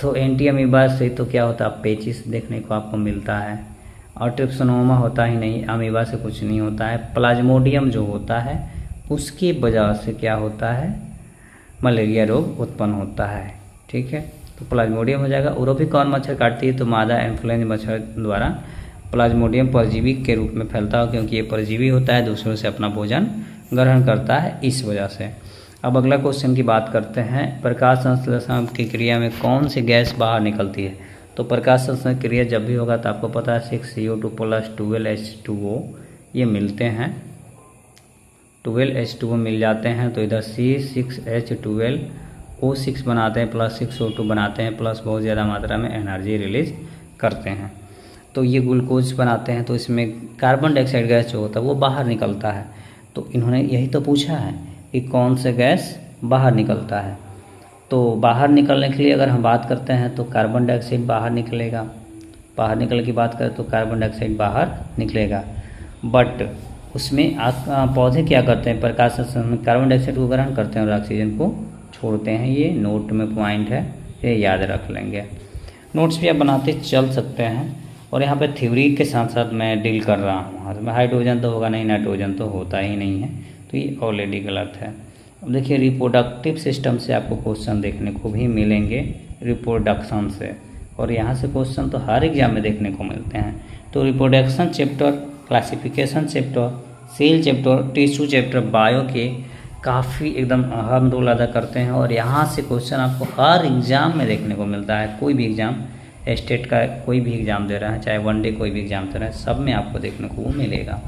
तो एंटी अमीबा से तो क्या होता है, पेचिस देखने को आपको मिलता है, और ट्रिप्सोनोमा होता ही नहीं, अमीबा से कुछ नहीं होता है। प्लाज्मोडियम जो होता है उसकी वजह से क्या होता है, मलेरिया रोग उत्पन्न होता है। ठीक है, तो प्लाज्मोडियम हो जाएगा। उरोफी कौन मच्छर काटती है, तो मादा इन्फ्लुएंजा मच्छर द्वारा प्लाज्मोडियम परजीवी के रूप में फैलता है, क्योंकि ये परजीवी होता है, दूसरों से अपना भोजन ग्रहण करता है, इस वजह से। अब अगला क्वेश्चन की बात करते हैं, प्रकाश संश्लेषण की क्रिया में कौन सी गैस बाहर निकलती है। तो प्रकाश संश्लेषण क्रिया जब भी होगा तो आपको पता है 6CO2 + 12H2O ये मिलते हैं, 12H2O मिल जाते हैं। तो इधर C6H12O6 बनाते हैं, प्लस 6O2 बनाते हैं, प्लस बहुत ज़्यादा मात्रा में एनर्जी रिलीज करते हैं। तो ये ग्लूकोज बनाते हैं, तो इसमें कार्बन डाइऑक्साइड गैस जो होता है वो बाहर निकलता है। तो इन्होंने यही तो पूछा है कि कौन से गैस बाहर निकलता है। तो बाहर निकलने के लिए अगर हम बात करते हैं तो कार्बन डाइऑक्साइड बाहर निकलेगा, बाहर निकलने की बात करें तो कार्बन डाइऑक्साइड बाहर निकलेगा। बट उसमें पौधे क्या करते हैं, प्रकाश संश्लेषण में कार्बन डाइऑक्साइड को ग्रहण करते हैं और ऑक्सीजन को छोड़ते हैं। ये नोट में पॉइंट है, ये याद रख लेंगे। नोट्स भी आप बनाते चल सकते हैं। और यहाँ पे थ्योरी के साथ साथ मैं डील कर रहा हूँ, हाइड्रोजन तो होगा नहीं, नाइट्रोजन तो होता ही नहीं है, तो ये ऑलरेडी गलत है। अब देखिए, रिप्रोडक्टिव सिस्टम से आपको क्वेश्चन देखने को भी मिलेंगे, रिप्रोडक्शन से, और यहाँ से क्वेश्चन तो हर एग्जाम में देखने को मिलते हैं। तो reproduction chapter, classification chapter, cell chapter, tissue chapter bio के काफ़ी एकदम अहम रोल अदा करते हैं, और यहाँ से क्वेश्चन आपको हर एग्ज़ाम में देखने को मिलता है। कोई भी एग्ज़ाम, स्टेट का कोई भी एग्ज़ाम दे रहा है, चाहे वनडे कोई भी एग्ज़ाम दे रहा है, सब में आपको देखने को वो मिलेगा।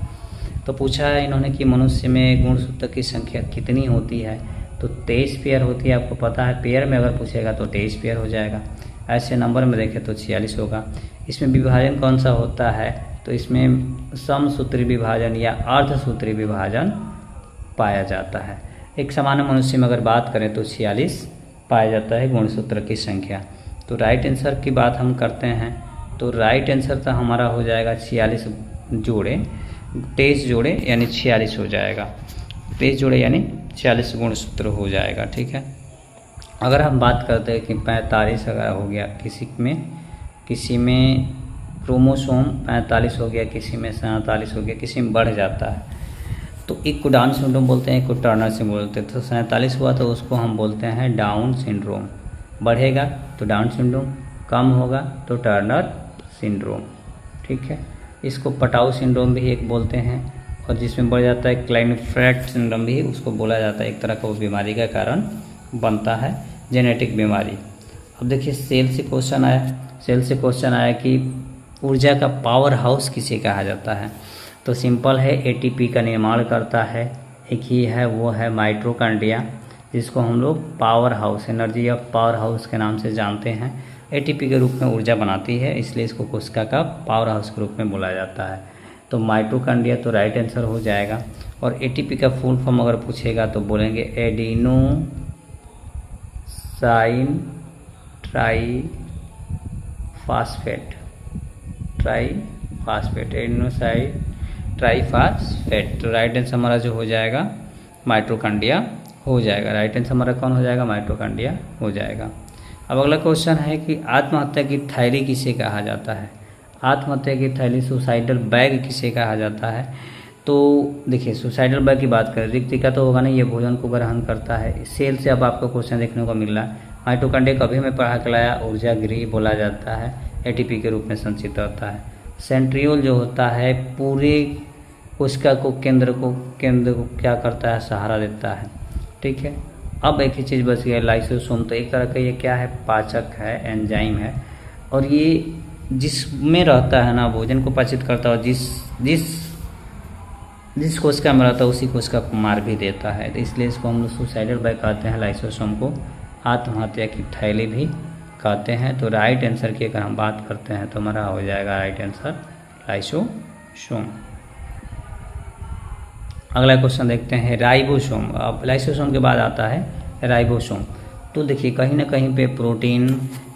तो पूछा है इन्होंने कि मनुष्य में गुणसूत्र की संख्या कितनी होती है, तो 23 पेयर होती है, आपको पता है। पेयर में अगर पूछेगा तो 23 पेयर हो जाएगा। ऐसे नंबर में देखें तो 46 होगा। इसमें विभाजन कौन सा होता है, तो इसमें समसूत्री विभाजन या अर्धसूत्री विभाजन पाया जाता है। एक सामान्य मनुष्य में अगर बात करें तो 46 पाया जाता है गुणसूत्र की संख्या। तो राइट आंसर की बात हम करते हैं, तो राइट आंसर तो हमारा हो जाएगा 46 जोड़े 23 जोड़े यानी 46 हो जाएगा। 23 जोड़े यानी 46 गुणसूत्र हो जाएगा। ठीक है, अगर हम बात करते हैं कि 45 अगर हो गया किसी में क्रोमोसोम 45 हो गया, किसी में 47 हो गया, किसी में बढ़ जाता है तो एक को डाउन सिंड्रोम बोलते हैं, एक को टर्नर सिंड्रोम बोलते हैं। तो 47 हुआ तो उसको हम बोलते हैं डाउन सिंड्रोम, बढ़ेगा तो डाउन सिंड्रोम, कम होगा तो टर्नर सिंड्रोम। ठीक है, इसको पटाऊ सिंड्रोम भी एक बोलते हैं, और जिसमें बढ़ जाता है क्लाइनफेल्ट सिंड्रोम भी उसको बोला जाता है, एक तरह का वो बीमारी का कारण बनता है, जेनेटिक बीमारी। अब देखिए सेल से क्वेश्चन आया कि ऊर्जा का पावर हाउस किसे कहा जाता है। तो सिंपल है, एटीपी का निर्माण करता है, एक ही है वो है माइटोकॉन्ड्रिया, जिसको हम लोग power house, energy of power house के नाम से जानते हैं। एटीपी के रूप में ऊर्जा बनाती है, इसलिए इसको कोशिका का पावर हाउस के रूप में बोला जाता है। तो माइटोकॉन्ड्रिया तो राइट आंसर हो जाएगा। और एटीपी का फुल फॉर्म अगर पूछेगा तो बोलेंगे एडिनोसाइन ट्राईफास्फेट, एडिनोसाइन ट्राईफास्फेट। तो राइट आंसर हमारा जो हो जाएगा माइटोकॉन्ड्रिया हो जाएगा। राइट आंसर हमारा कौन हो जाएगा? माइटोकॉन्ड्रिया हो जाएगा। अब अगला क्वेश्चन है कि आत्महत्या की थैली किसे कहा जाता है? आत्महत्या की थैली, सुसाइडल बैग किसे कहा जाता है? तो देखिए सुसाइडल बैग की बात करें, रिक्तिका तो होगा नहीं, ये भोजन को ग्रहण करता है। सेल से अब आपको क्वेश्चन देखने को मिल रहा है। माइटोकॉन्ड्रिया कभी मैं पढ़ा के लाया, ऊर्जा गृह बोला जाता है, एटीपी के रूप में संचित होता है। सेंट्रियोल जो होता है पूरे कोशिका को केंद्र को क्या करता है? सहारा देता है। ठीक है, अब एक ही चीज़ बच गया, लाइसोसोम। तो एक तरह का ये क्या है? पाचक है, एंजाइम है, और ये जिसमें रहता है ना, भोजन को पाचित करता है, जिस कोशिका में रहता है उसी कोशिका को मार भी देता है। तो इसलिए इसको हम लोग सुसाइडल बैग कहते हैं, लाइसोसोम को आत्महत्या की थैली भी कहते हैं। तो राइट आंसर की अगर हम बात करते हैं तो हमारा हो जाएगा राइट आंसर लाइसोसोम। अगला क्वेश्चन देखते हैं, राइबोसोम। अब लाइसोसोम के बाद आता है राइबोसोम। तो देखिए कहीं ना कहीं पे प्रोटीन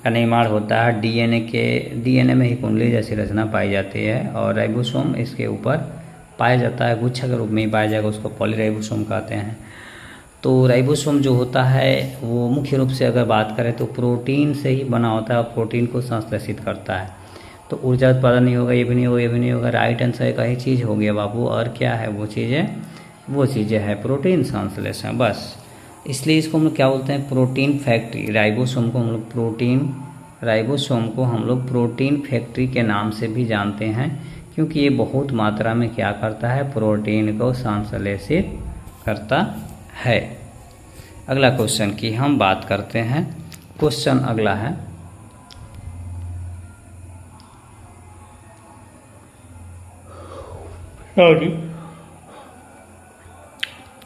का निर्माण होता है, डीएनए में ही कुंडली जैसी रचना पाई जाती है, और राइबोसोम इसके ऊपर पाया जाता है, गुच्छा के रूप में ही पाया जाएगा, उसको पॉलीराइबोसोम कहते हैं। तो राइबोसोम जो होता है वो मुख्य रूप से अगर बात करें तो प्रोटीन से ही बना होता है, और प्रोटीन को संश्लेषित करता है। तो ऊर्जा उत्पादन नहीं होगा, ये भी नहीं होगा, ये भी नहीं होगा। राइट आंसर एक ही चीज़ हो गया बाबू, और क्या है वो चीज़ें है प्रोटीन संश्लेषण, बस। इसलिए इसको हम लोग क्या बोलते हैं? Protein factory. राइबोसोम को हम लोग प्रोटीन फैक्ट्री के नाम से भी जानते हैं, क्योंकि ये बहुत मात्रा में क्या करता है? प्रोटीन को संश्लेषित करता है। अगला क्वेश्चन की हम बात करते हैं। क्वेश्चन अगला है,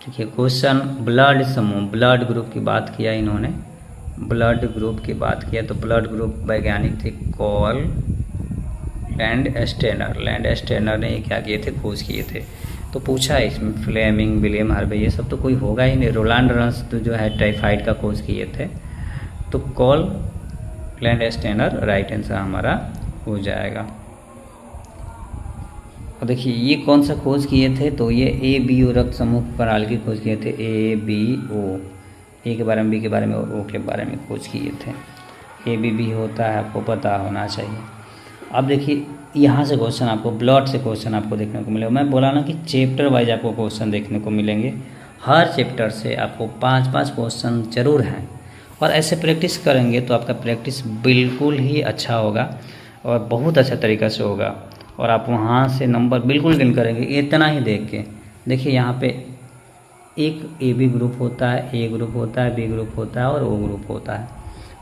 देखिए क्वेश्चन ब्लड समूह, ब्लड ग्रुप की बात किया इन्होंने, ब्लड ग्रुप की बात किया। तो ब्लड ग्रुप वैज्ञानिक थे कॉल लैंड स्टेनर ने क्या किए थे? खोज किए थे। तो पूछा इसमें फ्लेमिंग, विलियम हार्वे, ये सब तो कोई होगा ही नहीं। रोलैंड रन्स तो जो है टाइफाइड का खोज किए थे। तो Karl Landsteiner right answer हमारा हो जाएगा। और देखिए ये कौन सा खोज किए थे? तो ये ABO रक्त समूह प्रणाली की खोज किए थे। ABO, ए के बारे में, बी के बारे में और ओ के बारे में खोज किए थे। ABB होता है, आपको पता होना चाहिए। अब देखिए यहाँ से क्वेश्चन आपको, ब्लड से क्वेश्चन आपको देखने को मिलेगा। मैं बोला ना कि चैप्टर वाइज आपको क्वेश्चन देखने को मिलेंगे, हर चैप्टर से आपको 5-5 क्वेश्चन जरूर हैं, और ऐसे प्रैक्टिस करेंगे तो आपका प्रैक्टिस बिल्कुल ही अच्छा होगा और बहुत अच्छा तरीक़ा से होगा, और आप वहाँ से नंबर बिल्कुल गेन करेंगे इतना ही देख के। देखिए यहाँ पे एक AB ग्रुप होता है, A ग्रुप होता है, B ग्रुप होता है और O ग्रुप होता है।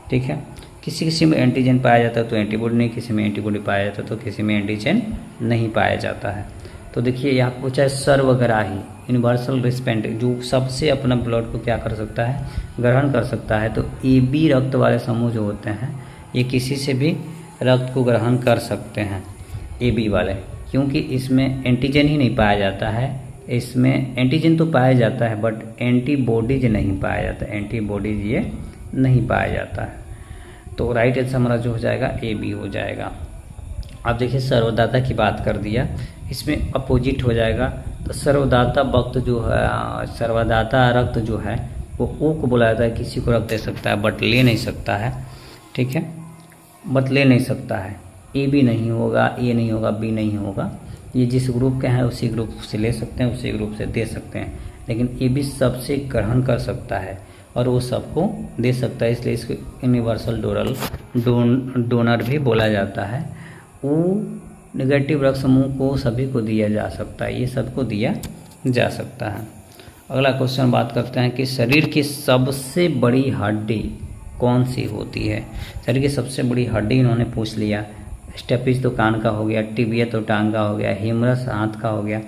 ठीक है, किसी में एंटीजन पाया जाता है तो एंटीबॉडी नहीं, किसी में एंटीबॉडी पाया जाता है तो किसी में एंटीजन नहीं पाया जाता है। तो देखिए यहाँ पूछा है सर्वग्राही, यूनिवर्सल रिस्पेंट, जो सबसे अपना ब्लड को क्या कर सकता है? ग्रहण कर सकता है। तो AB रक्त वाले समूह जो होते हैं ये किसी से भी रक्त को ग्रहण कर सकते हैं, AB वाले, क्योंकि इसमें एंटीजन ही नहीं पाया जाता है। इसमें एंटीजन तो पाया जाता है बट एंटीबॉडीज नहीं पाया जाता, एंटीबॉडीज ये नहीं पाया जाता है। तो राइट आंसर हमारा जो हो जाएगा AB हो जाएगा। अब देखिए सर्वदाता की बात कर दिया, इसमें अपोजिट हो जाएगा। तो सर्वदाता वक्त जो है, सर्वदाता रक्त जो है वो ओ को बोला जाता है, किसी को रक्त दे सकता है बट ले नहीं सकता है, ठीक है, बट ले नहीं सकता है। ए भी नहीं होगा, ए नहीं होगा, बी नहीं होगा, ये जिस ग्रुप के हैं उसी ग्रुप से ले सकते हैं, उसी ग्रुप से दे सकते हैं। लेकिन ए भी सबसे ग्रहण कर सकता है और वो सबको दे सकता है, इसलिए इसको यूनिवर्सल डोनर भी बोला जाता है। वो नेगेटिव रक्त समूह को सभी को दिया जा सकता है, ये सबको दिया जा सकता है। अगला क्वेश्चन बात करते हैं कि शरीर की सबसे बड़ी हड्डी कौन सी होती है। शरीर की सबसे बड़ी हड्डी इन्होंने पूछ लिया। स्टेपिस तो कान का हो गया, टिबिया तो टांग का हो गया, ह्यूमरस हाथ का हो गया।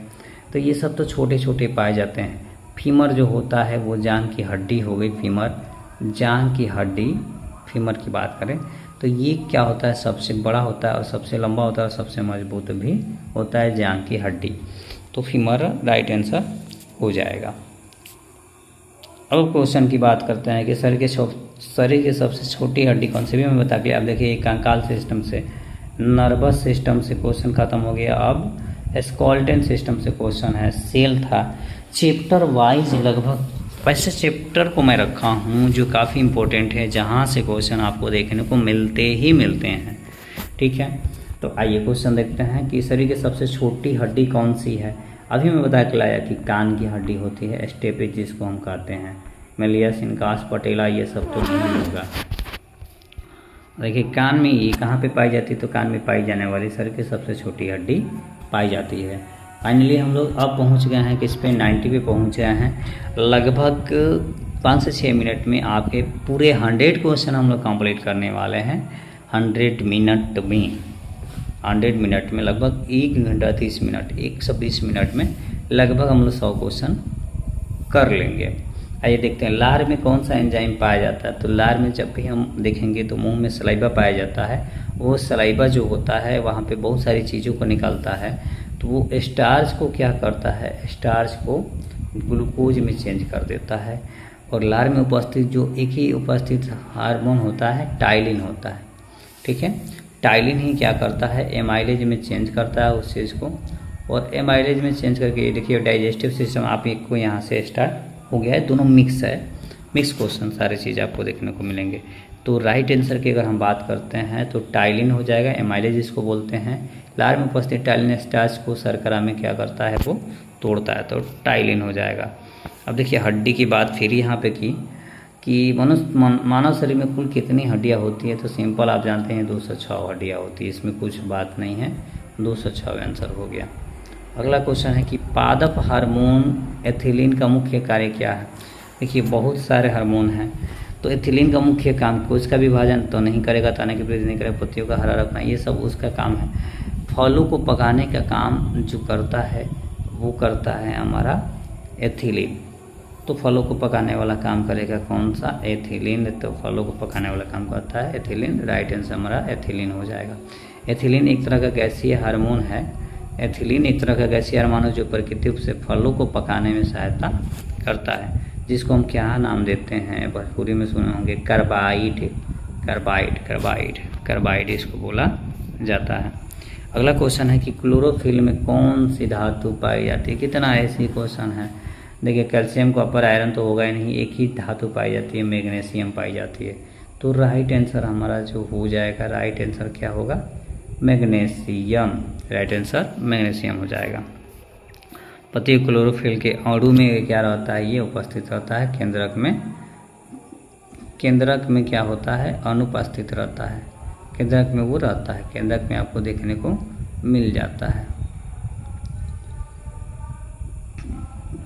तो ये सब तो छोटे छोटे पाए जाते हैं। फीमर जो होता है वो जांघ की हड्डी हो गई, फीमर जांघ की हड्डी, फीमर की बात करें तो ये क्या होता है, सबसे बड़ा होता है और सबसे लंबा होता है और सबसे मजबूत भी होता है जांघ की हड्डी। तो फीमर राइट आंसर हो जाएगा। अब क्वेश्चन की बात करते हैं कि शरीर की सबसे छोटी हड्डी कौन सी भी मैं बता के, अब देखिए कंकाल सिस्टम से, नर्वस सिस्टम से क्वेश्चन खत्म हो गया। अब स्केलेटन सिस्टम से क्वेश्चन है। सेल था चैप्टर वाइज, लगभग वैसे चैप्टर को मैं रखा हूँ जो काफ़ी इंपॉर्टेंट है, जहाँ से क्वेश्चन आपको देखने को मिलते हैं, ठीक है। तो आइए क्वेश्चन देखते हैं कि शरीर की सबसे छोटी हड्डी कौन सी है। अभी मैं बता के लाया कि कान की हड्डी होती है, स्टेपिस जिसको हम कहते हैं, मेलियस, इनकास, पटेला, ये सब तो नहीं होगा। देखिए कान में ये कहाँ पे पाई जाती है, तो कान में पाई जाने वाली शरीर की सबसे छोटी हड्डी पाई जाती है। फाइनली हम लोग अब पहुंच गए हैं किस पे, 90 पे पहुंच गए हैं। लगभग 5 से 6 मिनट में आपके पूरे 100 क्वेश्चन हम लोग कंप्लीट करने वाले हैं। 100 मिनट में, 100 मिनट में लगभग 1 घंटा 30 मिनट, 120 मिनट में लगभग हम लोग 100 क्वेश्चन कर लेंगे। आइए देखते हैं लार में कौन सा एंजाइम पाया जाता है। तो लार में जब भी हम देखेंगे तो मुंह में सलाइवा पाया जाता है। वो सलाइवा जो होता है वहाँ पे बहुत सारी चीज़ों को निकालता है। तो वो स्टार्च को क्या करता है, स्टार्च को ग्लूकोज में चेंज कर देता है। और लार में उपस्थित जो एक ही उपस्थित हार्मोन होता है, टाइलिन होता है, ठीक है। टाइलिन ही क्या करता है, एमाइलेज में चेंज करता है उस चीज़ को। और एमाइलेज में चेंज करके देखिए डाइजेस्टिव सिस्टम आप को यहाँ से स्टार्ट हो गया है। दोनों मिक्स है, मिक्स क्वेश्चन सारी चीज़ आपको देखने को मिलेंगे। तो राइट आंसर की अगर हम बात करते हैं तो टाइलिन हो जाएगा, एमाइलेज इसको बोलते हैं। लार में उपस्थित टाइलिन स्टार्च को शर्करा में क्या करता है, वो तोड़ता है, तो टाइलिन हो जाएगा। अब देखिए हड्डी की बात फिर यहाँ पे की कि मानव शरीर में कुल कितनी हड्डियाँ होती है। तो सिंपल आप जानते हैं 206 हड्डियाँ होती है, इसमें कुछ बात नहीं है, 206 आंसर हो गया। अगला क्वेश्चन है कि पादप हार्मोन एथिलीन का मुख्य कार्य क्या है। देखिए बहुत सारे हार्मोन हैं, तो एथिलीन का मुख्य काम कोश का विभाजन तो नहीं करेगा, तना की वृद्धि नहीं करेगा, पत्तियों का हरा रखना, ये सब उसका काम है। फलों को पकाने का काम जो करता है वो करता है हमारा एथिलीन। तो फलों को पकाने वाला काम करेगा कौन सा, एथिलीन। तो फलों को पकाने वाला काम करता है एथिलीन, राइट आंसर हमारा एथिलीन हो जाएगा। एथिलीन एक तरह का गैसीय हार्मोन है। एथिलीन एक तरह का गैसीय हार्मोन है जो प्राकृतिक रूप से फलों को पकाने में सहायता करता है, जिसको हम क्या नाम देते हैं, भोजपुरी में सुने होंगे, कार्बाइड, कार्बाइड, कार्बाइड, कार्बाइड इसको बोला जाता है। अगला क्वेश्चन है कि क्लोरोफिल में कौन सी धातु पाई जाती है। कितना ऐसी क्वेश्चन है। देखिए कैल्शियम को अपर आयरन तो होगा ही नहीं, एक ही धातु पाई जाती है, मैग्नीशियम पाई जाती है। तो राइट आंसर हमारा जो हो जाएगा, राइट आंसर क्या होगा, मैग्नीशियम, राइट आंसर मैग्नीशियम हो जाएगा। पति क्लोरोफिल के अणु में क्या रहता है, ये उपस्थित रहता है केंद्रक में। केंद्रक में क्या होता है, अनुपस्थित रहता है, केंद्रक में वो रहता है, केंद्रक में आपको देखने को मिल जाता है।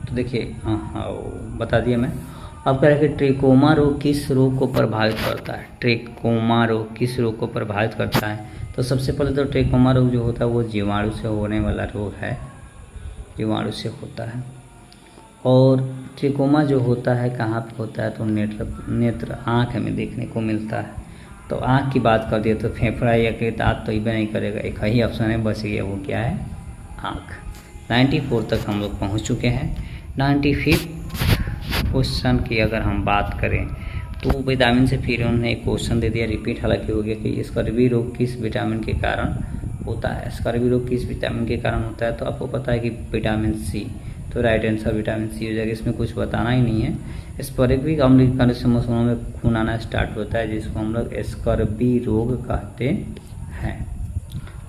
तो देखिए हाँ बता दिया मैं। अब कह रहे हैं कि ट्रिकोमा रोग किस रोग को प्रभावित करता है। ट्रिकोमा रोग किस रोग को प्रभावित करता है। तो सबसे पहले तो ट्रिकोमा रोग जो होता है वो जीवाणु से होने वाला रोग है, जीवाणु से होता है। और ट्रिकोमा जो होता है कहाँ पे होता है, तो नेत्र आँख में देखने को मिलता है। तो आँख की बात कर दिए तो फेफड़ा या के दाँत तो इबे नहीं करेगा, एक ही ऑप्शन है बच गया, वो क्या है, आँख। 94 तक हम लोग पहुँच चुके हैं। 95 क्वेश्चन की अगर हम बात करें तो विटामिन से फिर उन्होंने एक क्वेश्चन दे दिया, रिपीट हालांकि हो गया, कि स्कर्वी रोग किस विटामिन के कारण होता है। स्कर्वी रोग किस विटामिन के कारण होता है, तो आपको पता है कि विटामिन सी, तो राइट आंसर विटामिन सी हो जाएगा। इसमें कुछ बताना ही नहीं है। स्पोरेक्विक अम्ल के कारण मसूड़ों में खून आना स्टार्ट होता है, जिसको हम लोग स्कर्वी रोग कहते हैं।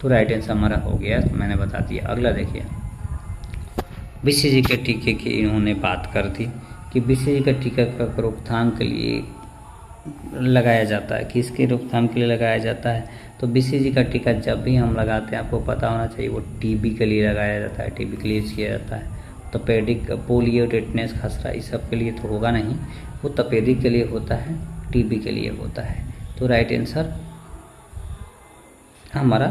तो राइट आंसर हमारा हो गया, तो मैंने बता दिया। अगला देखिए, बीसीजी के टीके की इन्होंने बात कर दी कि बीसीजी का टीका का रोकथाम के लिए लगाया जाता है। किसके रोकथाम के लिए लगाया जाता है, तो बीसीजी का टीका जब भी हम लगाते हैं आपको पता होना चाहिए वो टीबी के लिए लगाया जाता है, टीबी के लिए यूज़ किया जाता है। तपेदिक, पोलियो, टेटनेस, खसरा, इस सब के लिए तो होगा नहीं, वो तपेदिक के लिए होता है, टीबी के लिए होता है। तो राइट आंसर हमारा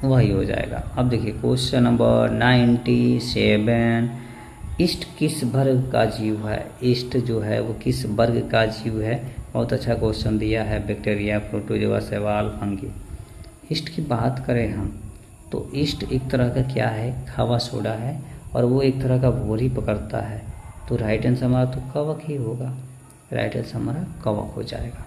वही हो जाएगा। अब देखिए क्वेश्चन नंबर 97, ईस्ट किस वर्ग का जीव है। ईस्ट जो है वो किस वर्ग का जीव है। बहुत अच्छा क्वेश्चन दिया है, बैक्टीरिया, प्रोटोजोआ, शैवाल, फंगी। ईस्ट की बात करें हम तो ईस्ट एक तरह का क्या है, खावा सोडा है, और वो एक तरह का भोरी पकड़ता है। तो राइट आंसर हमारा तो कवक ही होगा। राइट आंसर हमारा कवक हो जाएगा।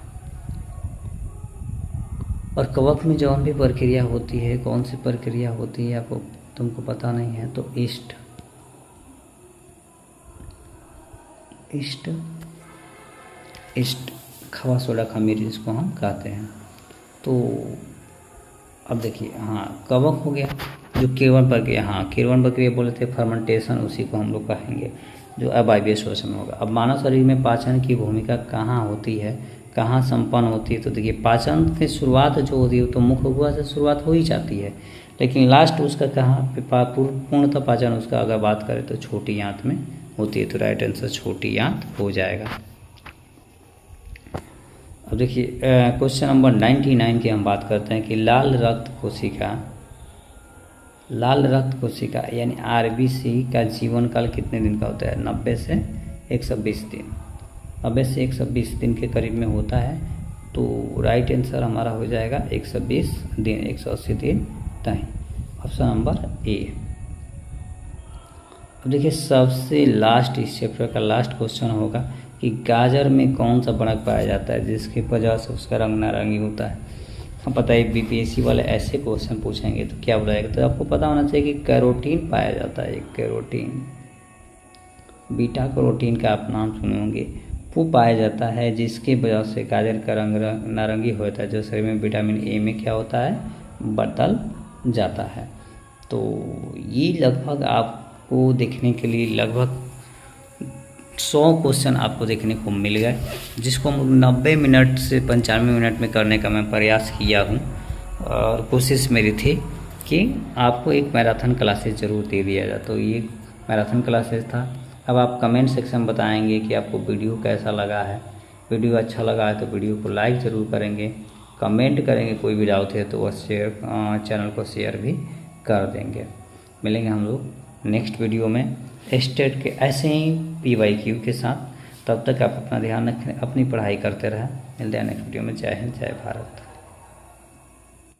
और कवक में जो भी प्रक्रिया होती है, कौन सी प्रक्रिया होती है आपको तुमको पता नहीं है, तो ईस्ट खावा सोडा खमीर जिसको हम कहते हैं। तो अब देखिए, हाँ कवक हो गया। जो किण्वन प्रक्रिया, हाँ किण्वन प्रक्रिया बोले थे, फर्मेंटेशन, उसी को हम लोग कहेंगे, जो अवायवीय श्वसन होगा। अब मानव शरीर में पाचन की भूमिका कहाँ होती है, कहाँ संपन्न होती है, तो देखिए पाचन की शुरुआत जो होती है तो मुख गुहा से शुरुआत हो ही जाती है, लेकिन लास्ट उसका कहाँ पूर्णतः पाचन उसका अगर बात करें तो छोटी आंत में होती है। तो राइट आंसर छोटी आंत हो जाएगा। अब देखिए क्वेश्चन नंबर 99 की हम बात करते हैं कि लाल रक्त कोशिका यानी आरबीसी का जीवन काल कितने दिन का होता है। 90 से 120 दिन, 90 से 120 दिन के करीब में होता है। तो राइट आंसर हमारा हो जाएगा 120 दिन, 180 दिन नहीं, ऑप्शन नंबर ए। अब देखिए सबसे लास्ट इस चैप्टर का लास्ट क्वेश्चन होगा कि गाजर में कौन सा बनक पाया जाता है जिसकी वजह से उसका रंग नारंगी होता है। हम पता है बीपीएससी वाले ऐसे क्वेश्चन पूछेंगे तो क्या बताएगा, तो आपको पता होना चाहिए कि कैरोटीन पाया जाता है। कैरोटीन, बीटा कैरोटीन का आप नाम सुने होंगे, वो पाया जाता है जिसकी वजह से गाजर का रंग नारंगी होता है, जो शरीर में विटामिन ए में क्या होता है, बदल जाता है। तो ये लगभग आपको देखने के लिए लगभग 100 क्वेश्चन आपको देखने को मिल गए, जिसको 90 मिनट से 95 मिनट में करने का मैं प्रयास किया हूँ। और कोशिश मेरी थी कि आपको एक मैराथन क्लासेस ज़रूर दे दिया जाए, तो ये मैराथन क्लासेस था। अब आप कमेंट सेक्शन में बताएंगे कि आपको वीडियो कैसा लगा है। वीडियो अच्छा लगा है तो वीडियो को लाइक ज़रूर करेंगे, कमेंट करेंगे, कोई भी डाउट है तो वह चैनल को शेयर भी कर देंगे। मिलेंगे हम लोग नेक्स्ट वीडियो में स्टेट के ऐसे ही PYQ के साथ। तब तक आप अपना ध्यान रखें, अपनी पढ़ाई करते रहें। मिलते हैं नेक्स्ट वीडियो में। जय हिंद, जय भारत।